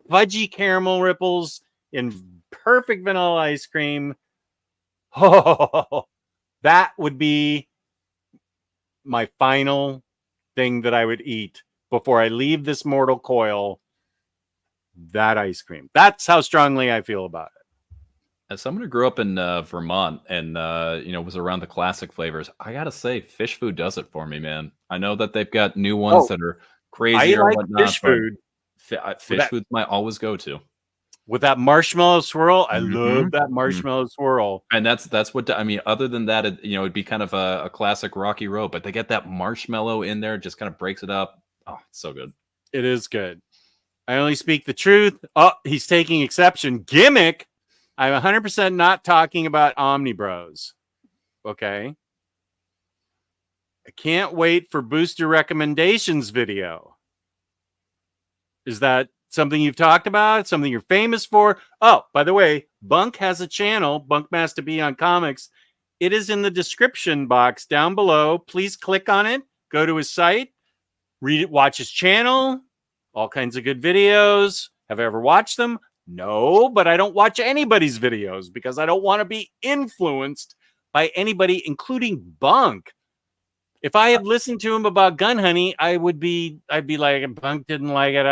fudgy caramel ripples in perfect vanilla ice cream. Oh, that would be my final thing that I would eat before I leave this mortal coil. That ice cream. That's how strongly I feel about it. As someone who grew up in Vermont and was around the classic flavors, I gotta say, fish food does it for me, man. I know that they've got new ones that are crazy I or like whatnot, fish food. Fish food's my always go-to. With that marshmallow swirl, I Mhm. love that marshmallow swirl. And that's what I mean. Other than that, it'd be kind of a classic Rocky Road, but they get that marshmallow in there, just kind of breaks it up. Oh, it's so good. It is good. I only speak the truth. Oh, he's taking exception. Gimmick. I'm 100% not talking about Omnibros. Okay. I can't wait for Booster Recommendations video. Is that something you've talked about? Something you're famous for? Oh, by the way, Bunk has a channel, Bunkmaster Beyond Comics. It is in the description box down below. Please click on it. Go to his site. Read it. Watch his channel. All kinds of good videos. Have I ever watched them? No, but I don't watch anybody's videos because I don't want to be influenced by anybody, including Bunk. If I had listened to him about gun hunting, I'd be like, Bunk didn't like it.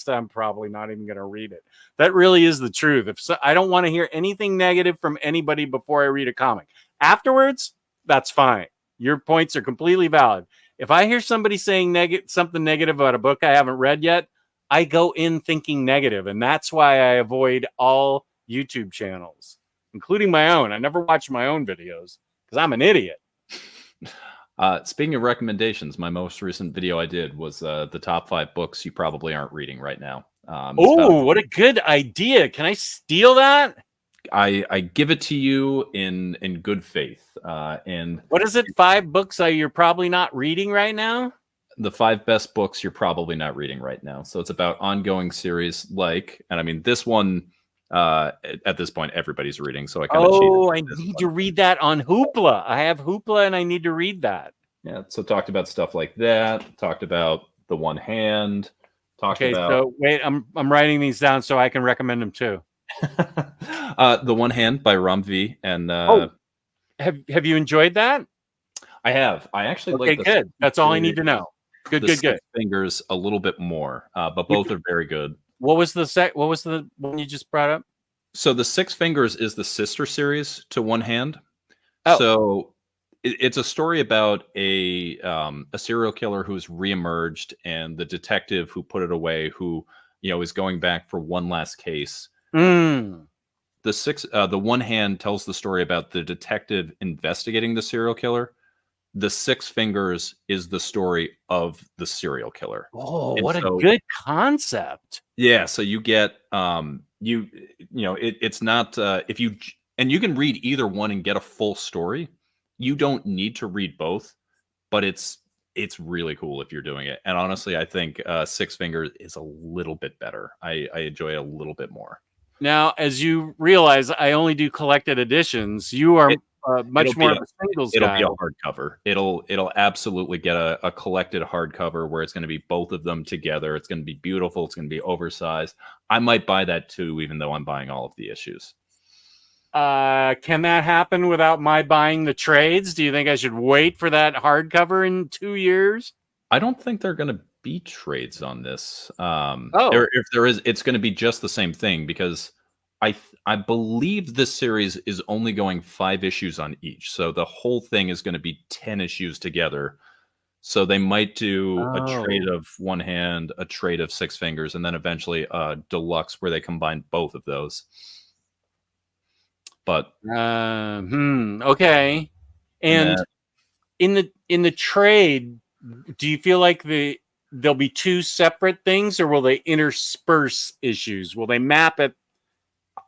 I'm probably not even going to read it. That really is the truth. I don't want to hear anything negative from anybody before I read a comic. Afterwards, that's fine. Your points are completely valid. If I hear somebody saying something negative about a book I haven't read yet, I go in thinking negative, and that's why I avoid all YouTube channels, including my own. I never watch my own videos because I'm an idiot. Speaking of recommendations, my most recent video I did was the top 5 books you probably aren't reading right now. Oh, what a good idea. Can I steal that? I give it to you in good faith. And what is it? 5 books you're probably not reading right now? The 5 best books you're probably not reading right now. So it's about ongoing series and I mean, this one, at this point, everybody's reading. So I kind of cheated. I need to read that on Hoopla. I have Hoopla and I need to read that. Yeah. So talked about stuff like that. Talked about The One Hand. So wait, I'm writing these down so I can recommend them too. The One Hand by Ram V. And have you enjoyed that? I have. I actually like. Good. That's all I need to know. Good. Six Fingers a little bit more, but both are very good. What was the one you just brought up? So the Six Fingers is the sister series to One Hand. Oh. So it's a story about a serial killer who's reemerged, and the detective who put it away, who is going back for one last case. The One Hand tells the story about the detective investigating the serial killer. The Six Fingers is the story of the serial killer. Oh, what a good concept. Yeah. So you get, it's not, you can read either one and get a full story. You don't need to read both, but it's really cool if you're doing it. And honestly, I think Six Fingers is a little bit better. I enjoy it a little bit more. Now, as you realize, I only do collected editions. You are much more of a singles guy. It'll be a hardcover. It'll absolutely get a collected hardcover where it's going to be both of them together. It's going to be beautiful. It's going to be oversized. I might buy that too, even though I'm buying all of the issues. Can that happen without my buying the trades? Do you think I should wait for that hardcover in 2 years? I don't think they're going to be trades on this. If there is, it's going to be just the same thing, because I believe this series is only going 5 issues on each. So the whole thing is going to be 10 issues together. So they might do a trade of One Hand, a trade of Six Fingers, and then eventually a deluxe where they combine both of those. But okay. And in the trade, do you feel like there'll be 2 separate things, or will they intersperse issues? Will they map it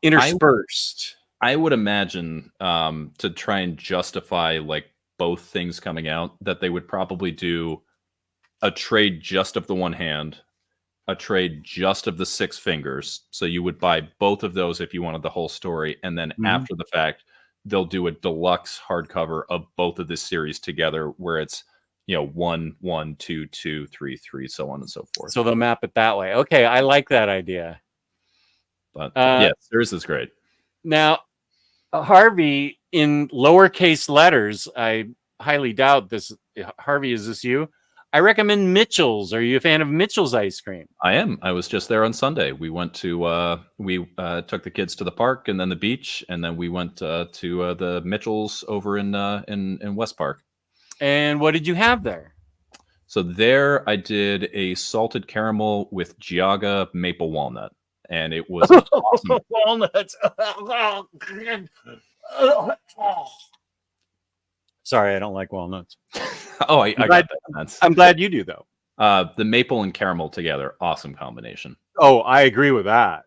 interspersed? I would imagine to try and justify like both things coming out, that they would probably do a trade just of the One Hand, a trade just of the Six Fingers. So you would buy both of those if you wanted the whole story. And then after the fact, they'll do a deluxe hardcover of both of this series together where it's, 1, 1, 2, 2, 3, 3, so on and so forth. So they'll map it that way. Okay, I like that idea. But yeah, series is great. Now, Harvey, in lowercase letters, I highly doubt this. Harvey, is this you? I recommend Mitchell's. Are you a fan of Mitchell's ice cream? I am. I was just there on Sunday. We went to took the kids to the park and then the beach, and then we went to the Mitchell's over in West Park. And what did you have there? So there, I did a salted caramel with Giaga maple walnut, and it was awesome. Walnuts. Sorry, I don't like walnuts. Oh, I got that. I'm glad you do, though. The maple and caramel together, awesome combination. Oh, I agree with that.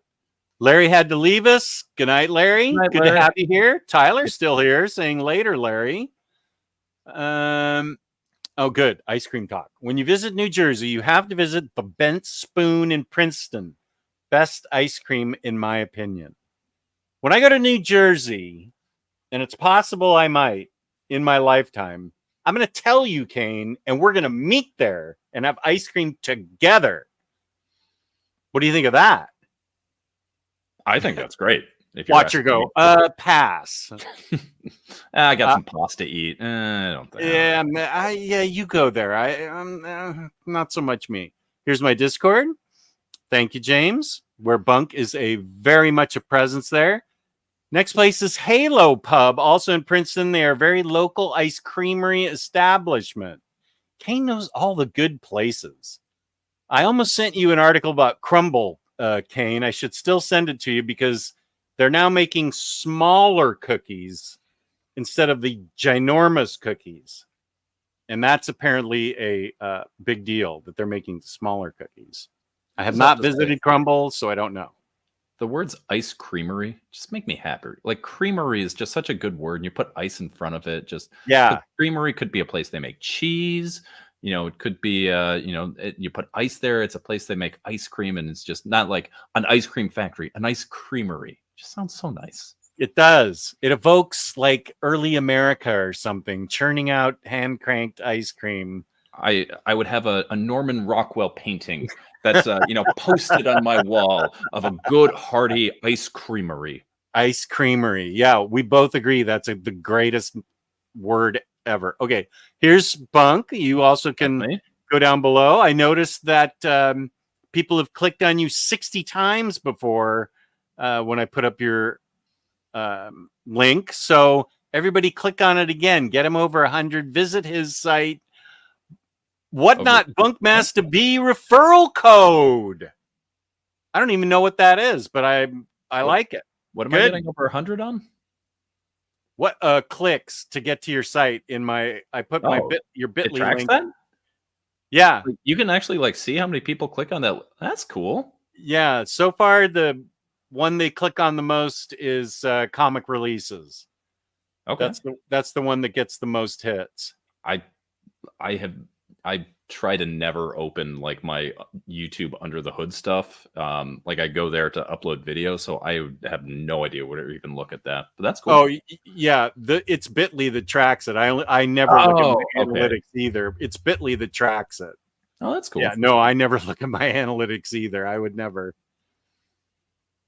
Larry had to leave us. Good night, Larry. Good night, Good Larry. to have you here. Tyler's still here, saying later, Larry. Oh, good. Ice cream talk. When you visit New Jersey, you have to visit the Bent Spoon in Princeton. Best ice cream, in my opinion. When I go to New Jersey, and it's possible I might in my lifetime, I'm going to tell you, Kane, and we're going to meet there and have ice cream together. What do you think of that? I think that's great. If you're Watch her asking go. me. Pass. I got some pasta to eat. I don't think. Yeah, you go there. Not so much me. Here's my Discord. Thank you, James. Where Bunk is a very much a presence there. Next place is Halo Pub, also in Princeton. They are a very local ice creamery establishment. Kane knows all the good places. I almost sent you an article about Crumble, Kane. I should still send it to you because they're now making smaller cookies instead of the ginormous cookies. And that's apparently a big deal that they're making smaller cookies. I have not visited Crumble, so I don't know. The words ice creamery just make me happy. Like creamery is just such a good word. And you put ice in front of it. Creamery could be a place they make cheese. It could be, you put ice there. It's a place they make ice cream. And it's just not like an ice cream factory, an ice creamery. Just sounds so nice. It does. It evokes like early America or something, churning out hand-cranked ice cream. I would have a Norman Rockwell painting that's posted on my wall of a good hearty ice creamery. Ice creamery. Yeah, we both agree that's the greatest word ever. Okay, here's Bunk. You also can go down below. I noticed that people have clicked on you 60 times before when I put up your link. So everybody click on it again. Get him over 100. Visit his site. Whatnot Bunkmaster B referral code. I don't even know what that is, but I like it. What am I getting over 100 on? What clicks to get to your site in my I put your Bitly link. That? Yeah. You can actually see how many people click on that. That's cool. Yeah, so far the one they click on the most is comic releases. Okay. That's the one that gets the most hits. I try to never open my YouTube under the hood stuff. I go there to upload videos, so I have no idea where to even look at that. But that's cool. Oh yeah, it's Bitly that tracks it. I never look at my analytics either. It's Bitly that tracks it. Oh, that's cool. Yeah, no, I never look at my analytics either. I would never.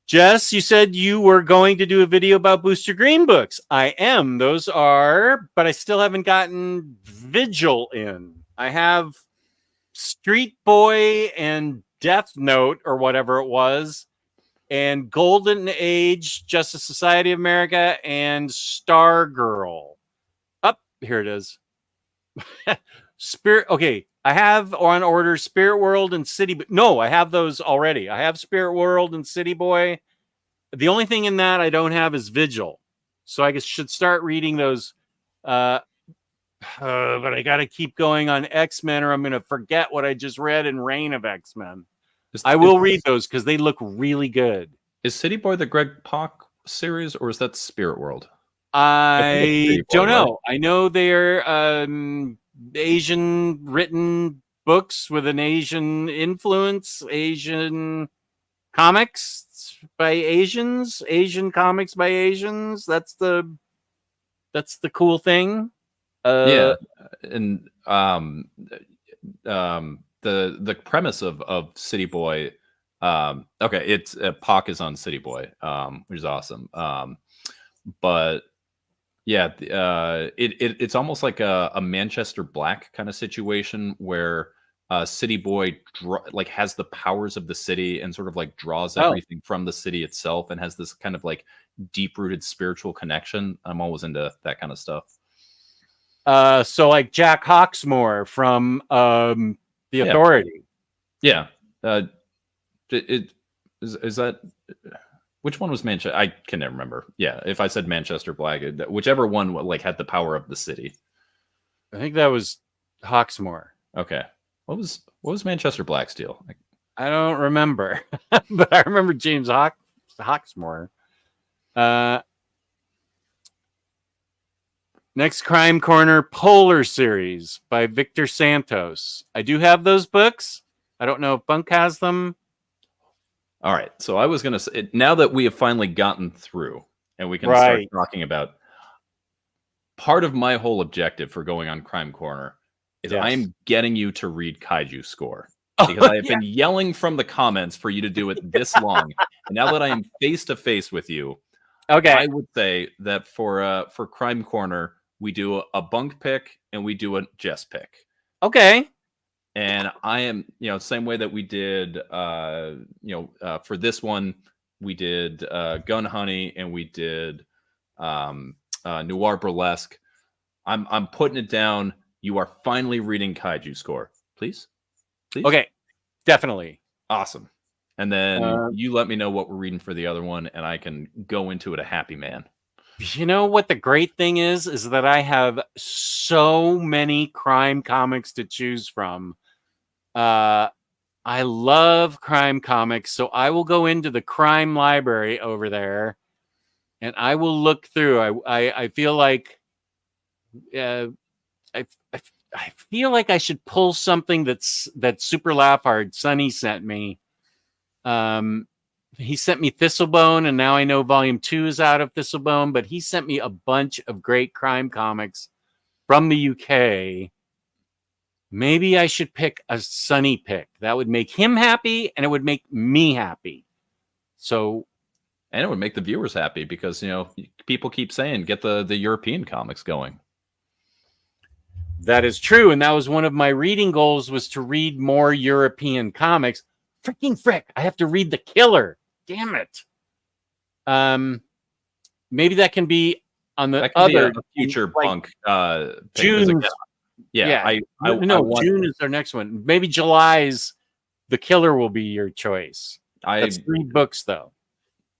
Jess, you said you were going to do a video about Booster Green books. I am. Those are, but I still haven't gotten Vigil in. I have Street Boy and Death Note or whatever it was, and Golden Age, Justice Society of America, and Stargirl. Here it is. Spirit. Okay, I have on order Spirit World and City. No, I have those already. I have Spirit World and City Boy. The only thing in that I don't have is Vigil, so I guess should start reading those. But I got to keep going on X-Men or I'm going to forget what I just read in Reign of X-Men. I will read those because they look really good. Is City Boy the Greg Pak series or is that Spirit World? I don't know. Right? I know they're Asian written books with an Asian influence, Asian comics by Asians, Asian comics by Asians. That's the cool thing. Yeah, and the premise of City Boy. Okay, it's Pac is on City Boy, which is awesome. But yeah, it's almost like a Manchester Black kind of situation where City Boy like has the powers of the city and sort of like draws everything from the city itself and has this kind of like deep rooted spiritual connection. I'm always into that kind of stuff. So like Jack Hawksmoor from The Authority. Yeah. Is that which one was Manchester? I can never remember. Yeah, if I said Manchester Black, whichever one like had the power of the city. I think that was Hawksmoor. Okay. What was Manchester Black's deal? I don't remember, but I remember James Hawksmoor. Next Crime Corner, Polar Series by Victor Santos. I do have those books. I don't know if Bunk has them. All right. So I was going to say, now that we have finally gotten through and we can start talking about part of my whole objective for going on Crime Corner is I am getting you to read Kaiju Score. Because I have been yelling from the comments for you to do it this long. And now that I am face to face with you, I would say that for Crime Corner, we do a Bunk pick and we do a Jess pick. Okay. And I am, same way that we did, for this one, we did Gun Honey and we did Noir Burlesque. I'm putting it down. You are finally reading Kaiju Score. Please? Okay. Definitely. Awesome. And then you let me know what we're reading for the other one, and I can go into it a happy man. You know what the great thing is that I have so many crime comics to choose from. I love crime comics, so I will go into the crime library over there, and I will look through. I feel like I feel like I should pull something that's super laugh hard. Sonny sent me. He sent me Thistlebone, and now I know Volume 2 is out of Thistlebone, but he sent me a bunch of great crime comics from the UK. Maybe I should pick a Sonny pick. That would make him happy, and it would make me happy. So, and it would make the viewers happy because, people keep saying, get the European comics going. That is true. And that was one of my reading goals, was to read more European comics. Freaking frick. I have to read The Killer. Damn it. Maybe that can be on the other future Bunk June. June is our next one. Maybe July's The Killer will be your choice. That's 3 books though.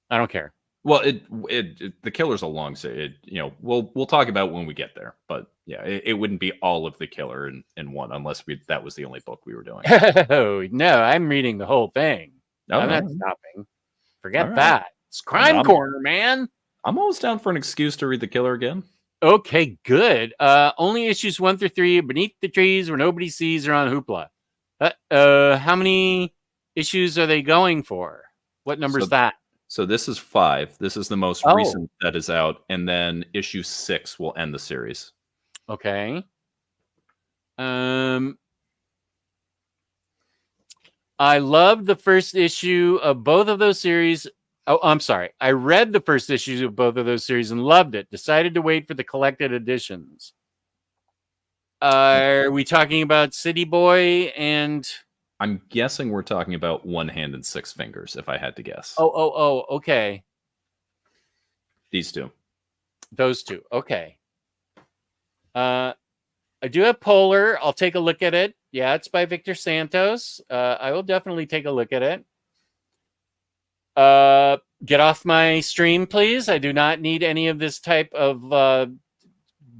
I don't care. Well, The Killer's a long series. We'll talk about when we get there. But yeah, it wouldn't be all of The Killer in one unless that was the only book we were doing. Oh no, I'm reading the whole thing. I'm not stopping. Forget that. It's Crime Corner, man. I'm always down for an excuse to read The Killer again. Okay, good. Only issues 1 through 3, Beneath the Trees, Where Nobody Sees, are on Hoopla. How many issues are they going for? What number is that? So this is 5. This is the most recent that is out, and then issue 6 will end the series. Okay. I loved the first issue of both of those series. Oh, I'm sorry. I read the first issues of both of those series and loved it. Decided to wait for the collected editions. Are we talking about City Boy and... I'm guessing we're talking about One Hand and Six Fingers, if I had to guess. Oh, okay. These 2. Those 2, okay. I do have Polar. I'll take a look at it. Yeah, it's by Victor Santos. I will definitely take a look at it. Get off my stream, please. I do not need any of this type of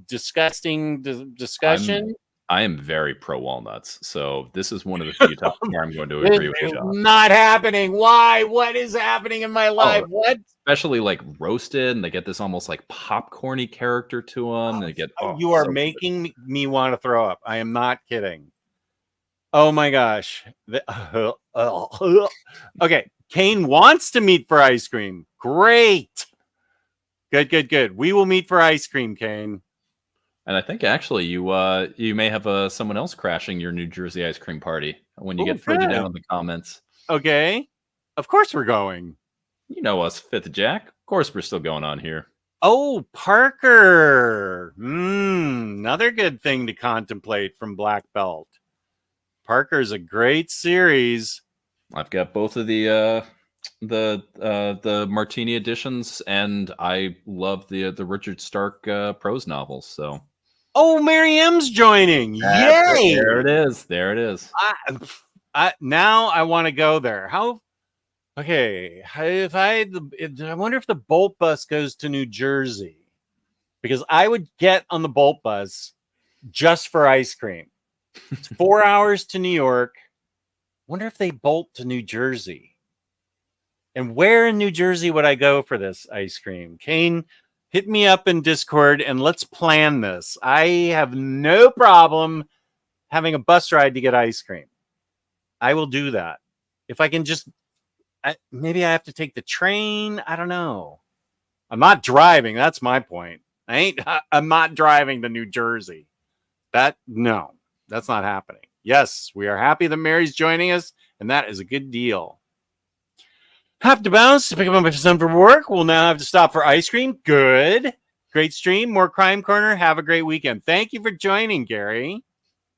disgusting discussion. I am very pro walnuts, so this is one of the few times where I'm going to agree with you. Not happening. Why? What is happening in my life? What? Especially like roasted, and they get this almost like popcorny character to them. They get. You are making me want to throw up. I am not kidding. Oh my gosh. Okay. Kane wants to meet for ice cream. Great. Good. We will meet for ice cream, Kane. And I think actually you may have someone else crashing your New Jersey ice cream party when you Oh, get further good. down in the comments. Okay. Of course we're going. You know us, Fifth Jack. Of course we're still going on here. Oh, Parker. Another good thing to contemplate from Black Belt. Parker's a great series. I've got both of the Martini editions, and I love the Richard Stark prose novels. So Oh, Mary M's joining. That's Yay! There it is. There it is. Now I want to go there. How? Okay, I wonder if the Bolt bus goes to New Jersey, because I would get on the Bolt bus just for ice cream. It's 4 hours to New York. Wonder if they bolt to New Jersey. And where in New Jersey would I go for this ice cream? Kane, hit me up in Discord and let's plan this. I have no problem having a bus ride to get ice cream. I will do that. If I can just, maybe I have to take the train. I don't know. I'm not driving. That's my point. I'm not driving to New Jersey. No, that's not happening. Yes, we are happy that Mary's joining us, and that is a good deal. Have to bounce to pick up my son for work. We'll now have to stop for ice cream. Good. Great stream. More Crime Corner. Have a great weekend. Thank you for joining, Gary.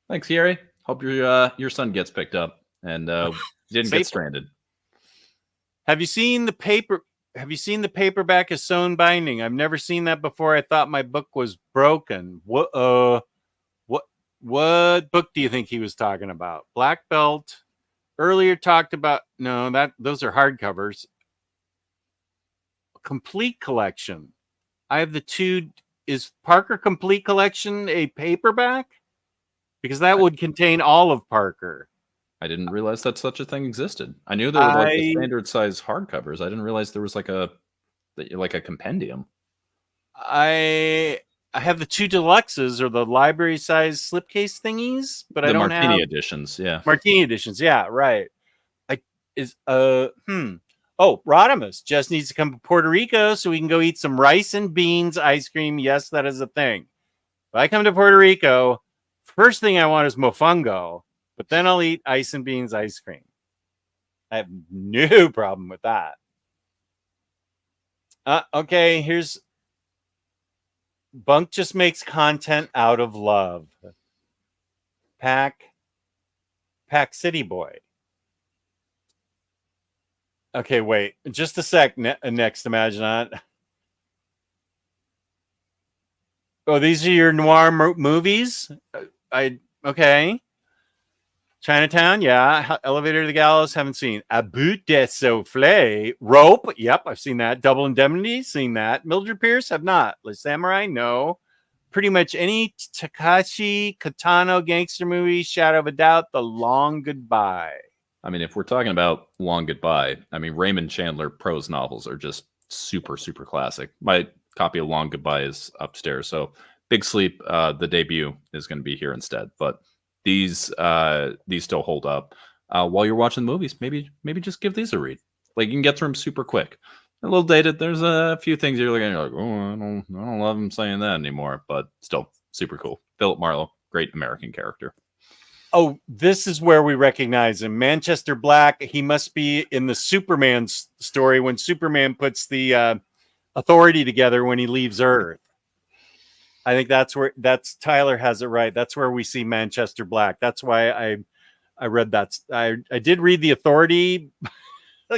Thanks, Gary. Hope your son gets picked up and didn't get stranded. Have you seen the paper? Have you seen the paperback of sewn binding? I've never seen that before. I thought my book was broken. What book do you think he was talking about? Black Belt. Earlier talked about those are hardcovers. Complete Collection. I have the two. Is Parker Complete Collection a paperback? Because that would contain all of Parker. I didn't realize that such a thing existed. I knew there were like the standard size hardcovers. I didn't realize there was like a compendium. I have the two deluxes or the library size slipcase thingies, but I don't have Martini editions. Yeah, Martini editions. Yeah, right. Oh, Rodimus just needs to come to Puerto Rico so we can go eat some rice and beans ice cream. Yes, that is a thing. If I come to Puerto Rico, first thing I want is mofongo, but then I'll eat ice and beans ice cream. I have no problem with that. Okay, here's Bunk just makes content out of love. Pack City Boy. Okay, wait. Just a sec. Next, imagine that. Oh, these are your noir movies? Okay. Chinatown, yeah. Elevator to the Gallows, haven't seen. A Bout de Souffle. Rope, yep, I've seen that. Double Indemnity, seen that. Mildred Pierce, have not. Le Samurai, no. Pretty much any Takashi Kitano gangster movie, Shadow of a Doubt, The Long Goodbye. I mean, if we're talking about Long Goodbye, I mean, Raymond Chandler prose novels are just super, super classic. My copy of Long Goodbye is upstairs, so Big Sleep, the debut, is going to be here instead. But these still hold up. While you're watching the movies, maybe just give these a read. Like, you can get through them super quick. A little dated. There's a few things you're looking at, you're like, oh, I don't love him saying that anymore, but still super cool. Philip Marlowe, great American character. Oh, this is where we recognize him. Manchester Black. He must be in the Superman story when Superman puts the authority together when he leaves Earth. I think that's Tyler has it right. That's where we see Manchester Black. That's why I read that. I did read the Authority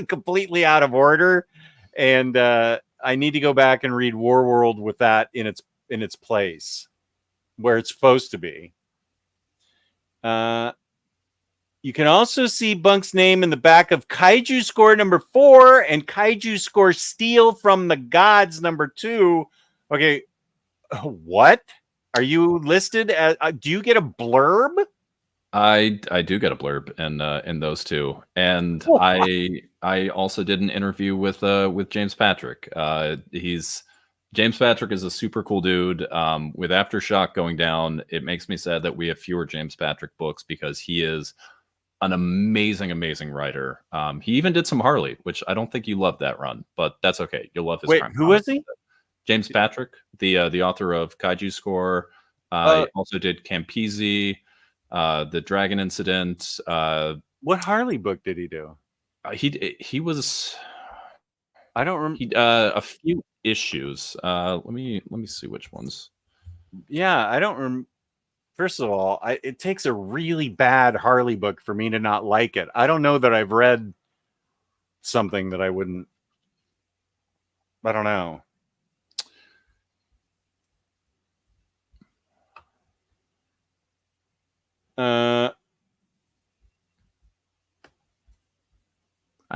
completely out of order, and I need to go back and read Warworld with that in its place where it's supposed to be. You can also see Bunk's name in the back of Kaiju Score number 4 and Kaiju Score Steal from the Gods number 2. Okay. What are you listed as? Do you get a blurb? I do get a blurb in those two, and I also did an interview with James Patrick. He's James Patrick is a super cool dude. With Aftershock going down, it makes me sad that we have fewer James Patrick books because he is an amazing, amazing writer. He even did some Harley, which I don't think you loved that run, but that's okay. You'll love his. Wait, who was he? James Patrick, the author of Kaiju Score. He also did Campisi, the Dragon Incident. What Harley book did he do? He was. I don't remember. A few issues. Let me see which ones. Yeah, I don't remember. First of all, it takes a really bad Harley book for me to not like it. I don't know that I've read something that I wouldn't. I don't know. I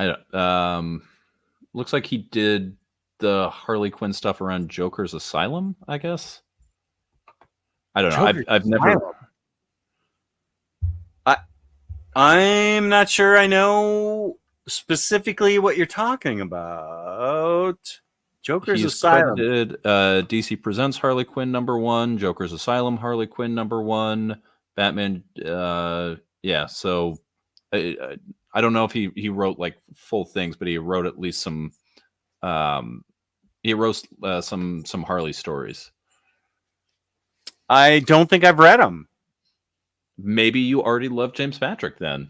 don't. Looks like he did the Harley Quinn stuff around Joker's Asylum, I guess. I don't know. I've never. I'm not sure I know specifically what you're talking about. Joker's Asylum. Credited, DC Presents Harley Quinn #1, Joker's Asylum Harley Quinn #1, Batman. Yeah, so I don't know if he wrote like full things, but he wrote at least some. He wrote some Harley stories. I don't think I've read them. Maybe you already love James Patrick then.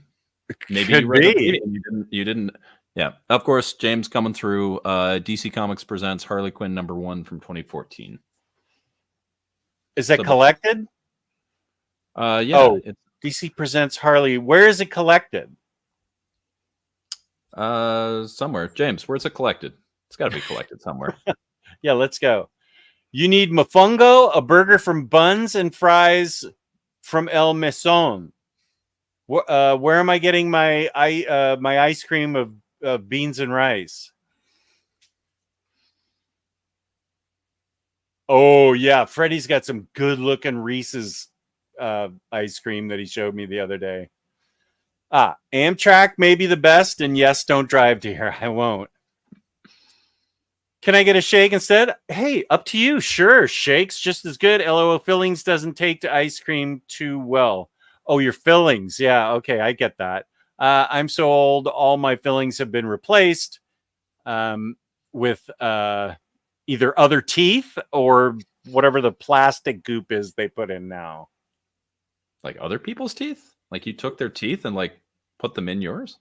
Maybe Could you read be. them and you didn't. Yeah, of course, James coming through. DC Comics presents Harley Quinn #1 from 2014. Is that collected? Yeah. Oh, DC Presents Harley. Where is it collected? Somewhere. James, where's it collected? It's got to be collected somewhere. Yeah, let's go. You need mofongo, a burger from Buns, and fries from El Mesón. Where am I getting my ice cream of beans and rice? Oh yeah, Freddie's got some good looking Reese's ice cream that he showed me the other day. Amtrak may be the best, and yes, don't drive to here. I won't. Can I get a shake instead? Hey, up to you. Sure, shake's just as good. LOL, fillings doesn't take to ice cream too well. Oh, your fillings. Yeah, okay, I get that. I'm so old, all my fillings have been replaced with either other teeth or whatever the plastic goop is they put in now. Like other people's teeth? Like you took their teeth and like put them in yours?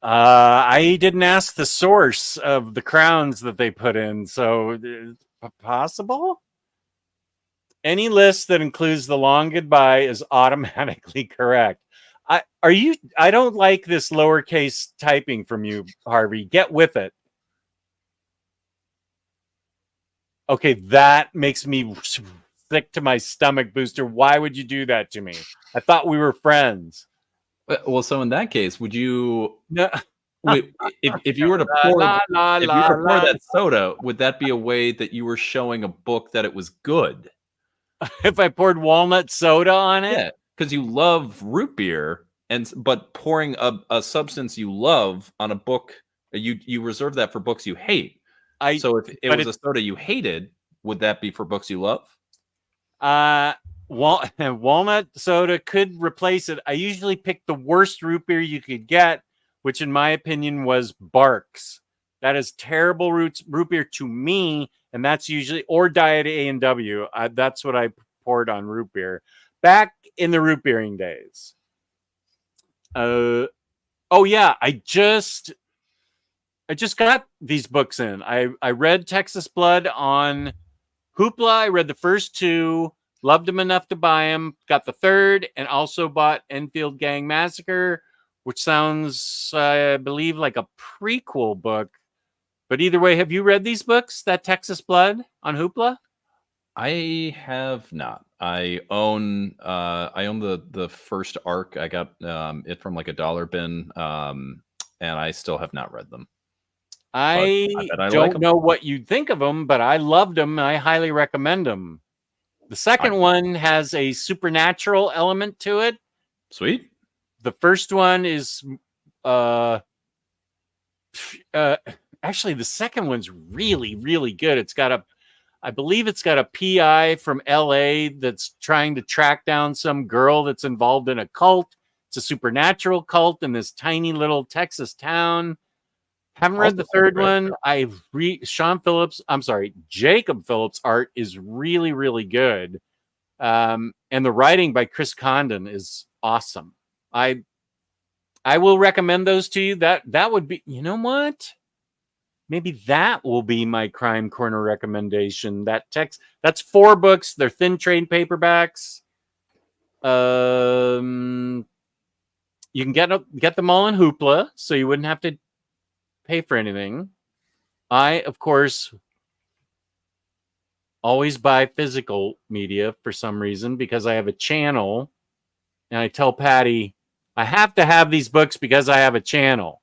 I didn't ask the source of the crowns that they put in, so possible? Any list that includes the long goodbye is automatically correct. I don't like this lowercase typing from you, Harvey. Get with it. Okay, that makes me sick to my stomach, Booster. Why would you do that to me? I thought we were friends. Well, so in that case, would you? No. If you were to pour, that soda, would that be a way that you were showing a book that it was good? If I poured walnut soda on it? Yeah, because you love root beer, but pouring a substance you love on a book, you reserve that for books you hate. So if it was a soda you hated, would that be for books you love? Walnut soda could replace it. I usually pick the worst root beer you could get, which in my opinion was Barks. That is terrible root beer to me, and that's usually, or Diet A&W. That's what I poured on root beer back in the root beering days. Oh yeah, I just got these books in. I read Texas Blood on Hoopla. I read the first two. Loved them enough to buy them. Got the third, and also bought Enfield Gang Massacre, which sounds, I believe, like a prequel book. But either way, have you read these books, that Texas Blood on Hoopla? I have not. I own the first arc. I got it from like a dollar bin, and I still have not read them. I don't know what you'd think of them, but I loved them, and I highly recommend them. The second one has a supernatural element to it. Sweet. The first one is actually the second one's really, really good. It's got I believe it's got a PI from LA that's trying to track down some girl that's involved in a cult. It's a supernatural cult in this tiny little Texas town. Haven't read the third one. Jacob Phillips' art is really, really good. And the writing by Chris Condon is awesome. I will recommend those to you. That would be, you know what? Maybe that will be my Crime Corner recommendation. That's 4 books. They're thin trade paperbacks. You can get them all in Hoopla, so you wouldn't have to pay for anything. I, of course, always buy physical media for some reason because I have a channel, and I tell Patty I have to have these books because I have a channel.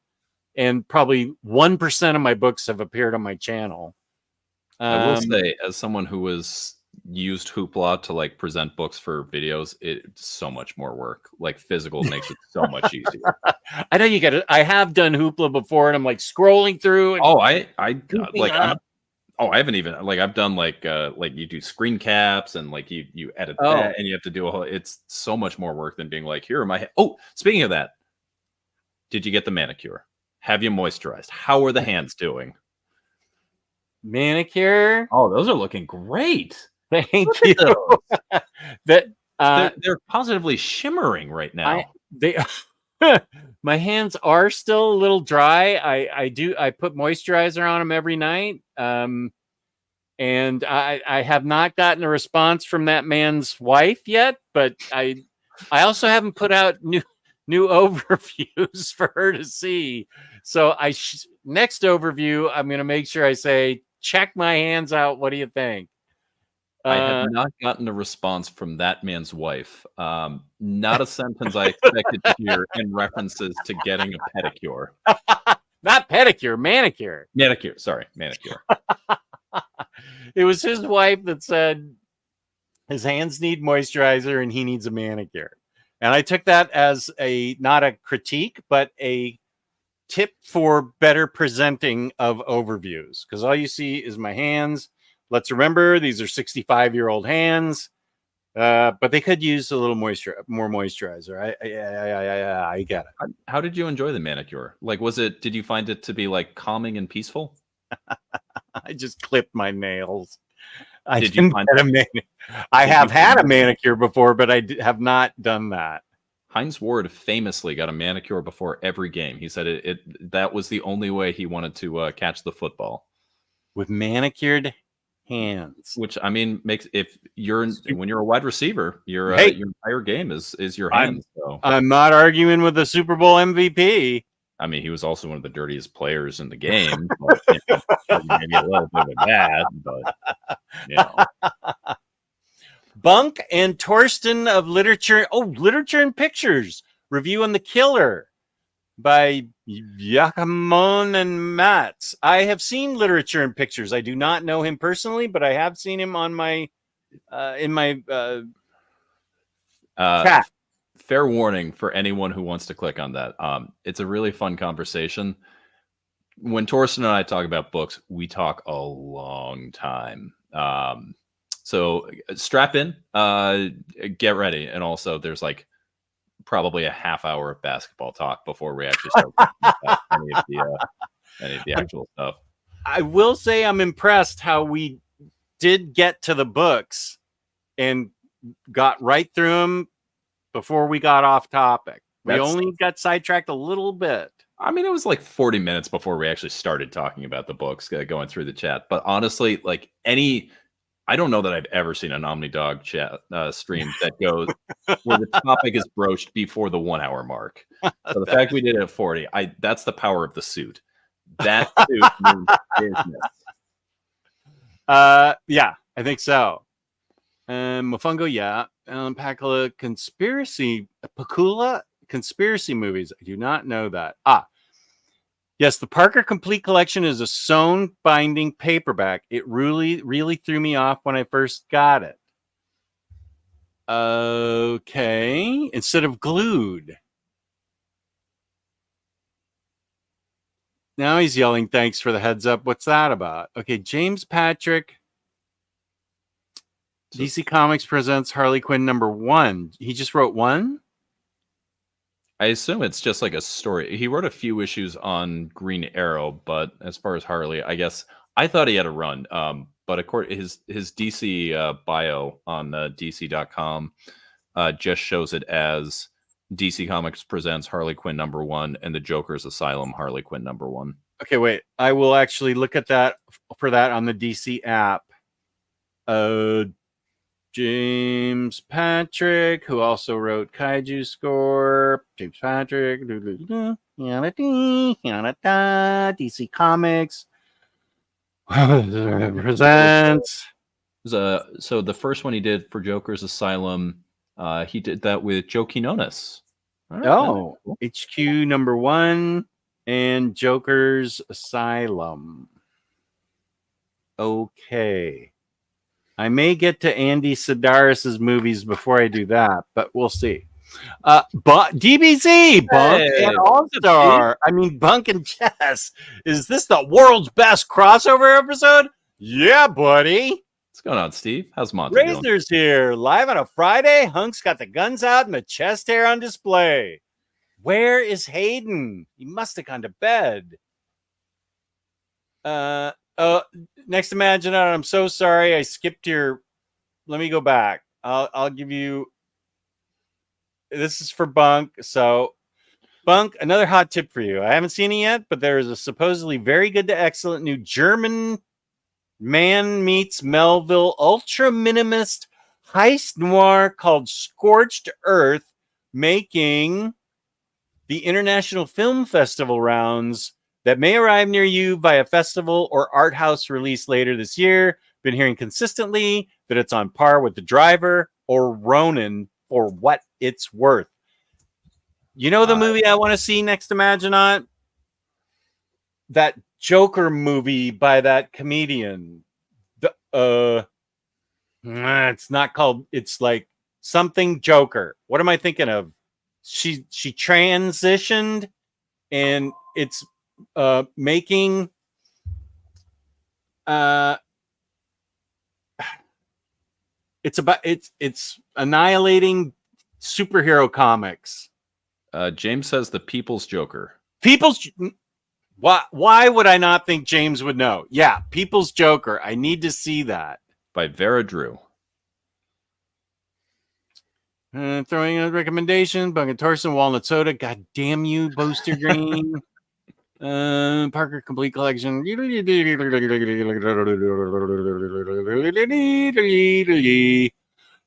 And probably 1% of my books have appeared on my channel. I will say, as someone who has used Hoopla to like present books for videos, it's so much more work. Like physical makes it so much easier. I know you get it. I have done Hoopla before, and I'm like scrolling through. And I haven't even like I've done like you do screen caps and like you edit that, and you have to do a whole. It's so much more work than being like, here are my. Speaking of that, did you get the manicure? Have you moisturized? How are the hands doing? Manicure? Oh, those are looking great. Thank you. They're positively shimmering right now. My hands are still a little dry. I put moisturizer on them every night. And I have not gotten a response from that man's wife yet, but I also haven't put out new overviews for her to see. So next overview, I'm going to make sure I say, check my hands out. What do you think? I have not gotten a response from that man's wife. Not a sentence I expected to hear in references to getting a pedicure. Not pedicure, manicure. Manicure. Sorry, manicure. It was his wife that said his hands need moisturizer and he needs a manicure. And I took that as not a critique, but a tip for better presenting of overviews. Because all you see is my hands. Let's remember, these are 65-year-old hands, but they could use a little more moisturizer. I get it. How did you enjoy the manicure? Like, did you find it to be like calming and peaceful? I just clipped my nails. I have had a manicure before, but I have not done that. Hines Ward famously got a manicure before every game. He said that was the only way he wanted to catch the football. With manicured hands. Which, I mean, when you're a wide receiver, your entire game is your hands. I'm not arguing with the Super Bowl MVP. I mean, he was also one of the dirtiest players in the game. But, maybe a little bit of that, but Bunk and Torsten of Literature. Oh, Literature and Pictures. Review on The Killer by Yakamon and Mats. I have seen Literature and Pictures. I do not know him personally, but I have seen him on my chat. Fair warning for anyone who wants to click on that. It's a really fun conversation. When Torsten and I talk about books, we talk a long time. So strap in, get ready. And also there's like probably a half hour of basketball talk before we actually start about any of the actual stuff. I will say I'm impressed how we did get to the books and got right through them before we got off topic. We only got sidetracked a little bit. I mean, it was like 40 minutes before we actually started talking about the books, going through the chat. But honestly, like I don't know that I've ever seen an Omnidog chat stream that goes where the topic is broached before the 1 hour mark. So the fact we did it at 40, that's the power of the suit. That suit means business. Yeah, I think so. Mofungo, yeah. Pakula conspiracy movies. I do not know that. Yes, the Parker Complete Collection is a sewn binding paperback. It really, really threw me off when I first got it. Okay, instead of glued. Now he's yelling, thanks for the heads up. What's that about? Okay, James Patrick. DC Comics presents Harley Quinn #1. He just wrote one? I assume it's just like a story. He wrote a few issues on Green Arrow, but as far as Harley, I guess I thought he had a run. But according his DC bio on DC.com just shows it as DC Comics presents Harley Quinn #1 and the Joker's Asylum Harley Quinn #1. Okay, wait. I will actually look at that for that on the DC app. James Patrick, who also wrote Kaiju Score. James Patrick. DC Comics presents. So the first one he did for Joker's Asylum, he did that with Joe Quinones. All right, Oh, HQ #1 and Joker's Asylum. Okay. I may get to Andy Sedaris's movies before I do that, but we'll see. But DBZ, Bunk and All-Star. I mean, Bunk and Jess. Is this the world's best crossover episode? Yeah, buddy. What's going on, Steve? How's Monty doing? Razor's here, live on a Friday. Hunk's got the guns out and the chest hair on display. Where is Hayden? He must have gone to bed. Next Imagine Out, I'm so sorry. I skipped your. Let me go back. I'll give you. This is for Bunk. So, Bunk, another hot tip for you. I haven't seen it yet, but there is a supposedly very good to excellent new German man meets Melville ultra minimalist heist noir called Scorched Earth, making the International Film Festival rounds that may arrive near you via festival or art house release later this year. Been hearing consistently that it's on par with The Driver or Ronin for what it's worth. You know the movie I want to see next Imaginaut? That Joker movie by that comedian. It's not called, it's like something Joker. What am I thinking of? She transitioned and it's making it's annihilating superhero comics. James says the People's Joker. Why would I not think James would know? Yeah, People's Joker. I need to see that. By Vera Drew. Throwing a recommendation, Bunk and Torsen, Walnut Soda. God damn you, Booster Green. Parker Complete Collection.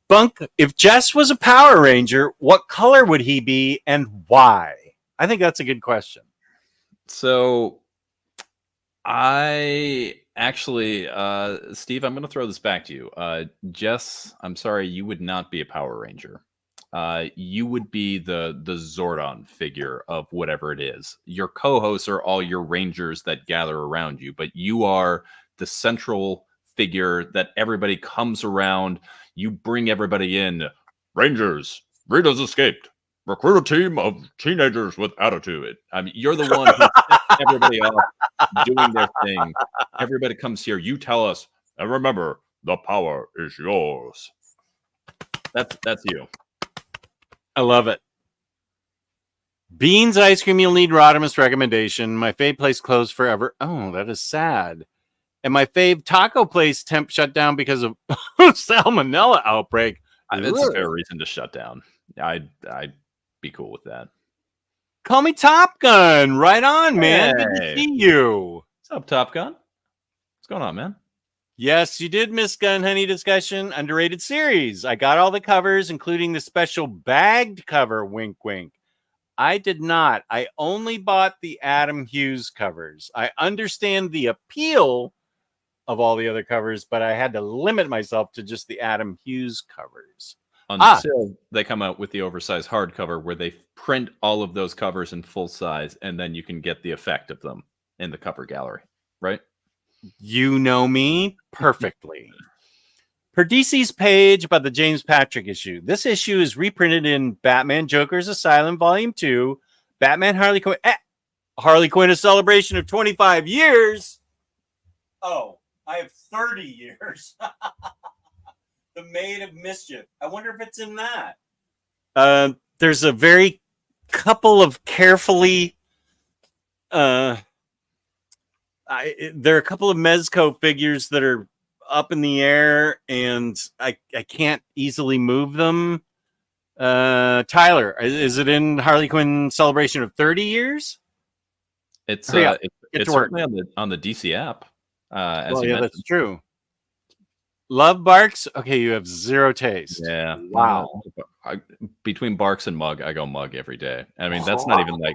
Bunk, if Jess was a Power Ranger, what color would he be and why? I think that's a good question. So I actually, Steve, I'm going to throw this back to you. Jess, I'm sorry, you would not be a Power Ranger. You would be the Zordon figure of whatever it is. Your co-hosts are all your Rangers that gather around you, but you are the central figure that everybody comes around. You bring everybody in. Rangers, Rita's escaped. Recruit a team of teenagers with attitude. I mean, you're the one who sets everybody up doing their thing. Everybody comes here. You tell us, and remember, the power is yours. That's you. I love it. Beans ice cream. You'll need Rodimus recommendation. My fave place closed forever. Oh, that is sad. And my fave taco place temp shut down because of salmonella outbreak. That's a fair reason to shut down. I'd be cool with that. Call me Top Gun. Right on, man. Good to see you. What's up, Top Gun? What's going on, man? Yes, you did miss Gun Honey discussion. Underrated series. I got all the covers, including the special bagged cover. Wink, wink. I did not. I only bought the Adam Hughes covers. I understand the appeal of all the other covers, but I had to limit myself to just the Adam Hughes covers. Until they come out with the oversized hardcover where they print all of those covers in full size, and then you can get the effect of them in the cover gallery, right? You know me perfectly. Per DC's page about the James Patrick issue, this issue is reprinted in Batman Joker's Asylum Volume 2, Batman Harley Quinn, Harley Quinn, a celebration of 25 years. Oh, I have 30 years. The Maid of Mischief. I wonder if it's in that. There's a very couple of carefully. There are a couple of Mezco figures that are up in the air, and I can't easily move them. Tyler, is it in Harley Quinn Celebration of 30 years? It's it's certainly on the DC app. As you mentioned. That's true. Love Barks. Okay, you have zero taste. Yeah. Wow. Between Barks and Mug, I go Mug every day. I mean, that's not even like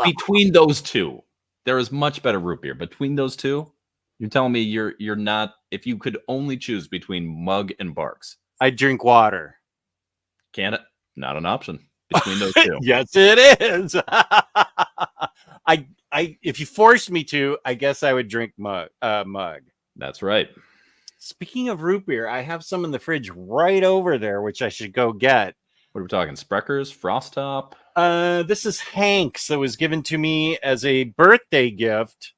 between those two. There is much better root beer. Between those two, you're telling me you're not. If you could only choose between Mug and Barks, I drink water. Can it? Not an option between those two. Yes, it is. If you forced me to, I guess I would drink Mug. That's right. Speaking of root beer, I have some in the fridge right over there, which I should go get. What are we talking? Spreckers, Frost Top? This is Hank's that was given to me as a birthday gift.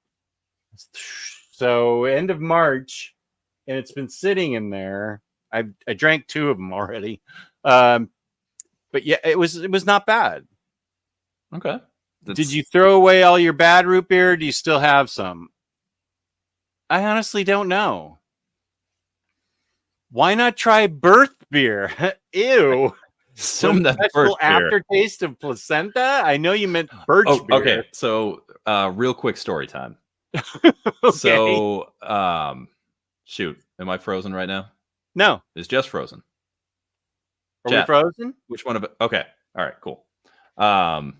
So end of March, and it's been sitting in there. I drank 2 of them already. But yeah, it was not bad. Okay. Did you throw away all your bad root beer? Or do you still have some? I honestly don't know. Why not try birth beer? Ew. Some that special aftertaste of placenta? I know you meant birch beer. Okay, so real quick story time. Okay. So shoot, am I frozen right now? No. It's just frozen. Are we frozen? Which one of it? Okay. All right, cool. I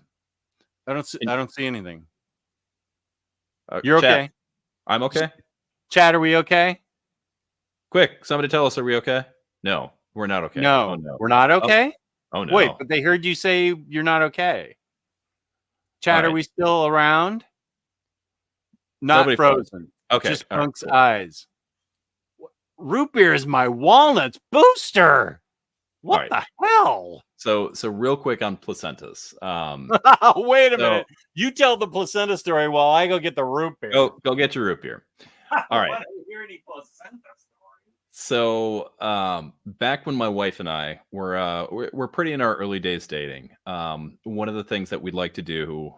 don't see anything. You're Chat. okay. I'm okay. Chat, are we okay? Quick, somebody tell us, are we okay? No, we're not okay. No, oh, no. We're not okay? Oh no. Wait, but they heard you say you're not okay. Chat, right. Are we still around? Not Nobody frozen. Okay. Just all right, Punk's cool. eyes. Root beer is my walnuts booster. What the hell? So real quick on placentas. Wait a minute. You tell the placenta story while I go get the root beer. Go get your root beer. All right. I don't hear any placenta stories. So back when my wife and I we're pretty in our early days dating. One of the things that we'd like to do,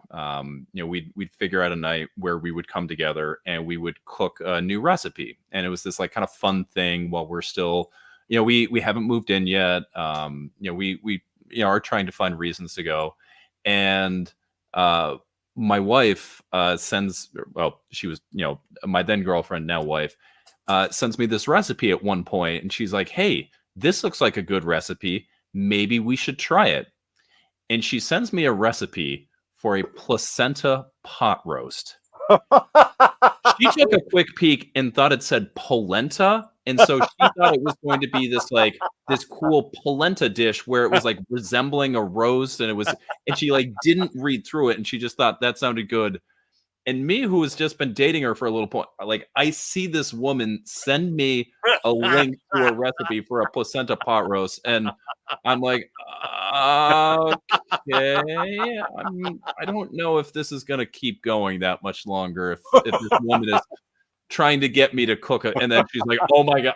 we'd figure out a night where we would come together and we would cook a new recipe. And it was this like kind of fun thing while we're still, we haven't moved in yet. We are trying to find reasons to go. And my wife she was, my then girlfriend, now wife, sends me this recipe at one point, and she's like, "Hey, this looks like a good recipe. Maybe we should try it." And she sends me a recipe for a placenta pot roast. She took a quick peek and thought it said polenta, and so she thought it was going to be this cool polenta dish where it was like resembling a roast, and she like didn't read through it, and she just thought that sounded good. And me, who has just been dating her for a little point, like I see this woman send me a link to a recipe for a placenta pot roast, and I'm like, okay, I don't know if this is gonna keep going that much longer. If this woman is trying to get me to cook it, and then she's like, "Oh my god,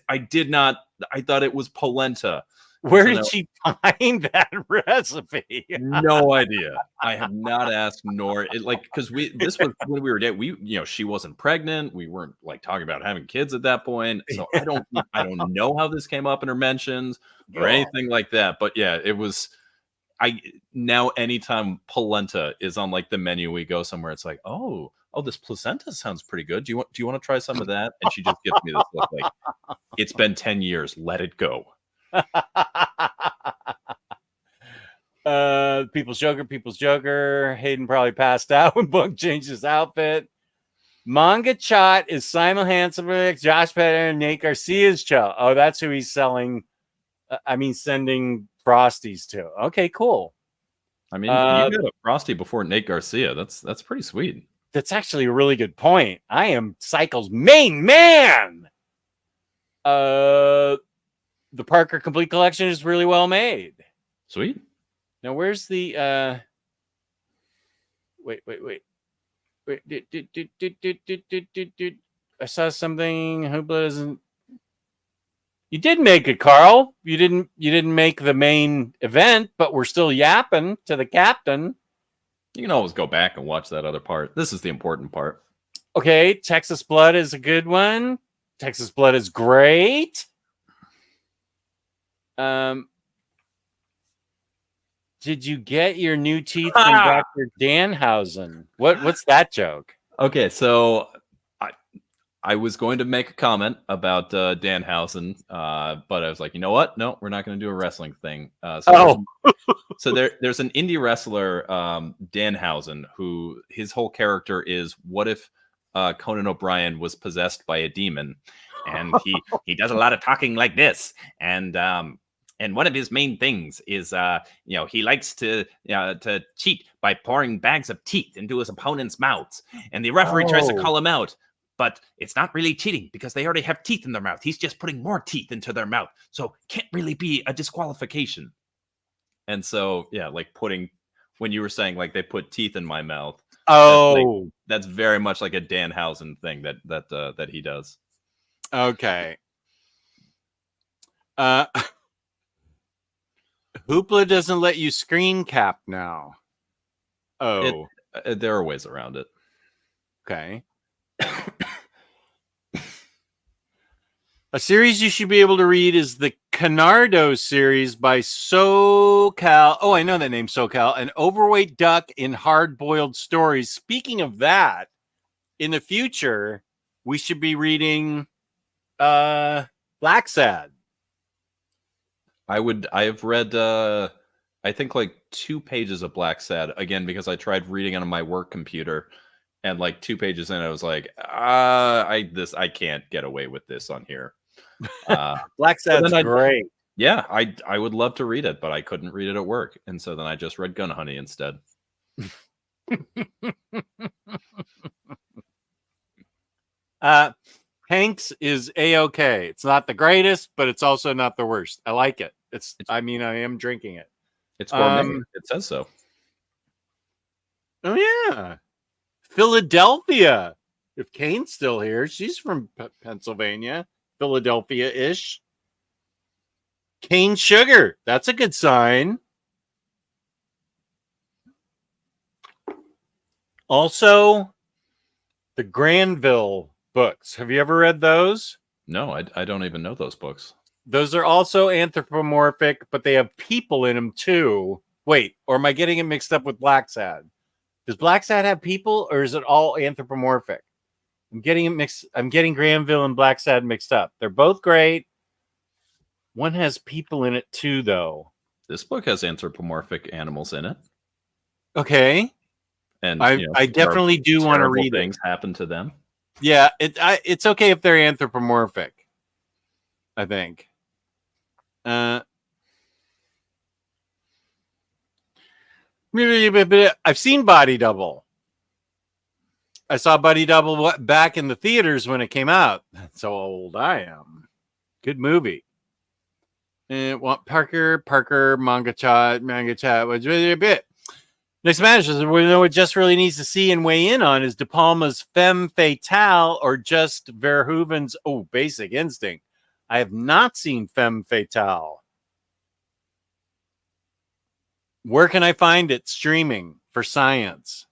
I did not. I thought it was polenta." Where did she find that recipe? No idea. I have not asked, nor because this was when we were dating. She wasn't pregnant. We weren't like talking about having kids at that point. So I don't know how this came up in her mentions or anything like that. But yeah, it was. Now anytime polenta is on like the menu, we go somewhere. It's like, oh, this placenta sounds pretty good. Do you want to try some of that? And she just gives me this look like, it's been 10 years. Let it go. People's Joker. Hayden probably passed out when Bunk changed his outfit. Manga Chot is Simon Hansen, Josh Petter, and Nate Garcia's show. Oh, that's who he's selling. Sending Frosties to. Okay, cool. I mean, you got a Frosty before Nate Garcia. That's pretty sweet. That's actually a really good point. I am Cycle's main man. The Parker Complete Collection is really well made. Sweet. Now, where's the wait. I saw something. Hoopla doesn't. You did make it, Carl. You didn't make the main event, but we're still yapping to the captain. You can always go back and watch that other part. This is the important part. Okay, Texas Blood is a good one. Texas Blood is great. Did you get your new teeth from Dr. Danhausen? What's that joke? Okay, so I was going to make a comment about Danhausen, but I was like, you know what? No, we're not going to do a wrestling thing. So there's an indie wrestler, Danhausen, who his whole character is, what if Conan O'Brien was possessed by a demon, and he does a lot of talking like this, and one of his main things is he likes to cheat by pouring bags of teeth into his opponent's mouths, and the referee tries to call him out. But it's not really cheating because they already have teeth in their mouth. He's just putting more teeth into their mouth. So can't really be a disqualification. And so, yeah, like when you were saying like they put teeth in my mouth. Oh, that's very much like a Danhausen thing that he does. Okay. Hoopla doesn't let you screen cap now. Oh. There are ways around it. Okay. A series you should be able to read is the Canardo series by SoCal. Oh, I know that name, SoCal. An overweight duck in hard-boiled stories. Speaking of that, in the future, we should be reading Black Sad. I have read I think like 2 pages of Black Sad, again because I tried reading it on my work computer. And like 2 pages in, I was like, I can't get away with this on here. Black Sad's great. Yeah, I would love to read it, but I couldn't read it at work. And so then I just read Gun Honey instead. Hanks is A-okay. It's not the greatest, but it's also not the worst. I like it. I am drinking it. It's gourmet. It says so. Oh, yeah. Philadelphia. If Kane's still here, she's from Pennsylvania. Philadelphia-ish. Cane Sugar. That's a good sign. Also, the Granville books. Have you ever read those? No, I don't even know those books. Those are also anthropomorphic, but they have people in them too. Wait, or am I getting it mixed up with Black Sad? Does Black Sad have people, or is it all anthropomorphic? I'm getting it mixed. I'm getting Granville and Black Sad mixed up. They're both great. One has people in it too, though. This book has anthropomorphic animals in it. Okay. And I definitely do want to read things happen to them. Yeah, it's okay if they're anthropomorphic, I think. I've seen Body Double. I saw Body Double back in the theaters when it came out. That's how old I am. Good movie. Parker, manga chat. Next match is we know it just really needs to see and weigh in on is De Palma's Femme Fatale or just Verhoeven's Basic Instinct. I have not seen Femme Fatale. Where can I find it streaming for science?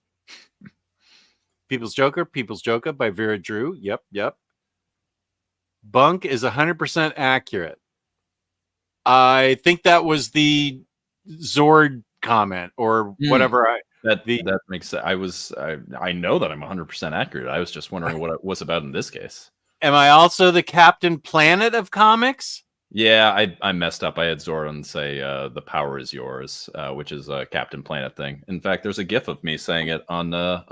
People's Joker by Vera Drew. Yep. Bunk is 100% accurate. I think that was the Zord comment or whatever. That makes sense. I know that I'm 100% accurate. I was just wondering what it was about in this case. Am I also the Captain Planet of comics? Yeah, I messed up. I had Zordon say the power is yours, which is a Captain Planet thing. In fact, there's a GIF of me saying it on the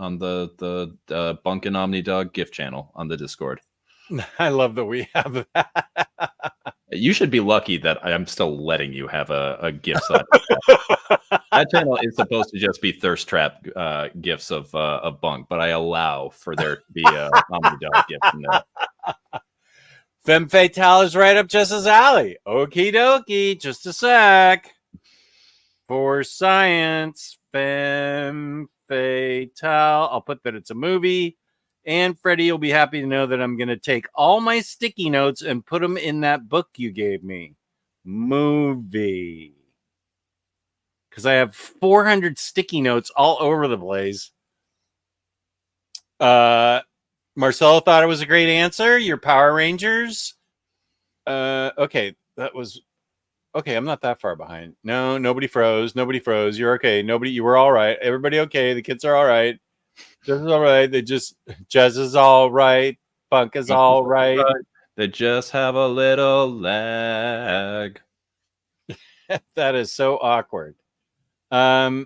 Bunk and Omnidog GIF channel on the Discord. I love that we have that. You should be lucky that I'm still letting you have a GIF side. That channel is supposed to just be thirst trap GIFs of Bunk, but I allow for there to be a Omnidog GIF in there. Femme Fatale is right up Jess's alley. Okie dokie. Just a sec. For science, Femme Fatale. I'll put that it's a movie. And Freddie, you'll be happy to know that I'm going to take all my sticky notes and put them in that book you gave me. Movie. Because I have 400 sticky notes all over the place. Marcelo thought it was a great answer. Your Power Rangers. Okay, that was okay. I'm not that far behind. No, nobody froze. Nobody froze. You're okay. You were all right. Everybody okay. The kids are all right. This is all right. Jazz is all right. Funk is all right. They just have a little lag. That is so awkward. I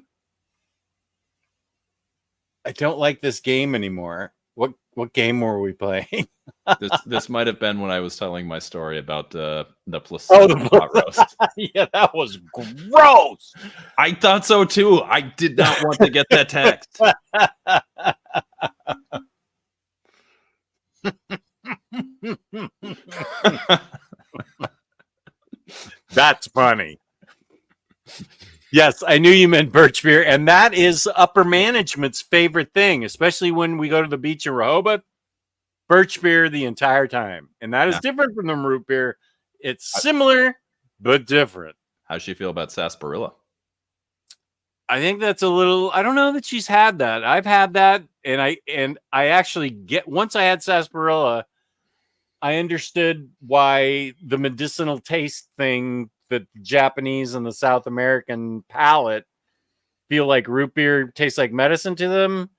don't like this game anymore. What game were we playing? This might have been when I was telling my story about the placenta pot roast. Yeah, that was gross. I thought so too. I did not want to get that text. That's funny. Yes, I knew you meant birch beer, and that is upper management's favorite thing, especially when we go to the beach in Rehoboth. Birch beer the entire time, and that is different from the root beer. It's similar but different. How's she feel about sarsaparilla? I think that's a little. I don't know that she's had that. I've had that, and I actually once I had sarsaparilla, I understood why the medicinal taste thing that the Japanese and the South American palate feel like root beer tastes like medicine to them.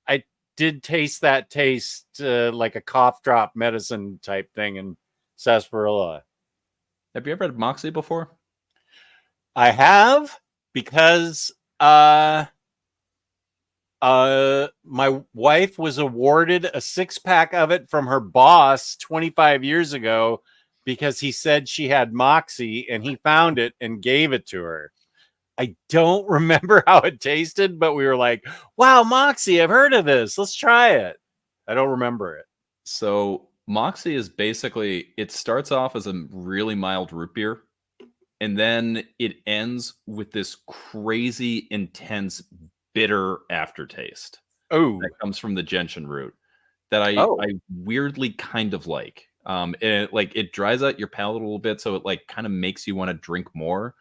I did taste that taste like a cough drop medicine type thing in sarsaparilla. Have you ever had Moxie before? I have, because my wife was awarded a 6-pack of it from her boss 25 years ago because he said she had Moxie and he found it and gave it to her. I don't remember how it tasted, but we were like, wow, Moxie, I've heard of this. Let's try it. I don't remember it. So Moxie is basically, it starts off as a really mild root beer, and then it ends with this crazy, intense, bitter aftertaste. Oh, that comes from the gentian root that I weirdly kind of like. And it dries out your palate a little bit, so it like kind of makes you want to drink more.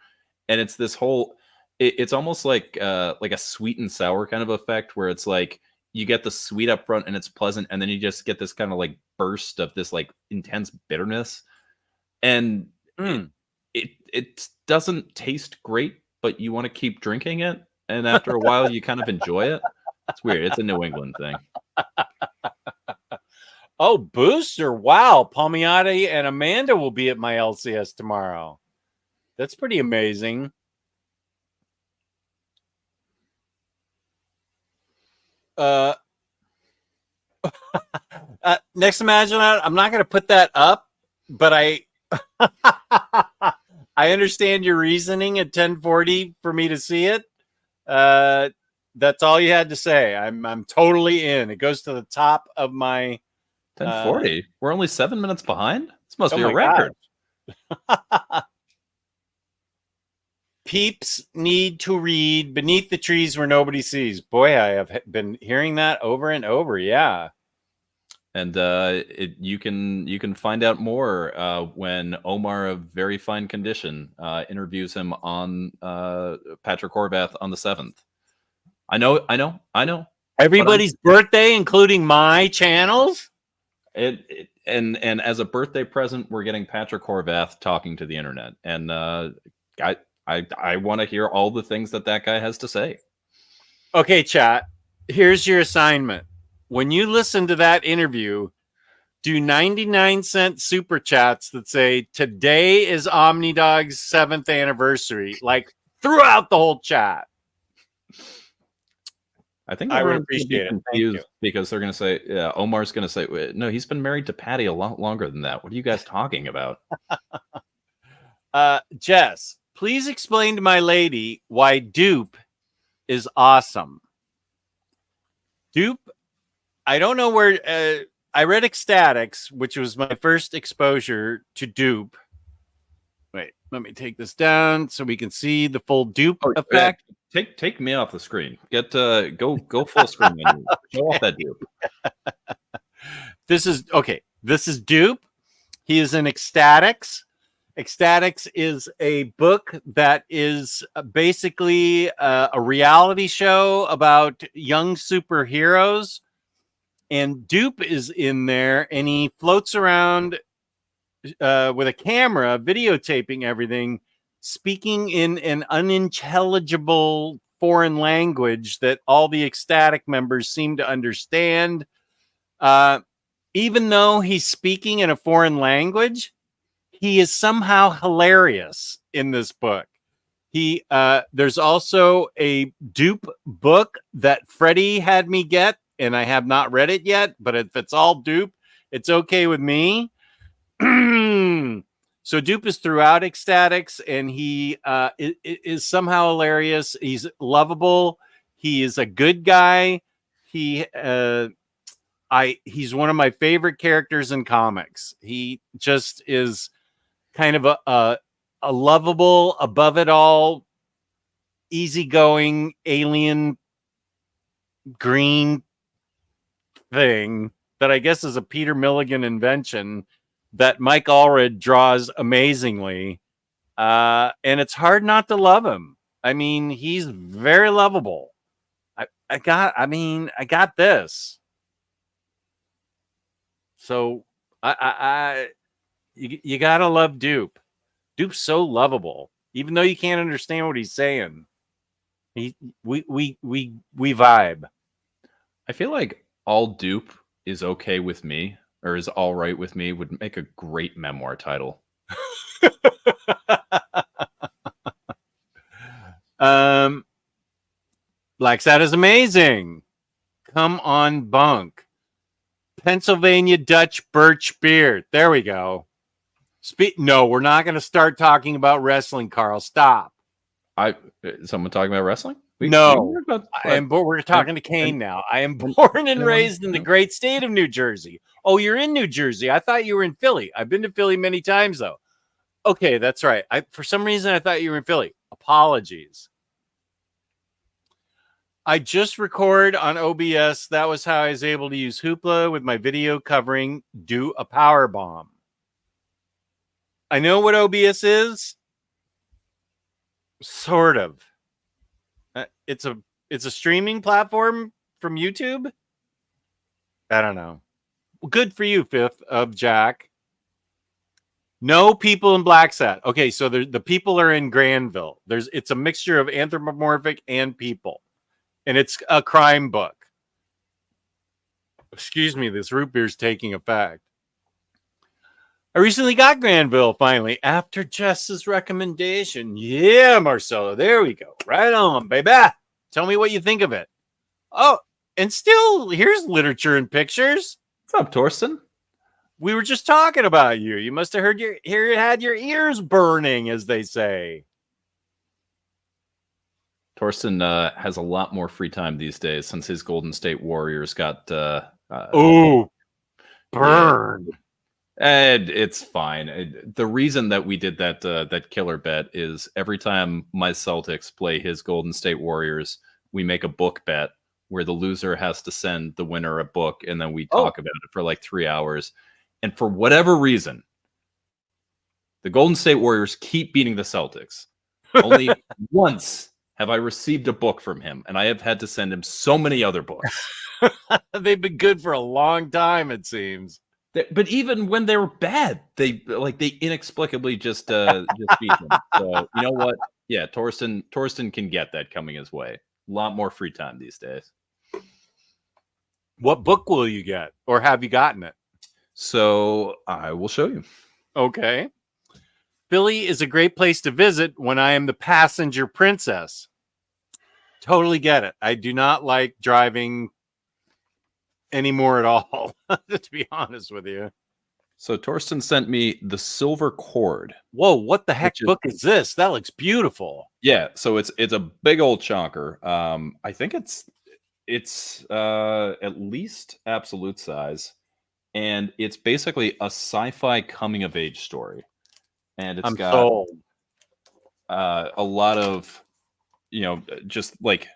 And it's this whole, it's almost like a sweet and sour kind of effect, where it's like you get the sweet up front and it's pleasant, and then you just get this kind of like burst of this like intense bitterness. And it doesn't taste great, but you want to keep drinking it, and after a while you kind of enjoy it. It's weird. It's a New England thing. Oh, Booster. Wow. Palmiotti and Amanda will be at my LCS tomorrow. That's pretty amazing. Next Imagine, I'm not going to put that up, but I understand your reasoning at 10:40 for me to see it. That's all you had to say. I'm totally in. It goes to the top of my 10:40. We're only 7 minutes behind. This must be a record. Peeps need to read Beneath the Trees Where Nobody Sees. Boy, I have been hearing that over and over. Yeah. And you can find out more when Omar of Very Fine Condition interviews him on Patrick Horvath on the 7th. I know. Everybody's birthday, including my channels. And as a birthday present, we're getting Patrick Horvath talking to the internet, and I want to hear all the things that guy has to say. Okay, chat. Here's your assignment. When you listen to that interview, do 99-cent super chats that say, today is Omnidog's 7th anniversary, like throughout the whole chat. I think I would appreciate it. Confused because they're going to say, yeah, Omar's going to say, no, he's been married to Patty a lot longer than that. What are you guys talking about? Jess, please explain to my lady why dupe is awesome. Dupe, I don't know where I read Ecstatics, which was my first exposure to dupe. Wait, let me take this down so we can see the full dupe effect. Take me off the screen. Get go full screen. Show off that dupe. This is okay. This is Dupe. He is in Ecstatics. Ecstatics is a book that is basically a reality show about young superheroes. And Dupe is in there, and he floats around with a camera, videotaping everything, speaking in an unintelligible foreign language that all the Ecstatic members seem to understand. Even though he's speaking in a foreign language, he is somehow hilarious in this book. There's also a Dupe book that Freddie had me get, and I have not read it yet, but if it's all Dupe, it's okay with me. So Dupe is throughout Ecstatics, and he is somehow hilarious. He's lovable. He is a good guy. He's one of my favorite characters in comics. He just is kind of a lovable, above it all, easygoing alien green thing that I guess is a Peter Milligan invention that Mike Allred draws amazingly. And it's hard not to love him. I mean, he's very lovable. I got this. So you gotta love Dupe. Dupe's so lovable, even though you can't understand what he's saying. We vibe. I feel like all Dupe is okay with me, or is all right with me, would make a great memoir title. Black Sat is amazing. Come on, Bunk. Pennsylvania Dutch Birch Beer. There we go. No, we're not going to start talking about wrestling, Carl. Stop. Someone talking about wrestling? No, we're talking to Kane now. I am born and raised in the great state of New Jersey. Oh, you're in New Jersey. I thought you were in Philly. I've been to Philly many times, though. Okay, that's right. For some reason, I thought you were in Philly. Apologies. I just record on OBS. That was how I was able to use Hoopla with my video covering Do a Power Bomb. I know what OBS is. Sort of. It's a streaming platform from YouTube. I don't know. Good for you, Fifth of Jack. No people in Black Sat. Okay, so the people are in Granville. It's a mixture of anthropomorphic and people. And it's a crime book. Excuse me, this root beer's taking effect. I recently got Granville finally after Jess's recommendation. Yeah, Marcelo, there we go. Right on, baby. Tell me what you think of it. Oh, and still, here's literature and pictures. What's up, Torsten? We were just talking about you. You must have had your ears burning, as they say. Torsten has a lot more free time these days since his Golden State Warriors got burn. Yeah. And it's fine. The reason that we did that killer bet is every time my Celtics play his Golden State Warriors, we make a book bet where the loser has to send the winner a book, and then we talk about it for like 3 hours. And for whatever reason, the Golden State Warriors keep beating the Celtics. Only once have I received a book from him, and I have had to send him so many other books. They've been good for a long time, it seems. But even when they were bad, they inexplicably just beat them. So you know what? Yeah, Torsten can get that coming his way. A lot more free time these days. What book will you get, or have you gotten it? So I will show you. Okay. Philly is a great place to visit when I am the passenger princess. Totally get it. I do not like driving anymore at all, to be honest with you. So Torsten sent me The Silver Cord. Whoa, what the heck book is this? That looks beautiful. Yeah, so it's a big old chonker. I think it's at least absolute size, and it's basically a sci-fi coming of age story. And it's got a lot of, just like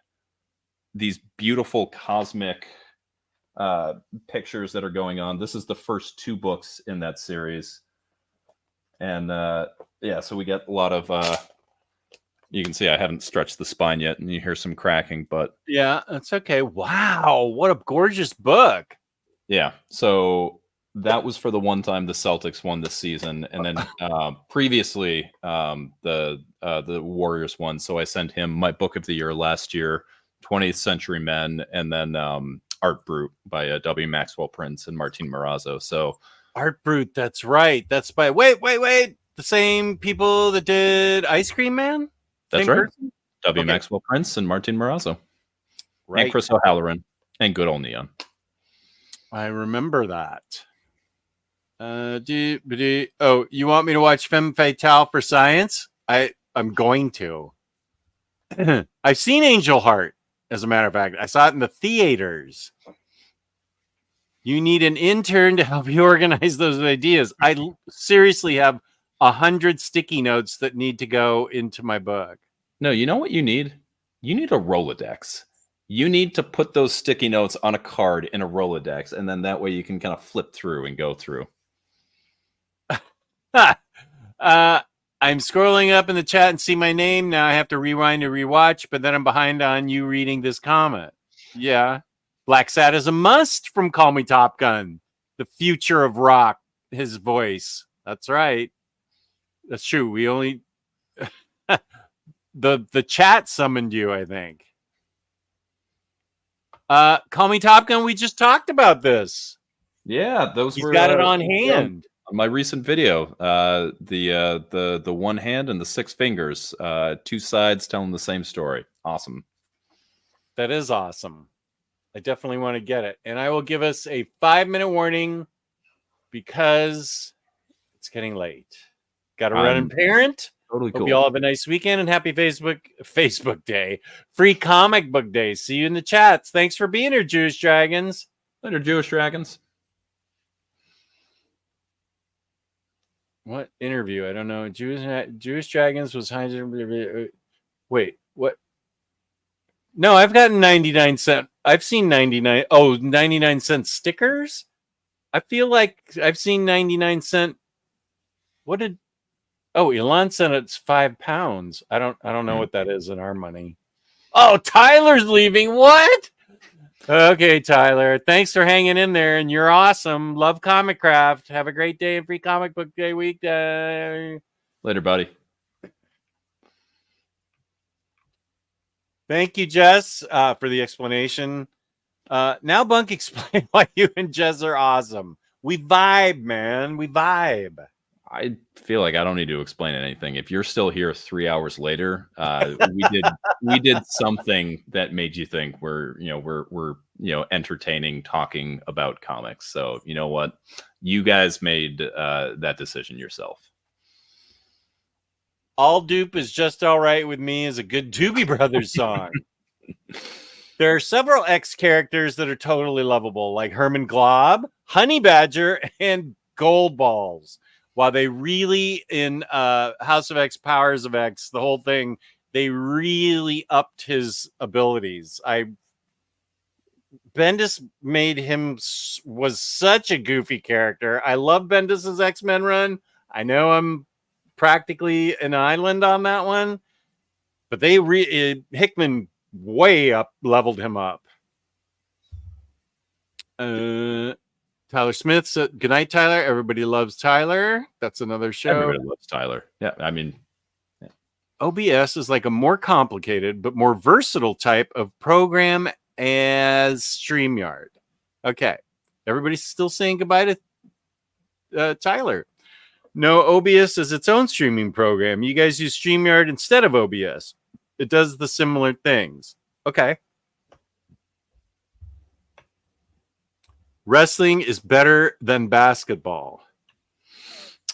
these beautiful cosmic pictures that are going on. This is the first 2 books in that series. And yeah, so we get a lot of you can see I haven't stretched the spine yet, and you hear some cracking, but Yeah, that's okay. Wow, what a gorgeous book. yeah. So that was for the one time the Celtics won this season, and then previously the Warriors won. So I sent him my book of the year last year, 20th Century Men, and then Art Brut by W. Maxwell Prince and Martin Morazzo. So Art Brut, that's right. That's by wait. The same people that did Ice Cream Man? that's Same right. person? W. Okay. Maxwell Prince and Martin Morazzo. Right. And Chris O'Halloran and good old Neon. I remember that. Oh, you want me to watch Femme Fatale for science? I'm going to. I've seen Angel Heart, as a matter of fact. I saw it in the theaters. You need an intern to help you organize those ideas. I seriously have 100 sticky notes that need to go into my book. No, you know what you need? You need a Rolodex. You need to put those sticky notes on a card in a Rolodex, and then that way you can kind of flip through and go through. I'm scrolling up in the chat and see my name. Now I have to rewind to rewatch, but then I'm behind on you reading this comment. Yeah. Black Sat is a must from Call Me Top Gun. The future of rock, his voice. That's right. That's true. We only the chat summoned you, I think. Call Me Top Gun, we just talked about this. Yeah, those He's were got it on hand. My recent video, the one hand and the 6 fingers, 2 sides telling the same story. Awesome. That is awesome. I definitely want to get it. And I will give us a 5-minute warning because it's getting late. Got to run and parent. Totally Hope cool. you all have a nice weekend and happy Facebook Day. Free comic book day. See you in the chats. Thanks for being here, Jewish Dragons. Later, Jewish Dragons. What interview? I don't know. Jewish Dragons was wait, what? No, I've gotten 99 cent. I've seen 99. Oh, 99 cent stickers. I feel like I've seen 99 cent. What did? Oh, Elon said it's £5. I don't know what that is in our money. Oh, Tyler's leaving. What? Okay, Tyler. Thanks for hanging in there, and you're awesome. Love Comic Craft. Have a great day and free comic book day weekday. Later, buddy. Thank you, Jess, for the explanation. Now, Bunk, explain why you and Jess are awesome. We vibe, man. We vibe. I feel like I don't need to explain anything. If you're still here 3 hours later, we did something that made you think we're entertaining, talking about comics. So you know what? You guys made that decision yourself. All Dupe is Just All Right with Me is a good Doobie Brothers song. There are several X characters that are totally lovable, like Herman Glob, Honey Badger, and Gold Balls. While they really, in House of X, Powers of X, the whole thing, they really upped his abilities. Bendis made him, was such a goofy character. I love Bendis's X-Men run. I know I'm practically an island on that one, but Hickman way up leveled him up. Tyler Smith said, "Good night, Tyler. Everybody loves Tyler." That's another show. Everybody loves Tyler. Yeah, I mean, yeah. OBS is like a more complicated but more versatile type of program as StreamYard. Okay, everybody's still saying goodbye to Tyler. No, OBS is its own streaming program. You guys use StreamYard instead of OBS. It does the similar things. Okay. Wrestling is better than basketball.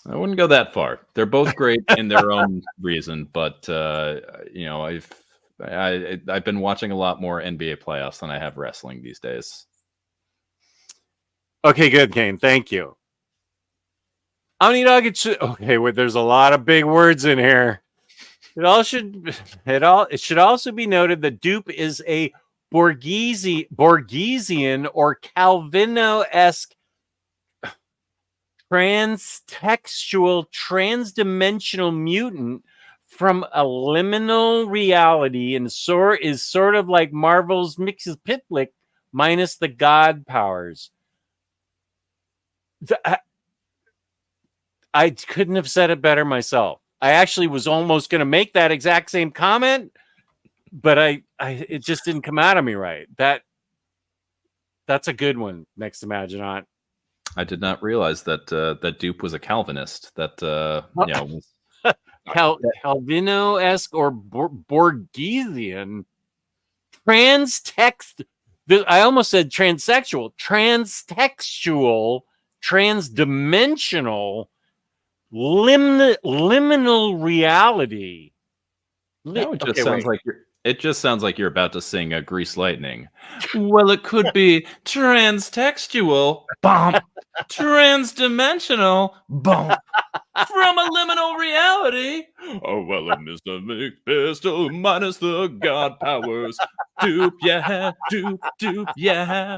I wouldn't go that far. They're both great in their own reason, but I've been watching a lot more NBA playoffs than I have wrestling these days. Okay, good, Kane. Thank you. Omnidog, okay, wait, there's a lot of big words in here. It should also be noted that Dupe is a Borgesian or Calvino-esque transtextual transdimensional mutant from a liminal reality and is sort of like Marvel's Mxyzptlk minus the god powers. I couldn't have said it better myself. I actually was almost going to make that exact same comment, but it just didn't come out of me right. That's a good one. Next Imaginaut. I did not realize that that dupe was a Calvinist. That Calvino-esque or Borgesian transtext. I almost said transsexual, transtextual, transdimensional, liminal reality. It just sounds like you're about to sing a Grease Lightning. Well, it could be transtextual, bump, transdimensional, bump, from a liminal reality. Oh, well, it is the mixed pistol minus the god powers. Dupe, yeah, dupe, yeah.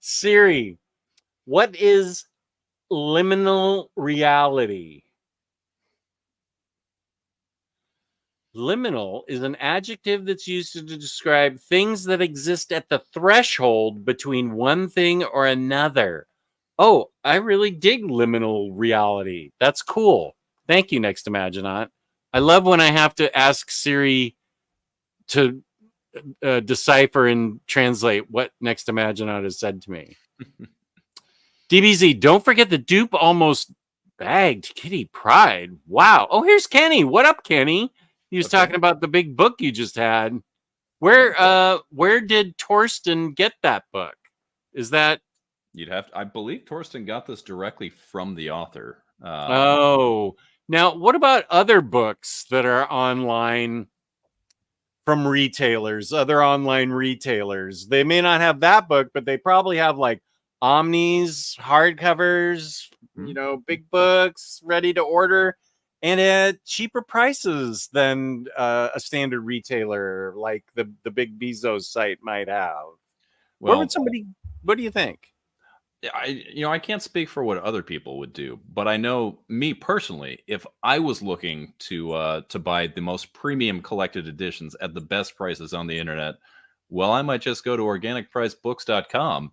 Siri, what is liminal reality? Liminal is an adjective that's used to describe things that exist at the threshold between one thing or another. Oh, I really dig liminal reality. That's cool. Thank you, Next Imaginaut. I love when I have to ask Siri to decipher and translate what Next Imaginaut has said to me. DBZ, don't forget the dupe almost bagged Kitty Pride. Wow. Oh, here's Kenny. What up, Kenny? He was talking about the big book you just had. Where did Torsten get that book? Is that I believe Torsten got this directly from the author. Now what about other books that are online from retailers, other online retailers? They may not have that book, but they probably have like Omnis, hardcovers, big books ready to order and at cheaper prices than a standard retailer like the big Bezos site might have. Well, what do you think? I can't speak for what other people would do, but I know me personally, if I was looking to buy the most premium collected editions at the best prices on the internet, well, I might just go to organicpricebooks.com.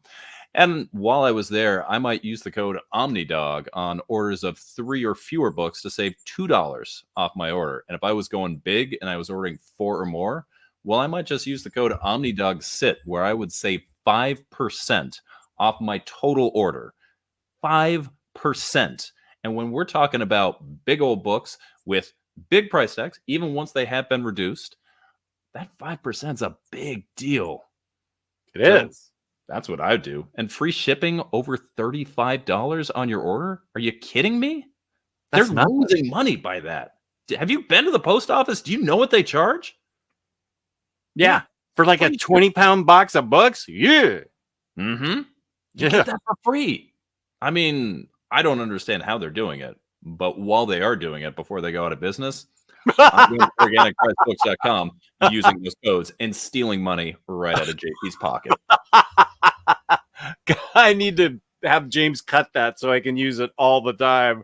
And while I was there, I might use the code Omnidog on orders of 3 or fewer books to save $2 off my order. And if I was going big and I was ordering 4 or more, well, I might just use the code OmnidogSit, where I would save 5% off my total order. 5%. And when we're talking about big old books with big price tags, even once they have been reduced, that 5% is a big deal. It is. That's what I do. And free shipping over $35 on your order? Are you kidding me? They're losing money by that. Have you been to the post office? Do you know what they charge? Yeah. For like a 20-pound box of books? Yeah. Mm-hmm. You get that for free. I mean, I don't understand how they're doing it, but while they are doing it before they go out of business, I'm going to organicpricebooks.com using those codes and stealing money right out of JP's pocket. I need to have James cut that so I can use it all the time.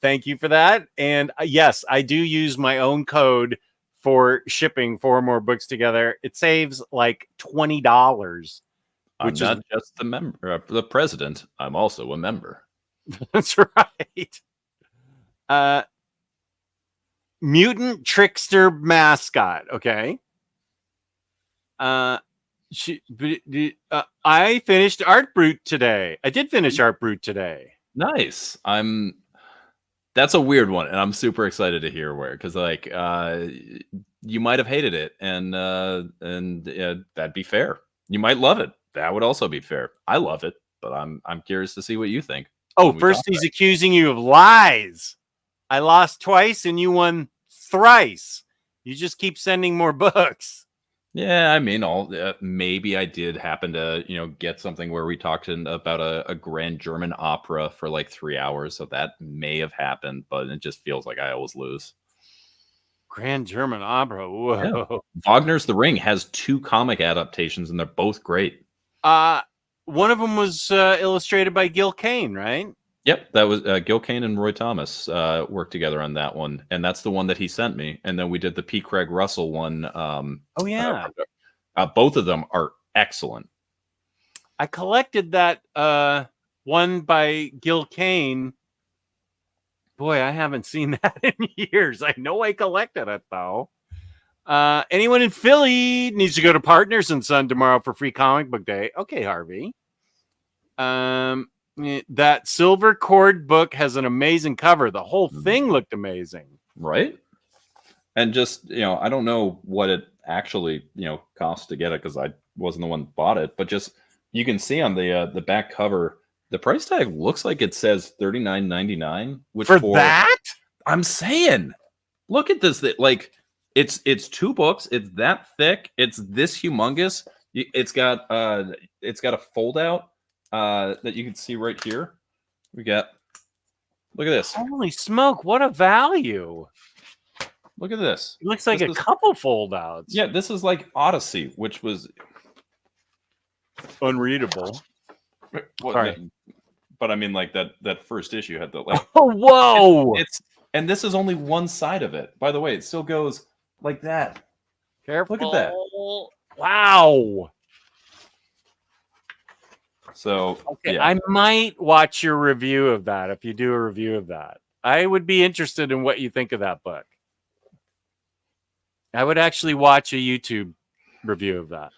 Thank you for that. And yes, I do use my own code for shipping 4 more books together. It saves like $20. I'm not just the president. I'm also a member. That's right. Mutant trickster mascot. Okay. I finished Art Brute today. I did finish Art Brute today. Nice. That's a weird one, and I'm super excited to hear where, because you might have hated it, and that'd be fair. You might love it. That would also be fair. I love it, but I'm curious to see what you think. Oh, first he's accusing you of lies. I lost twice and you won thrice. You just keep sending more books. Yeah, I mean, maybe I did happen to, get something where we talked about a grand German opera for like 3 hours, so that may have happened, but it just feels like I always lose. Grand German Opera. Yeah. Whoa. Wagner's The Ring has 2 comic adaptations, and they're both great. One of them was illustrated by Gil Kane, right? Yep, that was Gil Kane and Roy Thomas worked together on that one, and that's the one that he sent me. And then we did the P. Craig Russell one. Oh yeah, both of them are excellent. I collected that one by Gil Kane. Boy, I haven't seen that in years. I know I collected it though. Anyone in Philly needs to go to Partners and Son tomorrow for free comic book day. Okay, Harvey. That silver cord book has an amazing cover. The whole thing looked amazing. Right? And just, I don't know what it actually, costs to get it because I wasn't the one that bought it, but just you can see on the back cover, the price tag looks like it says $39.99. Which for that? I'm saying, look at this. Like it's 2 books. It's that thick. It's this humongous. It's got a fold out that you can see right here. Look at this. Holy smoke, what a value. Look at this. It looks like a couple fold outs. Yeah, this is like Odyssey, which was unreadable. Sorry. But I mean, like that first issue had the like. Oh, whoa! And this is only one side of it. By the way, it still goes like that. Careful! Look at that! Wow. So okay, yeah. I might watch your review of that if you do a review of that. I would be interested in what you think of that book. I would actually watch a YouTube review of that.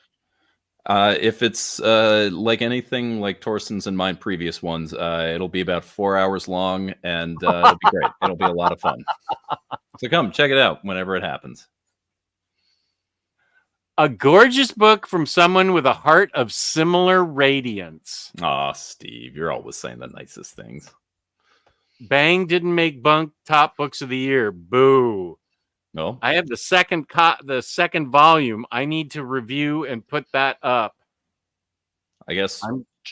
If it's like anything like Torsten's and mine previous ones, it'll be about 4 hours long, and it'll be great. It'll be a lot of fun. So come check it out whenever it happens. A gorgeous book from someone with a heart of similar radiance. Aw, Steve, you're always saying the nicest things. Bang didn't make Bunk top books of the year. Boo. No, I have the second volume. I need to review and put that up. I guess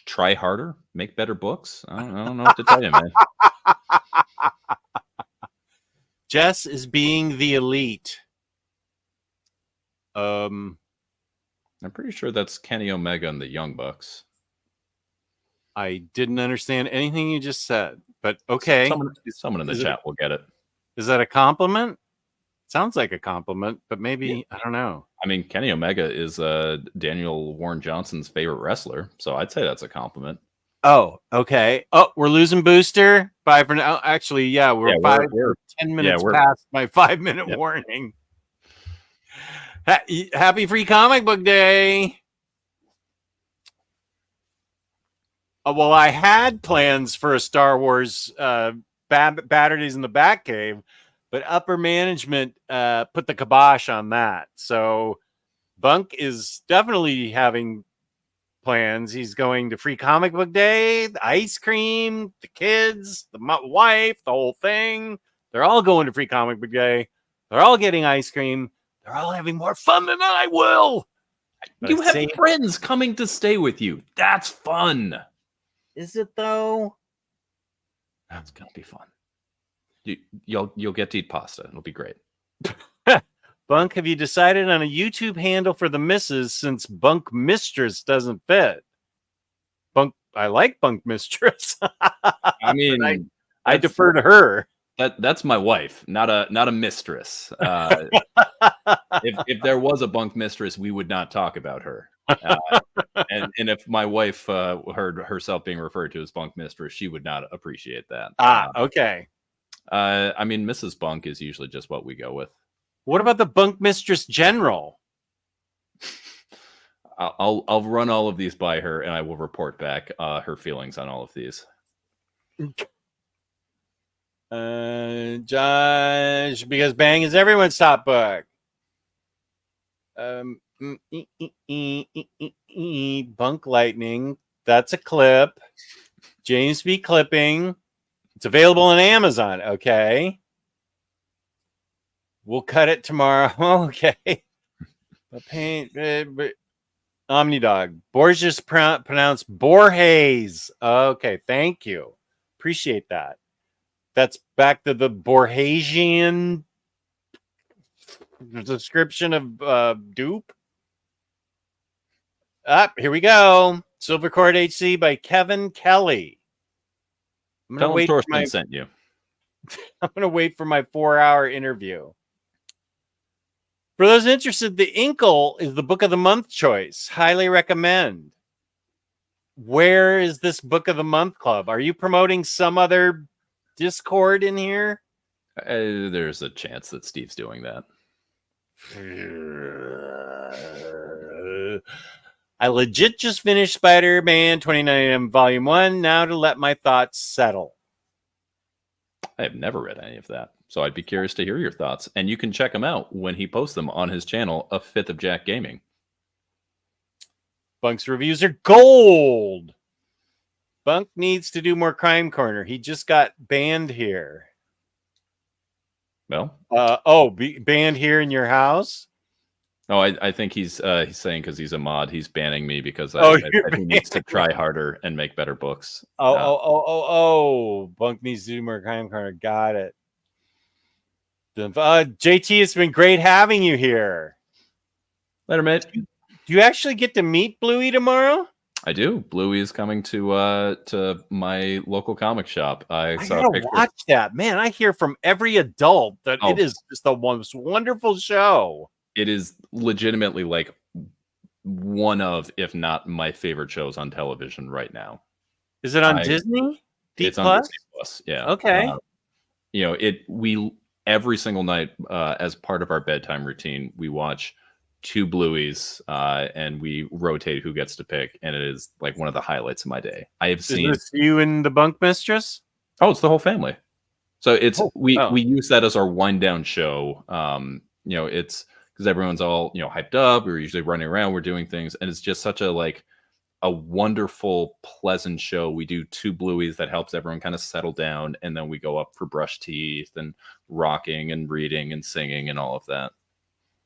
try harder, make better books. I don't know what to tell you, man. Jess is being the elite. I'm pretty sure that's Kenny Omega and the Young Bucks. I didn't understand anything you just said, but okay. Someone in the chat will get it. Is that a compliment? Sounds like a compliment, but maybe, I don't know. I mean, Kenny Omega is Daniel Warren Johnson's favorite wrestler, so I'd say that's a compliment. Oh, okay. Oh, we're losing Booster. Bye for now. Actually, yeah, we're 10 minutes past my 5-minute warning. Happy Free Comic Book Day. Well, I had plans for a Star Wars Batteries in the Batcave, but upper management put the kibosh on that. So Bunk is definitely having plans. He's going to Free Comic Book Day, the ice cream, the kids, the wife, the whole thing. They're all going to Free Comic Book Day. They're all getting ice cream. They're all having more fun than I will. But you have friends coming to stay with you. That's fun. Is it though? That's gonna be fun. You'll get to eat pasta. It'll be great. Bunk, have you decided on a YouTube handle for the missus since Bunk Mistress doesn't fit? Bunk, I like Bunk Mistress. I mean, I defer to her. That's my wife, not a mistress. If there was a Bunk Mistress, we would not talk about her. And if my wife heard herself being referred to as Bunk Mistress, she would not appreciate that. Okay. I mean, Mrs. Bunk is usually just what we go with. What about the Bunk Mistress General? I'll run all of these by her, and I will report back her feelings on all of these. Josh, because Bang is everyone's top book. Bunk Lightning. That's a clip. James B. Clipping. It's available on Amazon. Okay. We'll cut it tomorrow. Okay. A paint. Omnidog. Borges pronounced Borges. Okay, thank you. Appreciate that. That's back to the Borgesian description of dupe. Here we go. Silver Cord HC by Kevin Kelly. Tell him Torsten sent you. I'm going to wait for my 4-hour interview. For those interested, The Inkle is the book of the month choice. Highly recommend. Where is this book of the month club? Are you promoting some other Discord in here? There's a chance that Steve's doing that. I legit just finished Spider-Man 2099 Volume 1. Now to let my thoughts settle. I have never read any of that, so I'd be curious to hear your thoughts. And you can check him out when he posts them on his channel, A Fifth of Jack Gaming. Bunk's reviews are gold. Bunk needs to do more Crime Corner. He just got banned here. Well, banned here in your house? Oh, I think he's saying because he's a mod, he's banning me because he needs to try harder and make better books. Bunk needs to do more Crime Corner. Got it. JT, it's been great having you here. Later, mate. Do you actually get to meet Bluey tomorrow? I do. Bluey is coming to my local comic shop. I saw gotta watch that. Man, I hear from every adult that it is just the most wonderful show. It is legitimately like one of, if not my favorite shows on television right now. Is it on Disney? It's on Disney Plus. Yeah. Okay. We every single night as part of our bedtime routine, we watch 2 Blueys and we rotate who gets to pick, and it is like one of the highlights of my day. I have seen. Is this you and the Bunk Mistress? Oh, it's the whole family. So it's we use that as our wind down show. It's because everyone's all hyped up. We're usually running around. We're doing things, and it's just such a wonderful, pleasant show. We do 2 Blueys that helps everyone kind of settle down, and then we go up for brush teeth and rocking and reading and singing and all of that.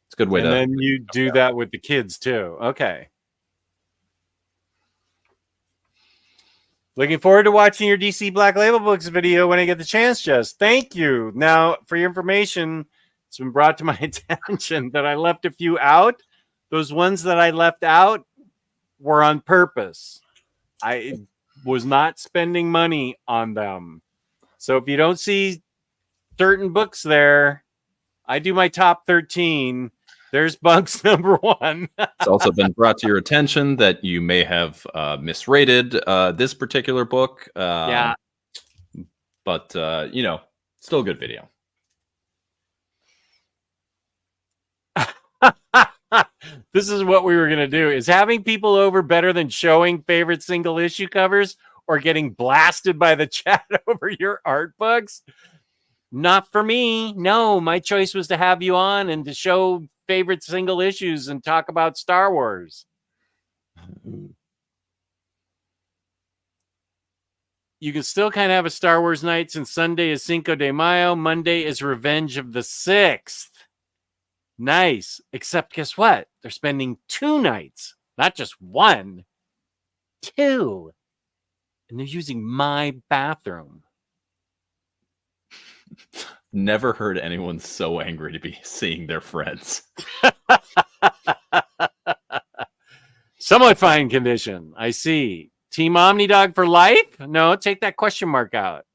It's a good way to. And then you do that with the kids too. Okay. Looking forward to watching your DC Black Label Books video when I get the chance, Jess. Thank you. Now, for your information, it's been brought to my attention that I left a few out. Those ones that I left out were on purpose. I was not spending money on them. So if you don't see certain books there, I do my top 13. There's Bunk's number 1. It's also been brought to your attention that you may have misrated this particular book. Yeah. But, still a good video. This is what we were going to do. Is having people over better than showing favorite single issue covers or getting blasted by the chat over your art books? Not for me. No, my choice was to have you on and to show favorite single issues and talk about Star Wars. You can still kind of have a Star Wars night since Sunday is Cinco de Mayo. Monday is Revenge of the 6th. Nice. Except guess what? They're spending 2 nights, not just 1. 2. And they're using my bathroom. Never heard anyone so angry to be seeing their friends. Somewhat fine condition. I see. Team Omnidog for life? No, take that question mark out.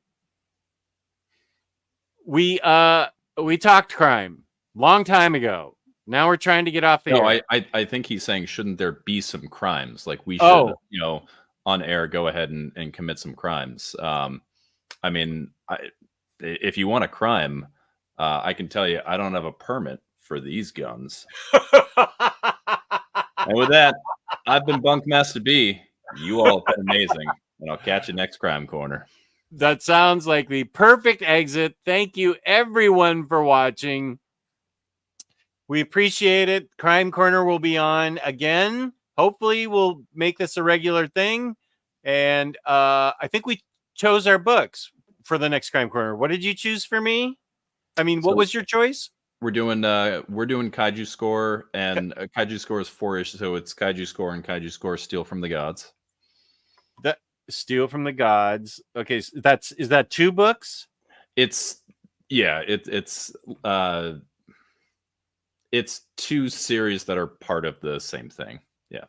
We talked crime long time ago. Now we're trying to get off the air. I think he's saying, shouldn't there be some crimes? Like we should, on air, go ahead and commit some crimes. If you want a crime, I can tell you I don't have a permit for these guns. And with that, I've been Bunkmaster B. You all have been amazing. And I'll catch you next Crime Corner. That sounds like the perfect exit. Thank you, everyone, for watching. We appreciate it. Crime Corner will be on again. Hopefully, we'll make this a regular thing. And I think we chose our books for the next Crime Corner. What did you choose for me? What was your choice? We're doing Kaiju Score, and Kaiju Score is 4-ish, so it's Kaiju Score and Kaiju Score Steal from the Gods. That Steal from the Gods. Okay, so is that 2 books? It's 2 series that are part of the same thing. Yeah.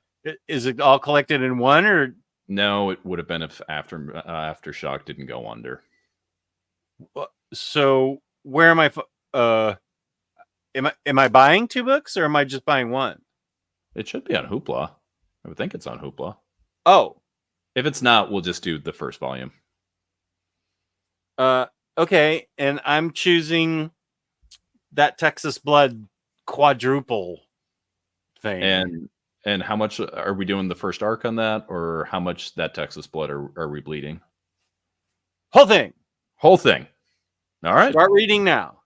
Is it all collected in one, or No, it would have been if Aftershock didn't go under. so? Where am I? Am I buying 2 books, or am I just buying one? It should be on Hoopla. I would think it's on Hoopla. Oh, If it's not, we'll just do the first volume. okay. And I'm choosing that Texas Blood quadruple thing. And how much are we doing the first arc on that, or how much that Texas Blood are we bleeding? Whole thing. Whole thing. All right. Start reading now.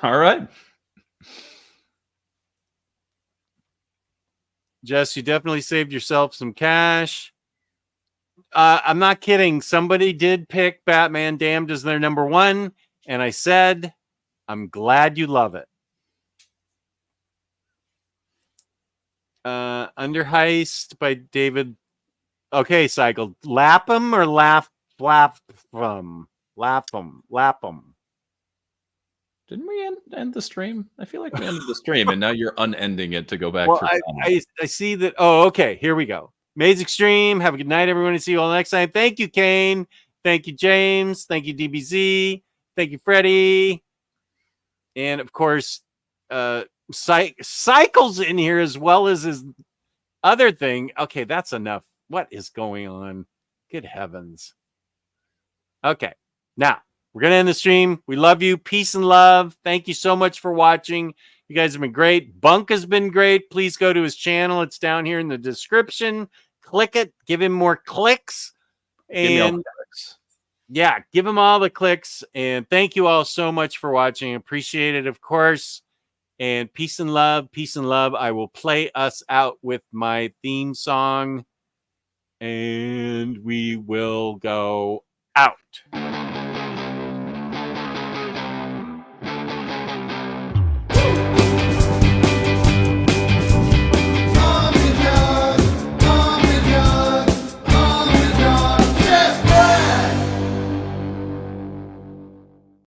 All right. Jess, you definitely saved yourself some cash. I'm not kidding. Somebody did pick Batman Damned as their number 1, and I said, I'm glad you love it. Under Heist by David. Okay, Cycle. Lapham or Lapham? Didn't we end the stream? I feel like we ended the stream, and now you're unending it to go back. Well, for I see that. Oh, okay. Here we go. Maze Extreme. Have a good night, everyone. And see you all next time. Thank you, Kane. Thank you, James. Thank you, DBZ. Thank you, Freddie. And of course, Cycles in here as well as his other thing. Okay, that's enough. What is going on? Good heavens. Okay, now we're going to end the stream. We love you. Peace and love. Thank you so much for watching. You guys have been great. Bunk has been great. Please go to his channel. It's down here in the description. Click it. Give him more clicks. And yeah, give him all the clicks. And thank you all so much for watching. Appreciate it, of course. And peace and love. Peace and love. I will play us out with my theme song. And we will go out.